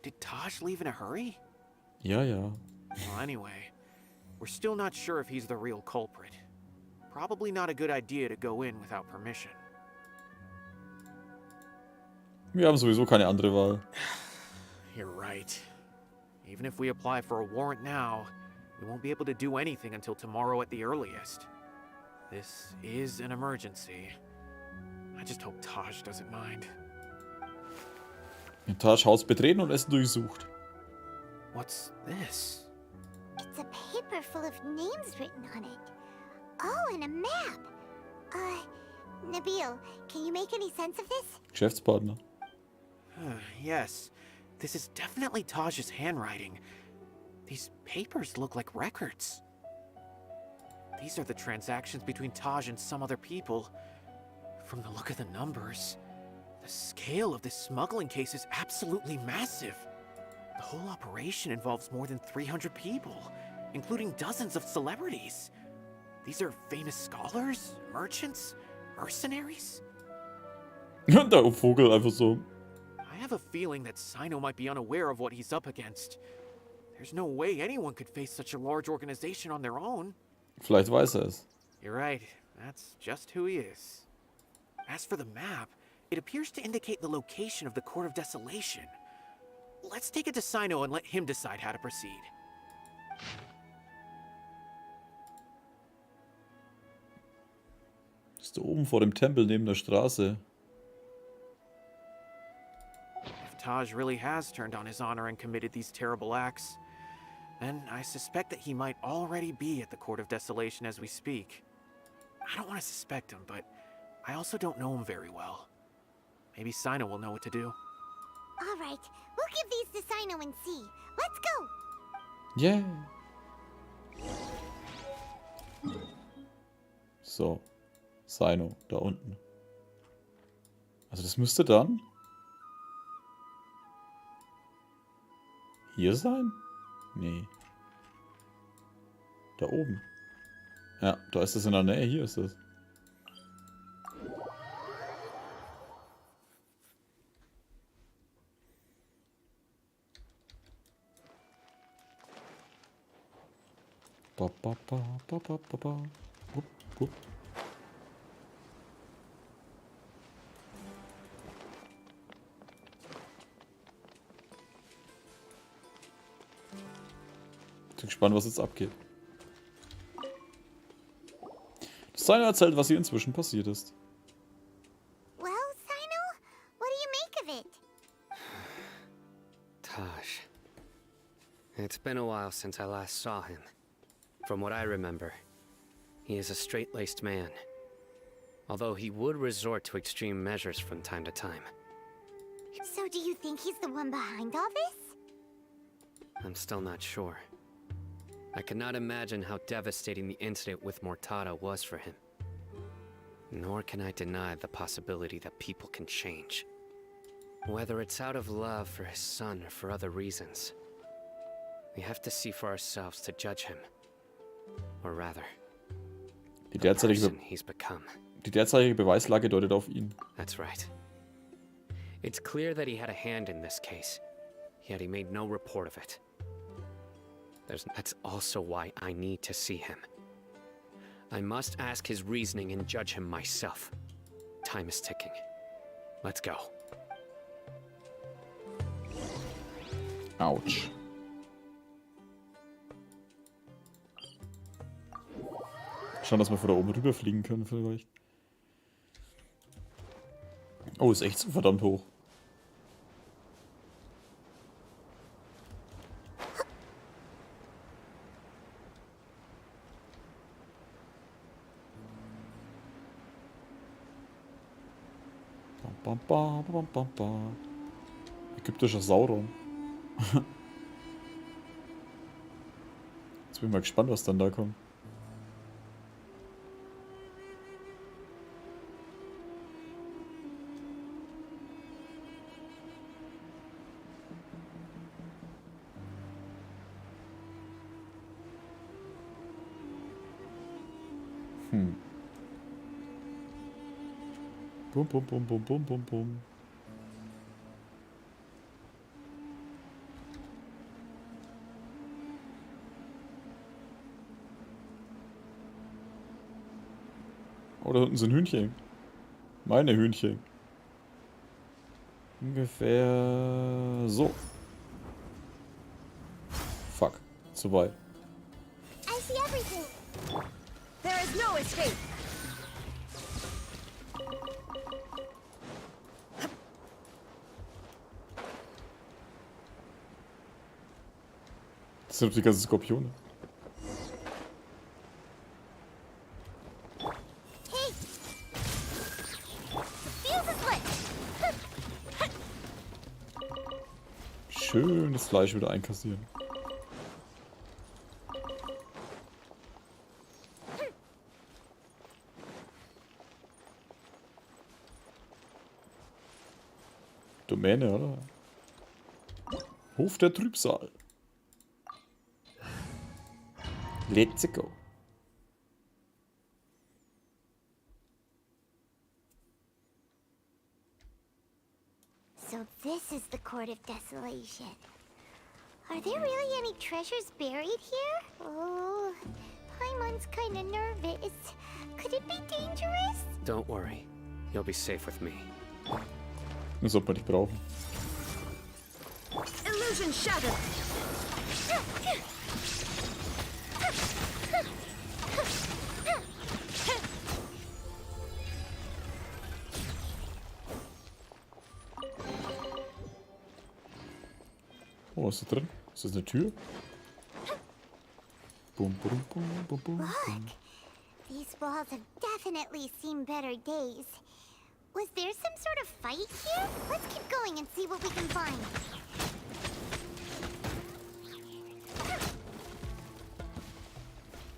Did Taj leave in a hurry? Ja, ja. Well, anyway, we're still not sure if he's the real culprit. Probably not a good idea to go in without permission. Wir haben sowieso keine andere Wahl. You're right. Even if we apply for a warrant now, we won't be able to do anything until tomorrow at the earliest. This is an emergency. I just hope Taj doesn't mind. Taj Haus betreten und Essen durchsucht. What's this? It's a paper full of names written on it. Oh, and a map. Nabil, can you make any sense of this? Geschäftspartner. Yes, this is definitely Taj's handwriting. These papers look like records. These are the transactions between Taj and some other people. From the look of the numbers, the scale of this smuggling case is absolutely massive. The whole operation involves more than 300 people, including dozens of celebrities. These are famous scholars, merchants, mercenaries. Der Vogel einfach so. I have a feeling that Sino might be unaware of what he's up against. There's no way anyone could face such a large organization on their own. Vielleicht weiß er es. You're right. That's just who he is. As for the map, it appears to indicate the location of the Court of Desolation. Let's take it to Sino and let him decide how to proceed. Bist du oben vor dem Tempel neben der Straße? If Taj really has turned on his honor and committed these terrible acts, then I suspect that he might already be at the Court of Desolation as we speak. I don't want to suspect him, but I also don't know him very well. Maybe Sino will know what to do. All right, we'll give these to Sino and see. Let's go. Yeah. So. Sino, da unten. Also das müsste dann hier sein? Nee. Da oben. Ja, da ist es in der Nähe. Hier ist es. Ba, ba, ba, ba, ba, ba, ba. Upp, upp. Ich bin gespannt, was jetzt abgeht. Sino erzählt, was hier inzwischen passiert ist. Well, Sino, what do you make of it? Taj. It's been a while since I last saw him. From what I remember, he is a straight-laced man. Although he would resort to extreme measures from time to time. So do you think he's the one behind all this? I'm still not sure. I cannot imagine how devastating the incident with Mortada was for him. Nor can I deny the possibility that people can change. Whether it's out of love for his son or for other reasons. We have to see for ourselves to judge him. Or rather, Die the derzeitige, person he's become. die derzeitige Beweislage deutet auf ihn. That's right. It's clear that he had a hand in this case, yet he made no report of it. That's also why I need to see him. I must ask his reasoning and judge him myself. Time is ticking. Let's go. Autsch. Schauen, dass wir von da oben rüberfliegen können vielleicht. Oh, ist echt so verdammt hoch. Bam, bam, bam, bam, bam. Ägyptischer Sauron. Jetzt bin ich mal gespannt, was dann da kommt. Bum, bum, bum, bum, bum, bum, bum. Oh, da unten sind Hühnchen. Meine Hühnchen. Ungefähr so. Fuck, zu weit. I see everything. There is no escape. Das sind die ganzen Skorpione. Hey! Fuse is lit! Schön das Fleisch wieder einkassieren. Domäne, oder? Hof der Trübsal. Let's go. So this is the Court of Desolation. Are there really any treasures buried here? Oh, Paimon's kinda nervous. Could it be dangerous? Don't worry. You'll be safe with me. Das sollte man nicht brauchen. Illusion shattered. Oh, was ist da drin? Ist das eine Tür? Bum, bum, bum, bum, bum, Look, bum. these walls have definitely seen better days. Was there some sort of fight here? Let's keep going and see what we can find.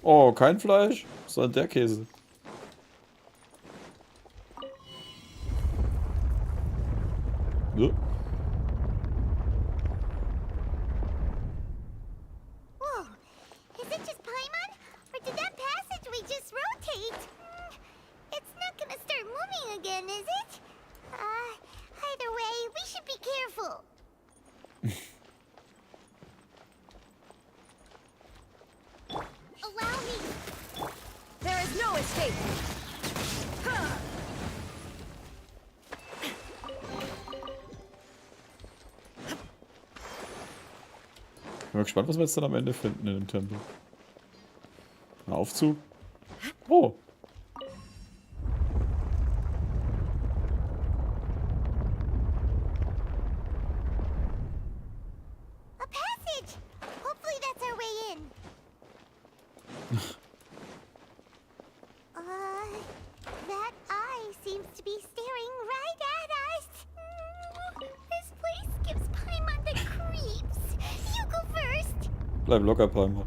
Oh, kein Fleisch? Sondern der Käse. Ja. Whoa, is it just Paimon? Or did that passageway just rotate? It's not gonna start moving again, is it? Either way, we should be careful. Allow me. There is no escape. Ich bin mal gespannt, was wir jetzt dann am Ende finden in dem Tempel. Ein Aufzug. Oh. A passage! Hopefully that's our way in. That eye seems to be staring right at us. This place gives Paimon the creeps. You go first. Bleib locker, Palmer.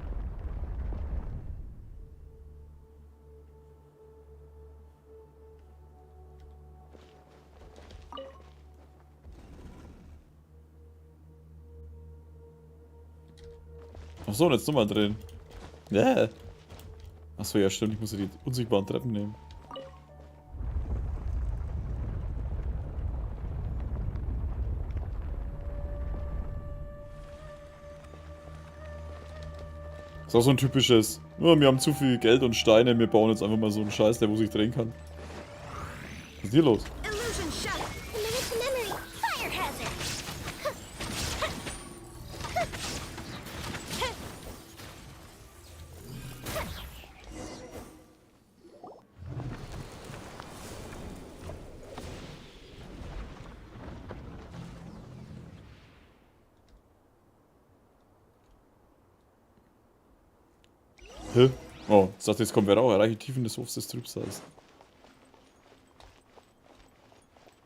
Achso, und jetzt nochmal drehen. Yeah. Achso, ja stimmt, ich muss ja die unsichtbaren Treppen nehmen. Ist auch so ein typisches, oh, wir haben zu viel Geld und Steine, wir bauen jetzt einfach mal so einen Scheiß, der wo sich drehen kann. Was ist hier los? Illusion shut. Committed to memory. Fire hazard. Hä? Oh, ich dachte, jetzt kommt wer auch. Erreiche Tiefen des Hofs des Trübsals.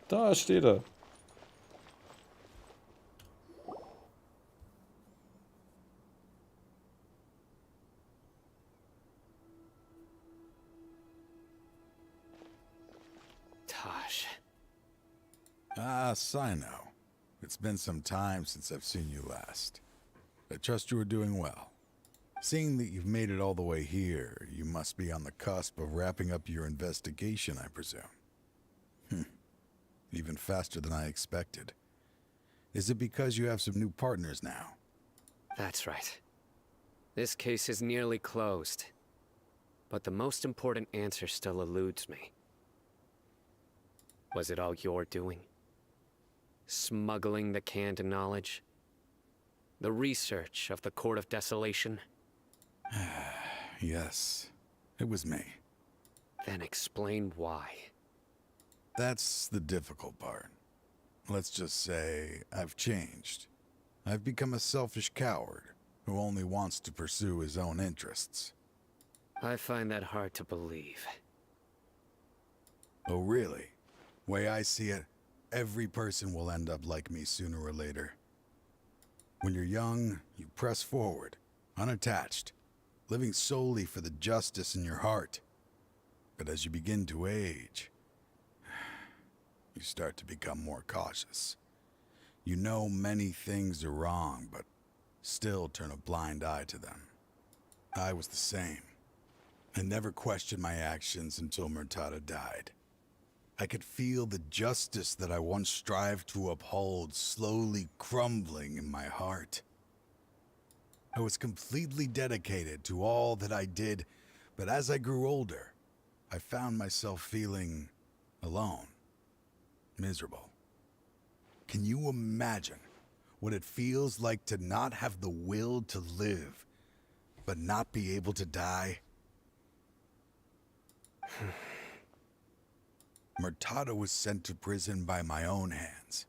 Da steht er. Taj. Ah, Sino. It's been some time since I've seen you last. I trust you are doing well. Seeing that you've made it all the way here, you must be on the cusp of wrapping up your investigation, I presume. Even faster than I expected. Is it because you have some new partners now? That's right. This case is nearly closed. But the most important answer still eludes me. Was it all your doing? Smuggling the canned knowledge? The research of the Court of Desolation? Yes, it was me. Then explain why. That's the difficult part. Let's just say I've changed. I've become a selfish coward who only wants to pursue his own interests. I find that hard to believe. Oh, really? Way I see it, every person will end up like me sooner or later. When you're young, you press forward, unattached, living solely for the justice in your heart. But as you begin to age, you start to become more cautious. You know many things are wrong, but still turn a blind eye to them. I was the same. I never questioned my actions until Murtada died. I could feel the justice that I once strived to uphold slowly crumbling in my heart. I was completely dedicated to all that I did, but as I grew older, I found myself feeling alone, miserable. Can you imagine what it feels like to not have the will to live, but not be able to die? Murtada was sent to prison by my own hands.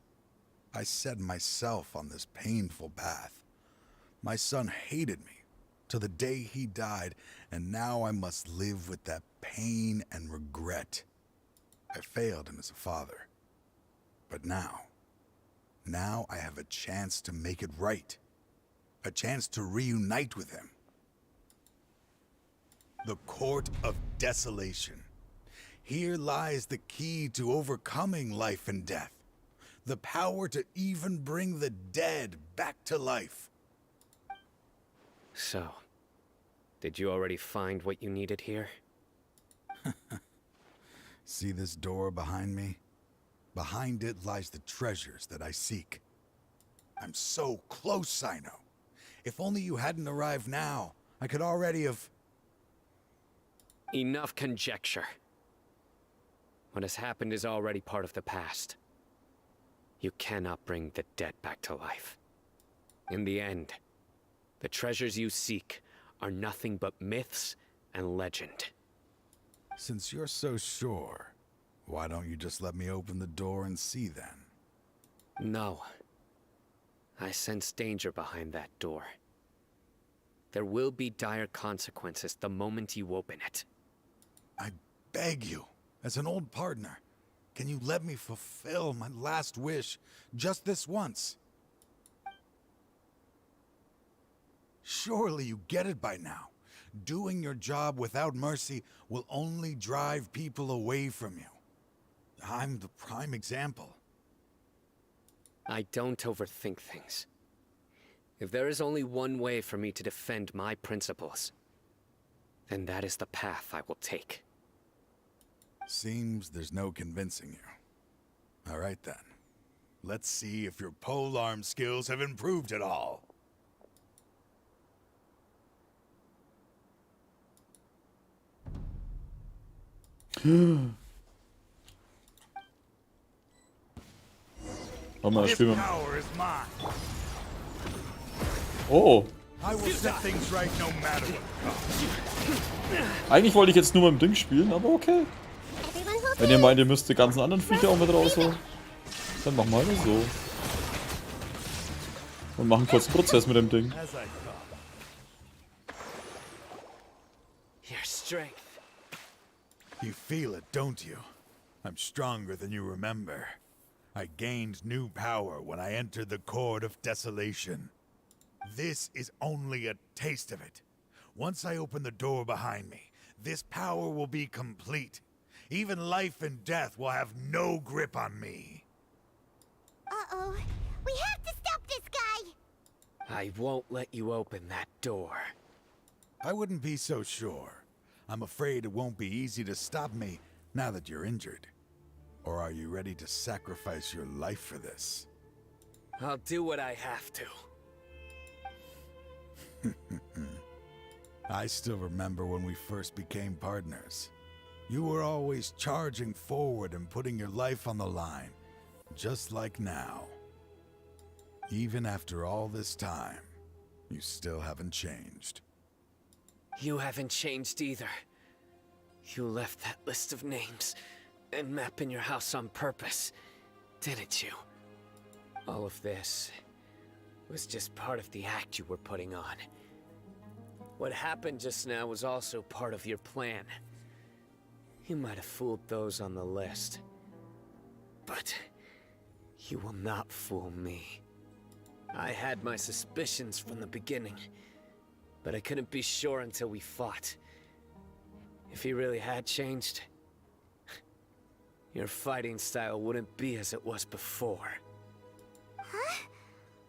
I set myself on this painful path. My son hated me till the day he died, and now I must live with that pain and regret. I failed him as a father. But now I have a chance to make it right. A chance to reunite with him. The Court of Desolation. Here lies the key to overcoming life and death. The power to even bring the dead back to life. So, did you already find what you needed here? See this door behind me? Behind it lies the treasures that I seek. I'm so close, Sino. If only you hadn't arrived now, I could already have... Enough conjecture. What has happened is already part of the past. You cannot bring the dead back to life. In the end, the treasures you seek are nothing but myths and legend. Since you're so sure, why don't you just let me open the door and see then? No. I sense danger behind that door. There will be dire consequences the moment you open it. I beg you, as an old partner, can you let me fulfill my last wish just this once? Surely you get it by now. Doing your job without mercy will only drive people away from you. I'm the prime example. I don't overthink things. If there is only one way for me to defend my principles, then that is the path I will take. Seems there's no convincing you. All right then. Let's see if your polearm skills have improved at all. Warte mal, spielen wir. Power is mine. Oh. I will set things right no matter what. Eigentlich wollte ich jetzt nur mit dem Ding spielen, aber okay. Wenn ihr meint, ihr müsst die ganzen anderen Viecher auch mit rausholen, dann machen wir das so. Und machen kurz einen Prozess mit dem Ding. Your strength. You feel it, don't you? I'm stronger than you remember. I gained new power when I entered the Court of Desolation. This is only a taste of it. Once I open the door behind me, this power will be complete. Even life and death will have no grip on me. Uh-oh. We have to stop this guy! I won't let you open that door. I wouldn't be so sure. I'm afraid it won't be easy to stop me now that you're injured. Or are you ready to sacrifice your life for this? I'll do what I have to. I still remember when we first became partners. You were always charging forward and putting your life on the line, just like now. Even after all this time, you still haven't changed. You haven't changed either. You left that list of names and map in your house on purpose, didn't you? All of this was just part of the act you were putting on. What happened just now was also part of your plan. You might have fooled those on the list, but you will not fool me. I had my suspicions from the beginning, but I couldn't be sure until we fought. If he really had changed, your fighting style wouldn't be as it was before. Huh?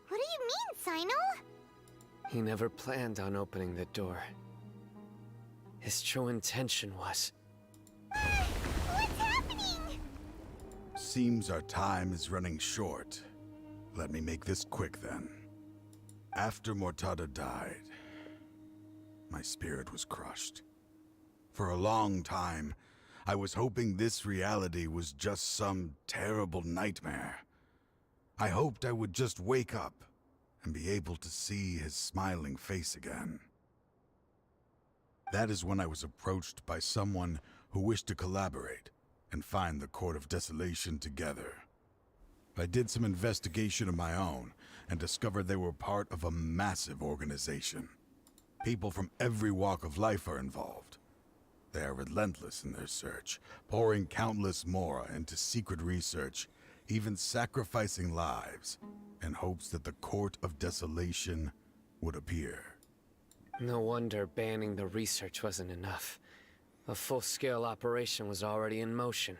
What do you mean, Sino? He never planned on opening the door. His true intention was... What's happening? Seems our time is running short. Let me make this quick then. After Mortada died, my spirit was crushed. For a long time, I was hoping this reality was just some terrible nightmare. I hoped I would just wake up and be able to see his smiling face again. That is when I was approached by someone who wished to collaborate and find the Court of Desolation together. I did some investigation of my own and discovered they were part of a massive organization. People from every walk of life are involved. They are relentless in their search, pouring countless mora into secret research, even sacrificing lives in hopes that the Court of Desolation would appear. No wonder banning the research wasn't enough. A full-scale operation was already in motion.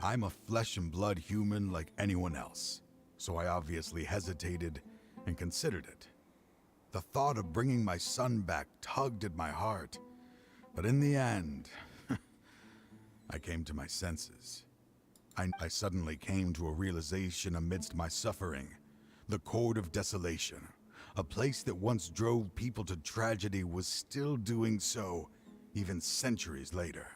I'm a flesh and blood human like anyone else, so I obviously hesitated and considered it. The thought of bringing my son back tugged at my heart, but in the end, I came to my senses. I suddenly came to a realization amidst my suffering. The Court of Desolation, a place that once drove people to tragedy, was still doing so, even centuries later.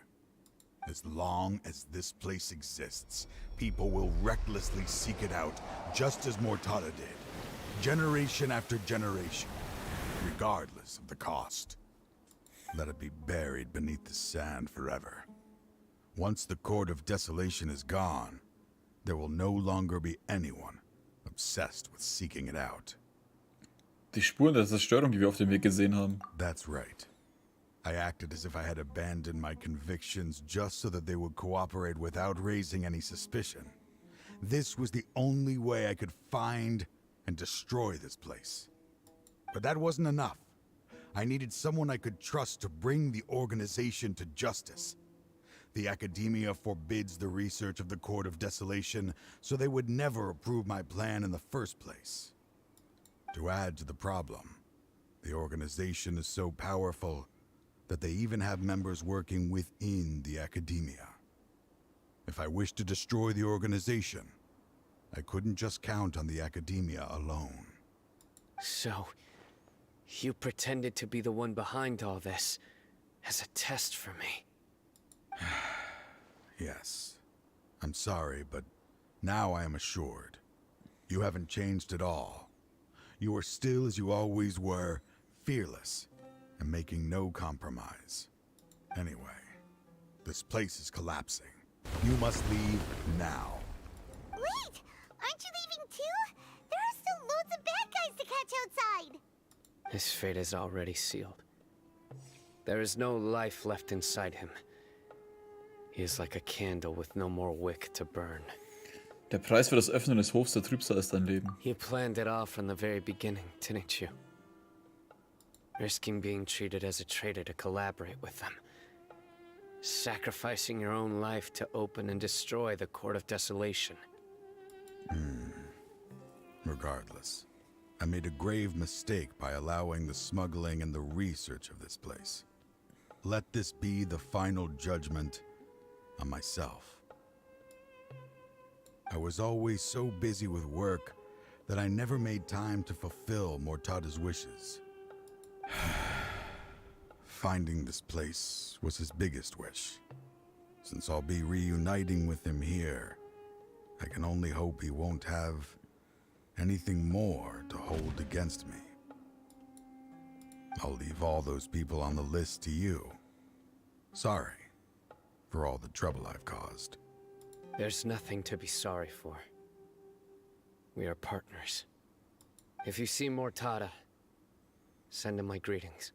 As long as this place exists, people will recklessly seek it out, just as Mortada did, generation after generation, regardless of the cost. Let it be buried beneath the sand forever. Once the Court of Desolation is gone, there will no longer be anyone obsessed with seeking it out. Die Spuren der Zerstörung, die wir auf dem Weg gesehen haben. That's right. I acted as if I had abandoned my convictions just so that they would cooperate without raising any suspicion. This was the only way I could find and destroy this place. But that wasn't enough. I needed someone I could trust to bring the organization to justice. The academia forbids the research of the Court of Desolation, so they would never approve my plan in the first place. To add to the problem, the organization is so powerful that they even have members working within the academia. If I wished to destroy the organization, I couldn't just count on the academia alone. So, you pretended to be the one behind all this, as a test for me. Yes. I'm sorry, but now I am assured. You haven't changed at all. You are still as you always were, fearless, and making no compromise. Anyway, this place is collapsing. You must leave now. Wait! Aren't you leaving too? There are still loads of bad guys to catch outside! His fate is already sealed. There is no life left inside him. He is like a candle with no more wick to burn. Der Preis für das Öffnen des Hofs der Trübsal ist dein Leben. You planned it all from the very beginning, didn't you? Risking being treated as a traitor to collaborate with them. Sacrificing your own life to open and destroy the Court of Desolation. Regardless, I made a grave mistake by allowing the smuggling and the research of this place. Let this be the final judgment on myself. I was always so busy with work that I never made time to fulfill Mortada's wishes. Finding this place was his biggest wish. Since I'll be reuniting with him here, I can only hope he won't have anything more to hold against me. I'll leave all those people on the list to you. Sorry for all the trouble I've caused. There's nothing to be sorry for. We are partners. If you see Mortada, send him my greetings.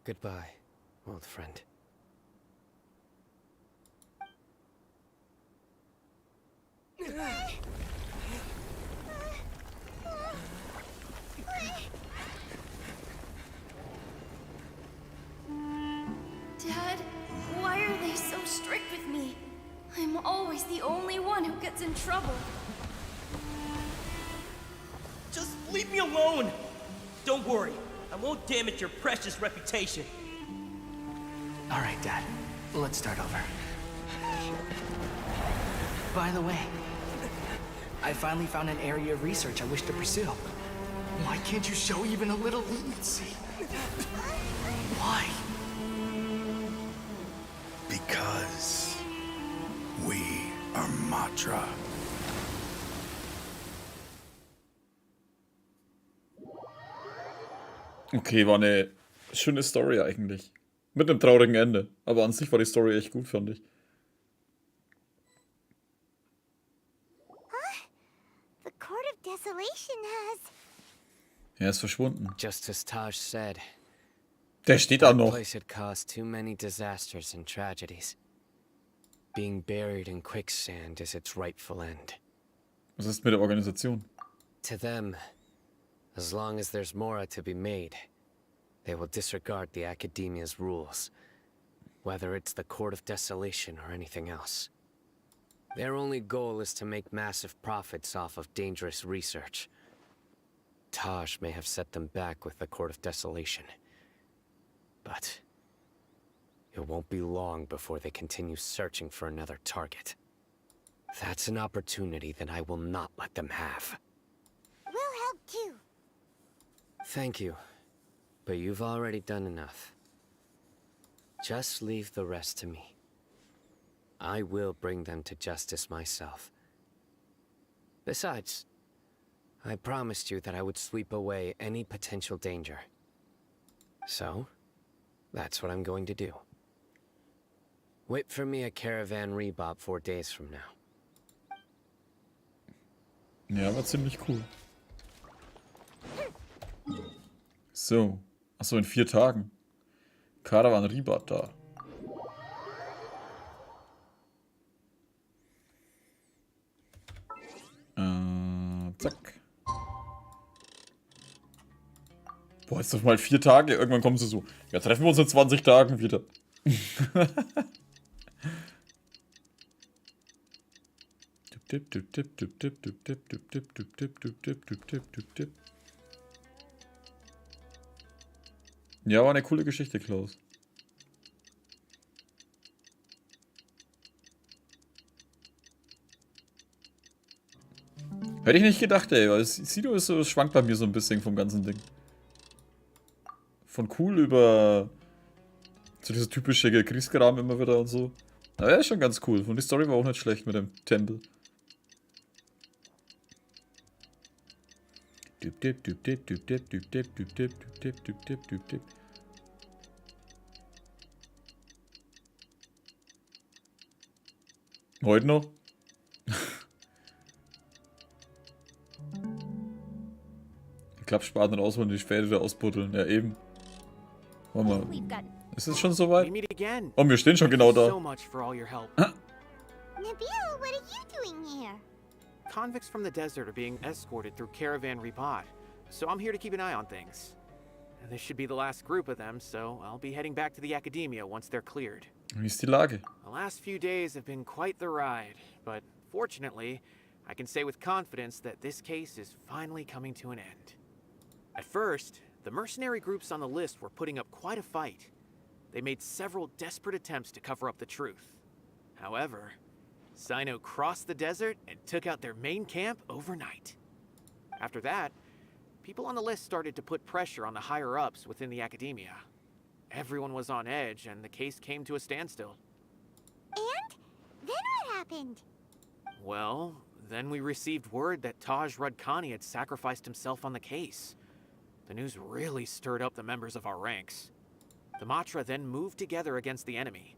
Goodbye, old friend. Dad, why are they so strict with me? I'm always the only one who gets in trouble. Just leave me alone! Don't worry, I won't damage your precious reputation. All right, Dad. Let's start over. By the way, I finally found an area of research I wish to pursue. Why can't you show even a little leniency? Why? Because we are Matra. Okay, war eine schöne Story eigentlich. Mit einem traurigen Ende. Aber an sich war die Story echt gut, fand ich. desolation has. Er ist verschwunden. Just as Taj said. Der steht da That noch. place had caused too many disasters and tragedies. Being buried in quicksand is its rightful end. Was ist mit der Organisation? To them, as long as there's more to be made, they will disregard the Academia's rules, whether it's the Court of Desolation or anything else. Their only goal is to make massive profits off of dangerous research. Taj may have set them back with the Court of Desolation, but it won't be long before they continue searching for another target. That's an opportunity that I will not let them have. We'll help too. Thank you, but you've already done enough. Just leave the rest to me. I will bring them to justice myself. Besides, I promised you that I would sweep away any potential danger. So, that's what I'm going to do. Wait for me at Caravan Rebop 4 days from now. Ja, war ziemlich cool. So. Achso, in 4 Tagen. Caravan Rebop da. Zack. Boah, jetzt doch mal 4 Tage. Irgendwann kommen sie so. Ja, treffen wir uns in 20 Tagen wieder. Ja, war eine coole Geschichte, Klaus. Hätte ich nicht gedacht, ey, weil Sido ist so, schwankt bei mir so ein bisschen vom ganzen Ding. Von cool über so dieser typische Kriegskram immer wieder und so. Aber ja, ist schon ganz cool. Und die Story war auch nicht schlecht mit dem Tempel. Heute noch? Die Klappspaten rausholen, die Späne wieder ausbuddeln. Ja, eben. Warte mal. Ist es schon soweit? Oh, wir stehen schon genau da. Nabil, what are you doing here? Convicts from the desert are being escorted through Caravan Rebot, so I'm here to keep an eye on things. This should be the last group of them, so I'll be heading back to the Academia once they're cleared. Wie ist die Lage? The last few days have been quite the ride, but fortunately, I can say with confidence that this case is finally coming to an end. At first, the mercenary groups on the list were putting up quite a fight. They made several desperate attempts to cover up the truth. However, Sino crossed the desert and took out their main camp overnight. After that, people on the list started to put pressure on the higher-ups within the Academia. Everyone was on edge, and the case came to a standstill. And? Then what happened? Well, then we received word that Taj Rudkani had sacrificed himself on the case. The news really stirred up the members of our ranks. The Matra then moved together against the enemy.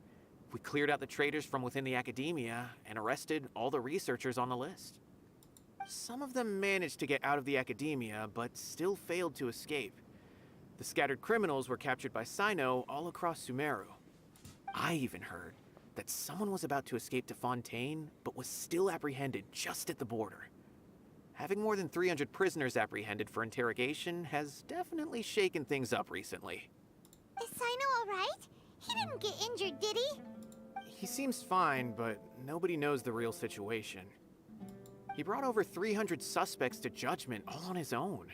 We cleared out the traitors from within the Academia and arrested all the researchers on the list. Some of them managed to get out of the Academia, but still failed to escape. The scattered criminals were captured by Sino all across Sumeru. I even heard that someone was about to escape to Fontaine, but was still apprehended just at the border. Having more than 300 prisoners apprehended for interrogation has definitely shaken things up recently. Is Sino alright? He didn't get injured, did he? He seems fine, but nobody knows the real situation. He brought over 300 suspects to judgment all on his own.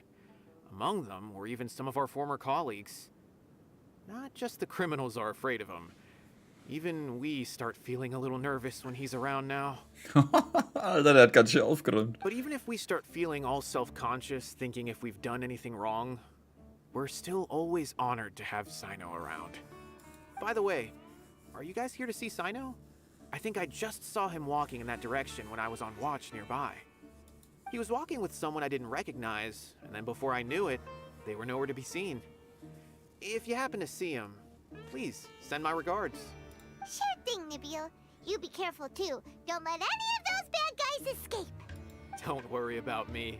Among them were even some of our former colleagues. Not just the criminals are afraid of him. Even we start feeling a little nervous when he's around now. Alter, der hat ganz schön aufgeräumt. But even if we start feeling all self-conscious, thinking if we've done anything wrong, we're still always honored to have Sino around. By the way, are you guys here to see Sino? I think I just saw him walking in that direction when I was on watch nearby. He was walking with someone I didn't recognize, and then before I knew it, they were nowhere to be seen. If you happen to see him, please send my regards. Sure thing, Nabil. You be careful too. Don't let any of those bad guys escape. Don't worry about me.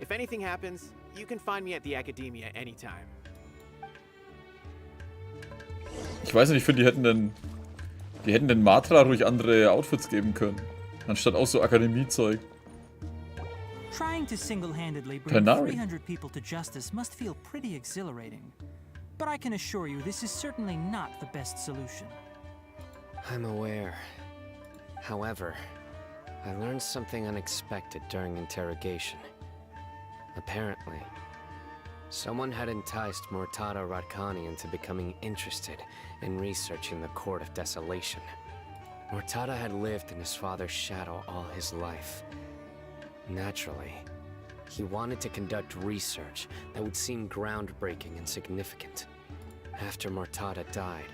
If anything happens, you can find me at the Academia anytime. Ich weiß nicht, ich finde, die hätten den Matra ruhig andere Outfits geben können. Anstatt auch so Akademie-Zeug. Trying to single-handedly bring Deiner. 300 people to justice must feel pretty exhilarating. But I can assure you this is certainly not the best solution. I'm aware. However, I learned something unexpected during interrogation. Apparently, someone had enticed Mortada Radkani into becoming interested in researching the Court of Desolation. Mortada had lived in his father's shadow all his life. Naturally, he wanted to conduct research that would seem groundbreaking and significant. After Mortada died,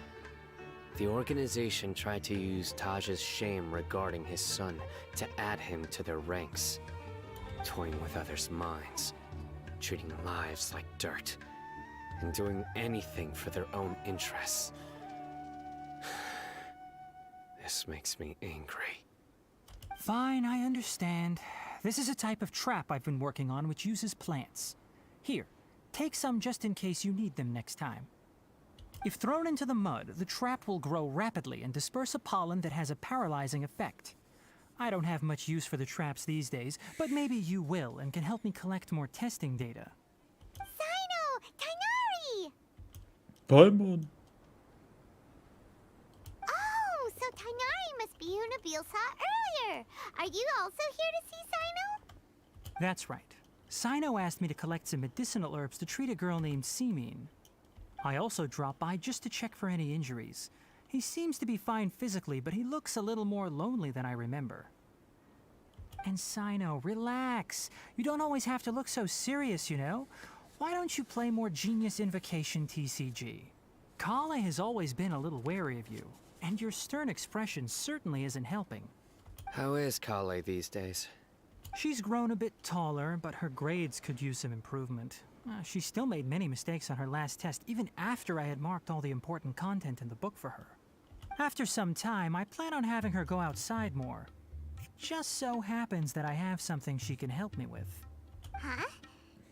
the organization tried to use Taj's shame regarding his son to add him to their ranks, toying with others' minds, treating lives like dirt, and doing anything for their own interests. This makes me angry. Fine, I understand. This is a type of trap I've been working on which uses plants. Here, take some just in case you need them next time. If thrown into the mud, the trap will grow rapidly and disperse a pollen that has a paralyzing effect. I don't have much use for the traps these days, but maybe you will and can help me collect more testing data. Sino! Tainari! Paimon. Oh, so Tainari must be who Nabil saw earlier. Are you also here to see Sino? That's right. Sino asked me to collect some medicinal herbs to treat a girl named Simin. I also dropped by just to check for any injuries. He seems to be fine physically, but he looks a little more lonely than I remember. And Sino, relax. You don't always have to look so serious, you know? Why don't you play more Genius Invocation TCG? Kale has always been a little wary of you, and your stern expression certainly isn't helping. How is Kale these days? She's grown a bit taller, but her grades could use some improvement. She still made many mistakes on her last test, even after I had marked all the important content in the book for her. After some time, I plan on having her go outside more. It just so happens that I have something she can help me with. Huh?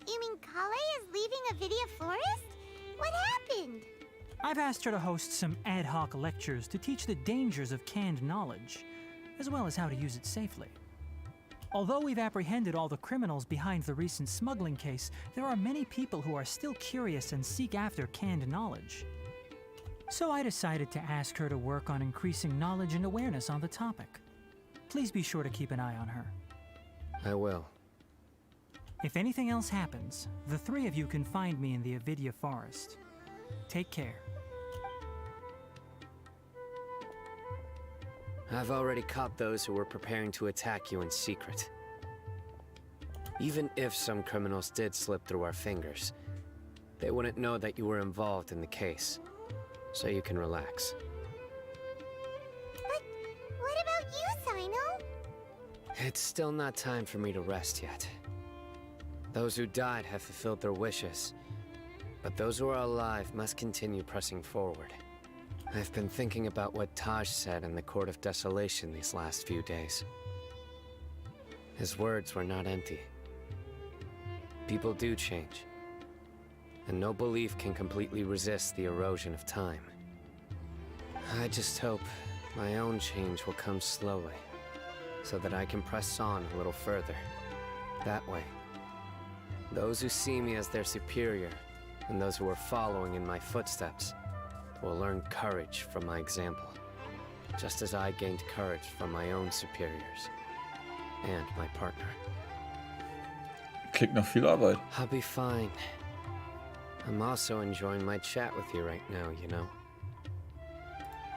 You mean Kale is leaving a Vidya forest? What happened? I've asked her to host some ad hoc lectures to teach the dangers of canned knowledge, as well as how to use it safely. Although we've apprehended all the criminals behind the recent smuggling case, there are many people who are still curious and seek after canned knowledge. So I decided to ask her to work on increasing knowledge and awareness on the topic. Please be sure to keep an eye on her. I will. If anything else happens, the three of you can find me in the Avidya forest. Take care. I've already caught those who were preparing to attack you in secret. Even if some criminals did slip through our fingers, they wouldn't know that you were involved in the case. So you can relax. But what about you, Sino? It's still not time for me to rest yet. Those who died have fulfilled their wishes, but those who are alive must continue pressing forward. I've been thinking about what Taj said in the Court of Desolation these last few days. His words were not empty. People do change, and no belief can completely resist the erosion of time. I just hope my own change will come slowly, so that I can press on a little further. That way, those who see me as their superior, and those who are following in my footsteps, will learn courage from my example, just as I gained courage from my own superiors and my partner. Klingt nach viel Arbeit. I'll be fine. I'm also enjoying my chat with you right now, you know.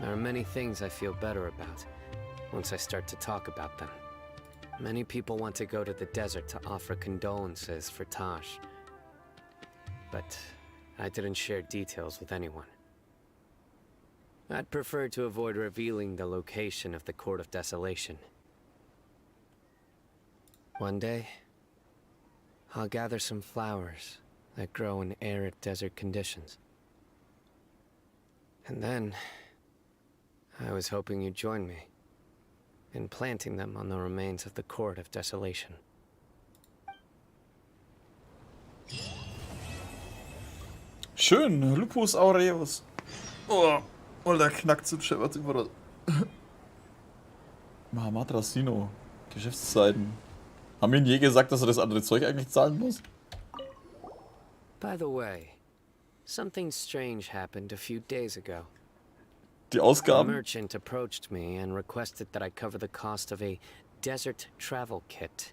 There are many things I feel better about once I start to talk about them. Many people want to go to the desert to offer condolences for Taj, but I didn't share details with anyone. I'd prefer to avoid revealing the location of the Court of Desolation. One day, I'll gather some flowers that grow in arid desert conditions. And then, I was hoping you'd join me in planting them on the remains of the Court of Desolation. Schön, Lupus aureus. Oh, der knackt zum Shepard überall. Mahamad Racino. Geschäftszeiten. Haben wir Ihnen je gesagt, dass er das andere Zeug eigentlich zahlen muss? By the way, something strange happened a few days ago. Die A Ausgaben? merchant approached me and requested that I cover the cost of a desert travel kit.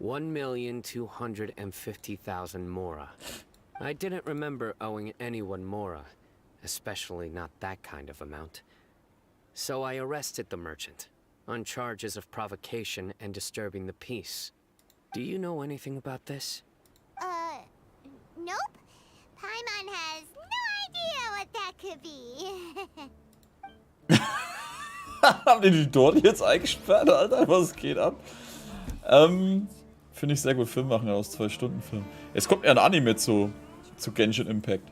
1,250,000 mora. I didn't remember owing anyone mora, especially not that kind of amount. So I arrested the merchant on charges of provocation and disturbing the peace. Do you know anything about this? Nope. Paimon has no idea what that could be. Haben die dort jetzt eingesperrt, Alter? Was geht ab? Finde ich sehr gut. Film machen aus 2 Stunden Film. Es kommt ja ein Anime zu Genshin Impact.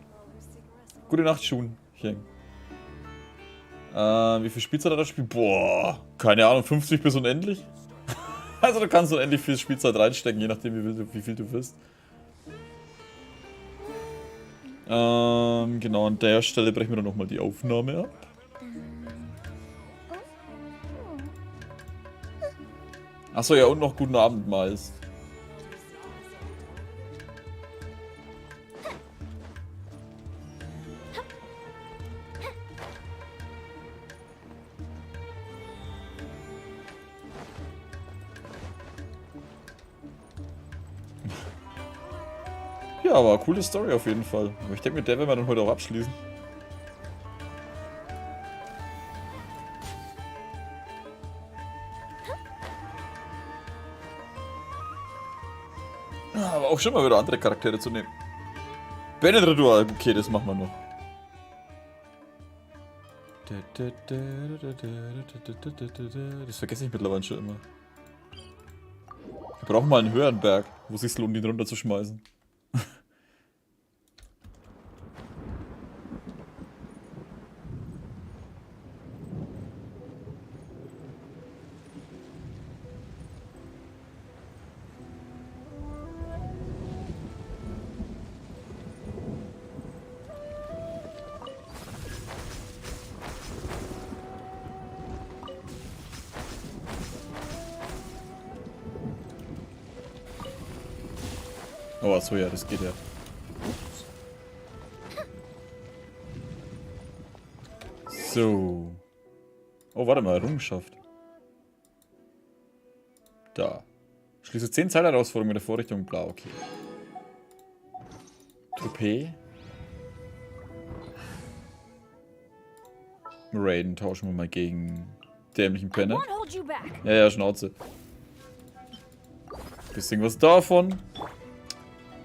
Gute Nacht, Schunchen. Wie viel Spielzeit hat das Spiel? Boah, keine Ahnung, 50 bis unendlich? Also du kannst unendlich viel Spielzeit reinstecken, je nachdem wie viel du willst. Genau, an der Stelle brechen wir dann nochmal die Aufnahme ab. Achso, ja, und noch guten Abend, Mais. Ja, aber coole Story auf jeden Fall. Aber ich denke, mit der werden wir dann heute auch abschließen. Aber auch schon mal wieder andere Charaktere zu nehmen. Bennett-Ritual, okay, das machen wir noch. Das vergesse ich mittlerweile schon immer. Wir brauchen mal einen höheren Berg, wo es sich lohnt, ihn runterzuschmeißen. Oh, achso, ja, das geht ja. So. Oh, warte mal, Errungenschaft. Da. Schließe 10 Zeitherausforderungen mit der Vorrichtung blau, okay. Toupet. Raiden tauschen wir mal gegen dämlichen Penner. Ja, ja, Schnauze. Bisschen was davon.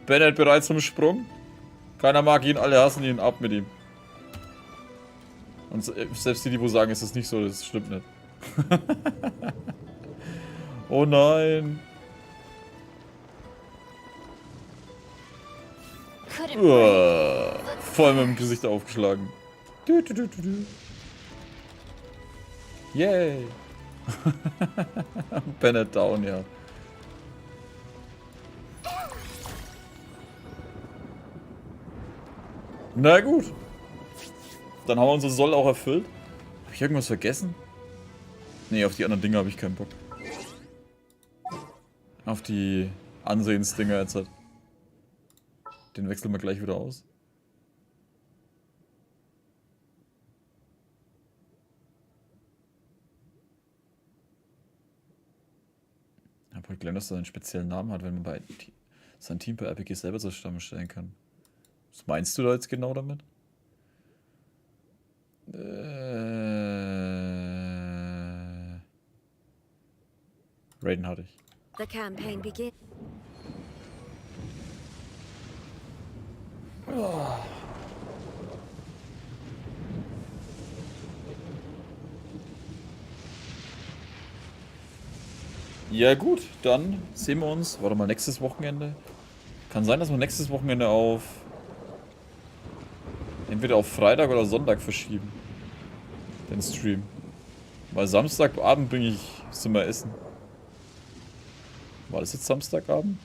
Bennett bereit zum Sprung. Keiner mag ihn, alle hassen ihn, ab mit ihm. Und selbst die, wo sagen, ist das nicht so, das stimmt nicht. Oh nein. Voll mit dem Gesicht aufgeschlagen. Yay. Bennett down, ja. Na gut. Dann haben wir unser Soll auch erfüllt. Habe ich irgendwas vergessen? Nee, auf die anderen Dinge habe ich keinen Bock. Auf die Ansehensdinger jetzt halt. Den wechseln wir gleich wieder aus. Ich habe heute gelernt, dass er einen speziellen Namen hat, wenn man bei sein Team bei RPG selber zusammenstellen kann. Was meinst du da jetzt genau damit? Raiden hatte ich. The campaign begins. Oh. Ja gut, dann sehen wir uns. Warte mal, nächstes Wochenende. Kann sein, dass wir nächstes Wochenende auf entweder auf Freitag oder Sonntag verschieben. Den Stream. Weil Samstagabend sind wir essen. War das jetzt Samstagabend?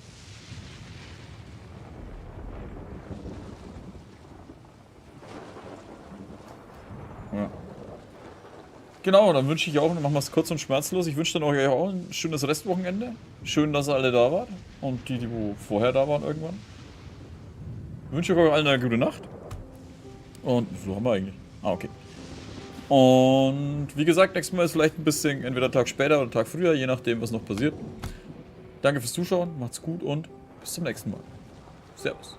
Genau, dann wünsche ich auch, dann machen wir es kurz und schmerzlos. Ich wünsche dann euch auch ein schönes Restwochenende. Schön, dass ihr alle da wart. Und die, wo vorher da waren irgendwann. Ich wünsche euch allen eine gute Nacht. Und so haben wir eigentlich. Ah, okay. Und wie gesagt, nächstes Mal ist vielleicht ein bisschen entweder einen Tag später oder einen Tag früher, je nachdem, was noch passiert. Danke fürs Zuschauen, macht's gut und bis zum nächsten Mal. Servus.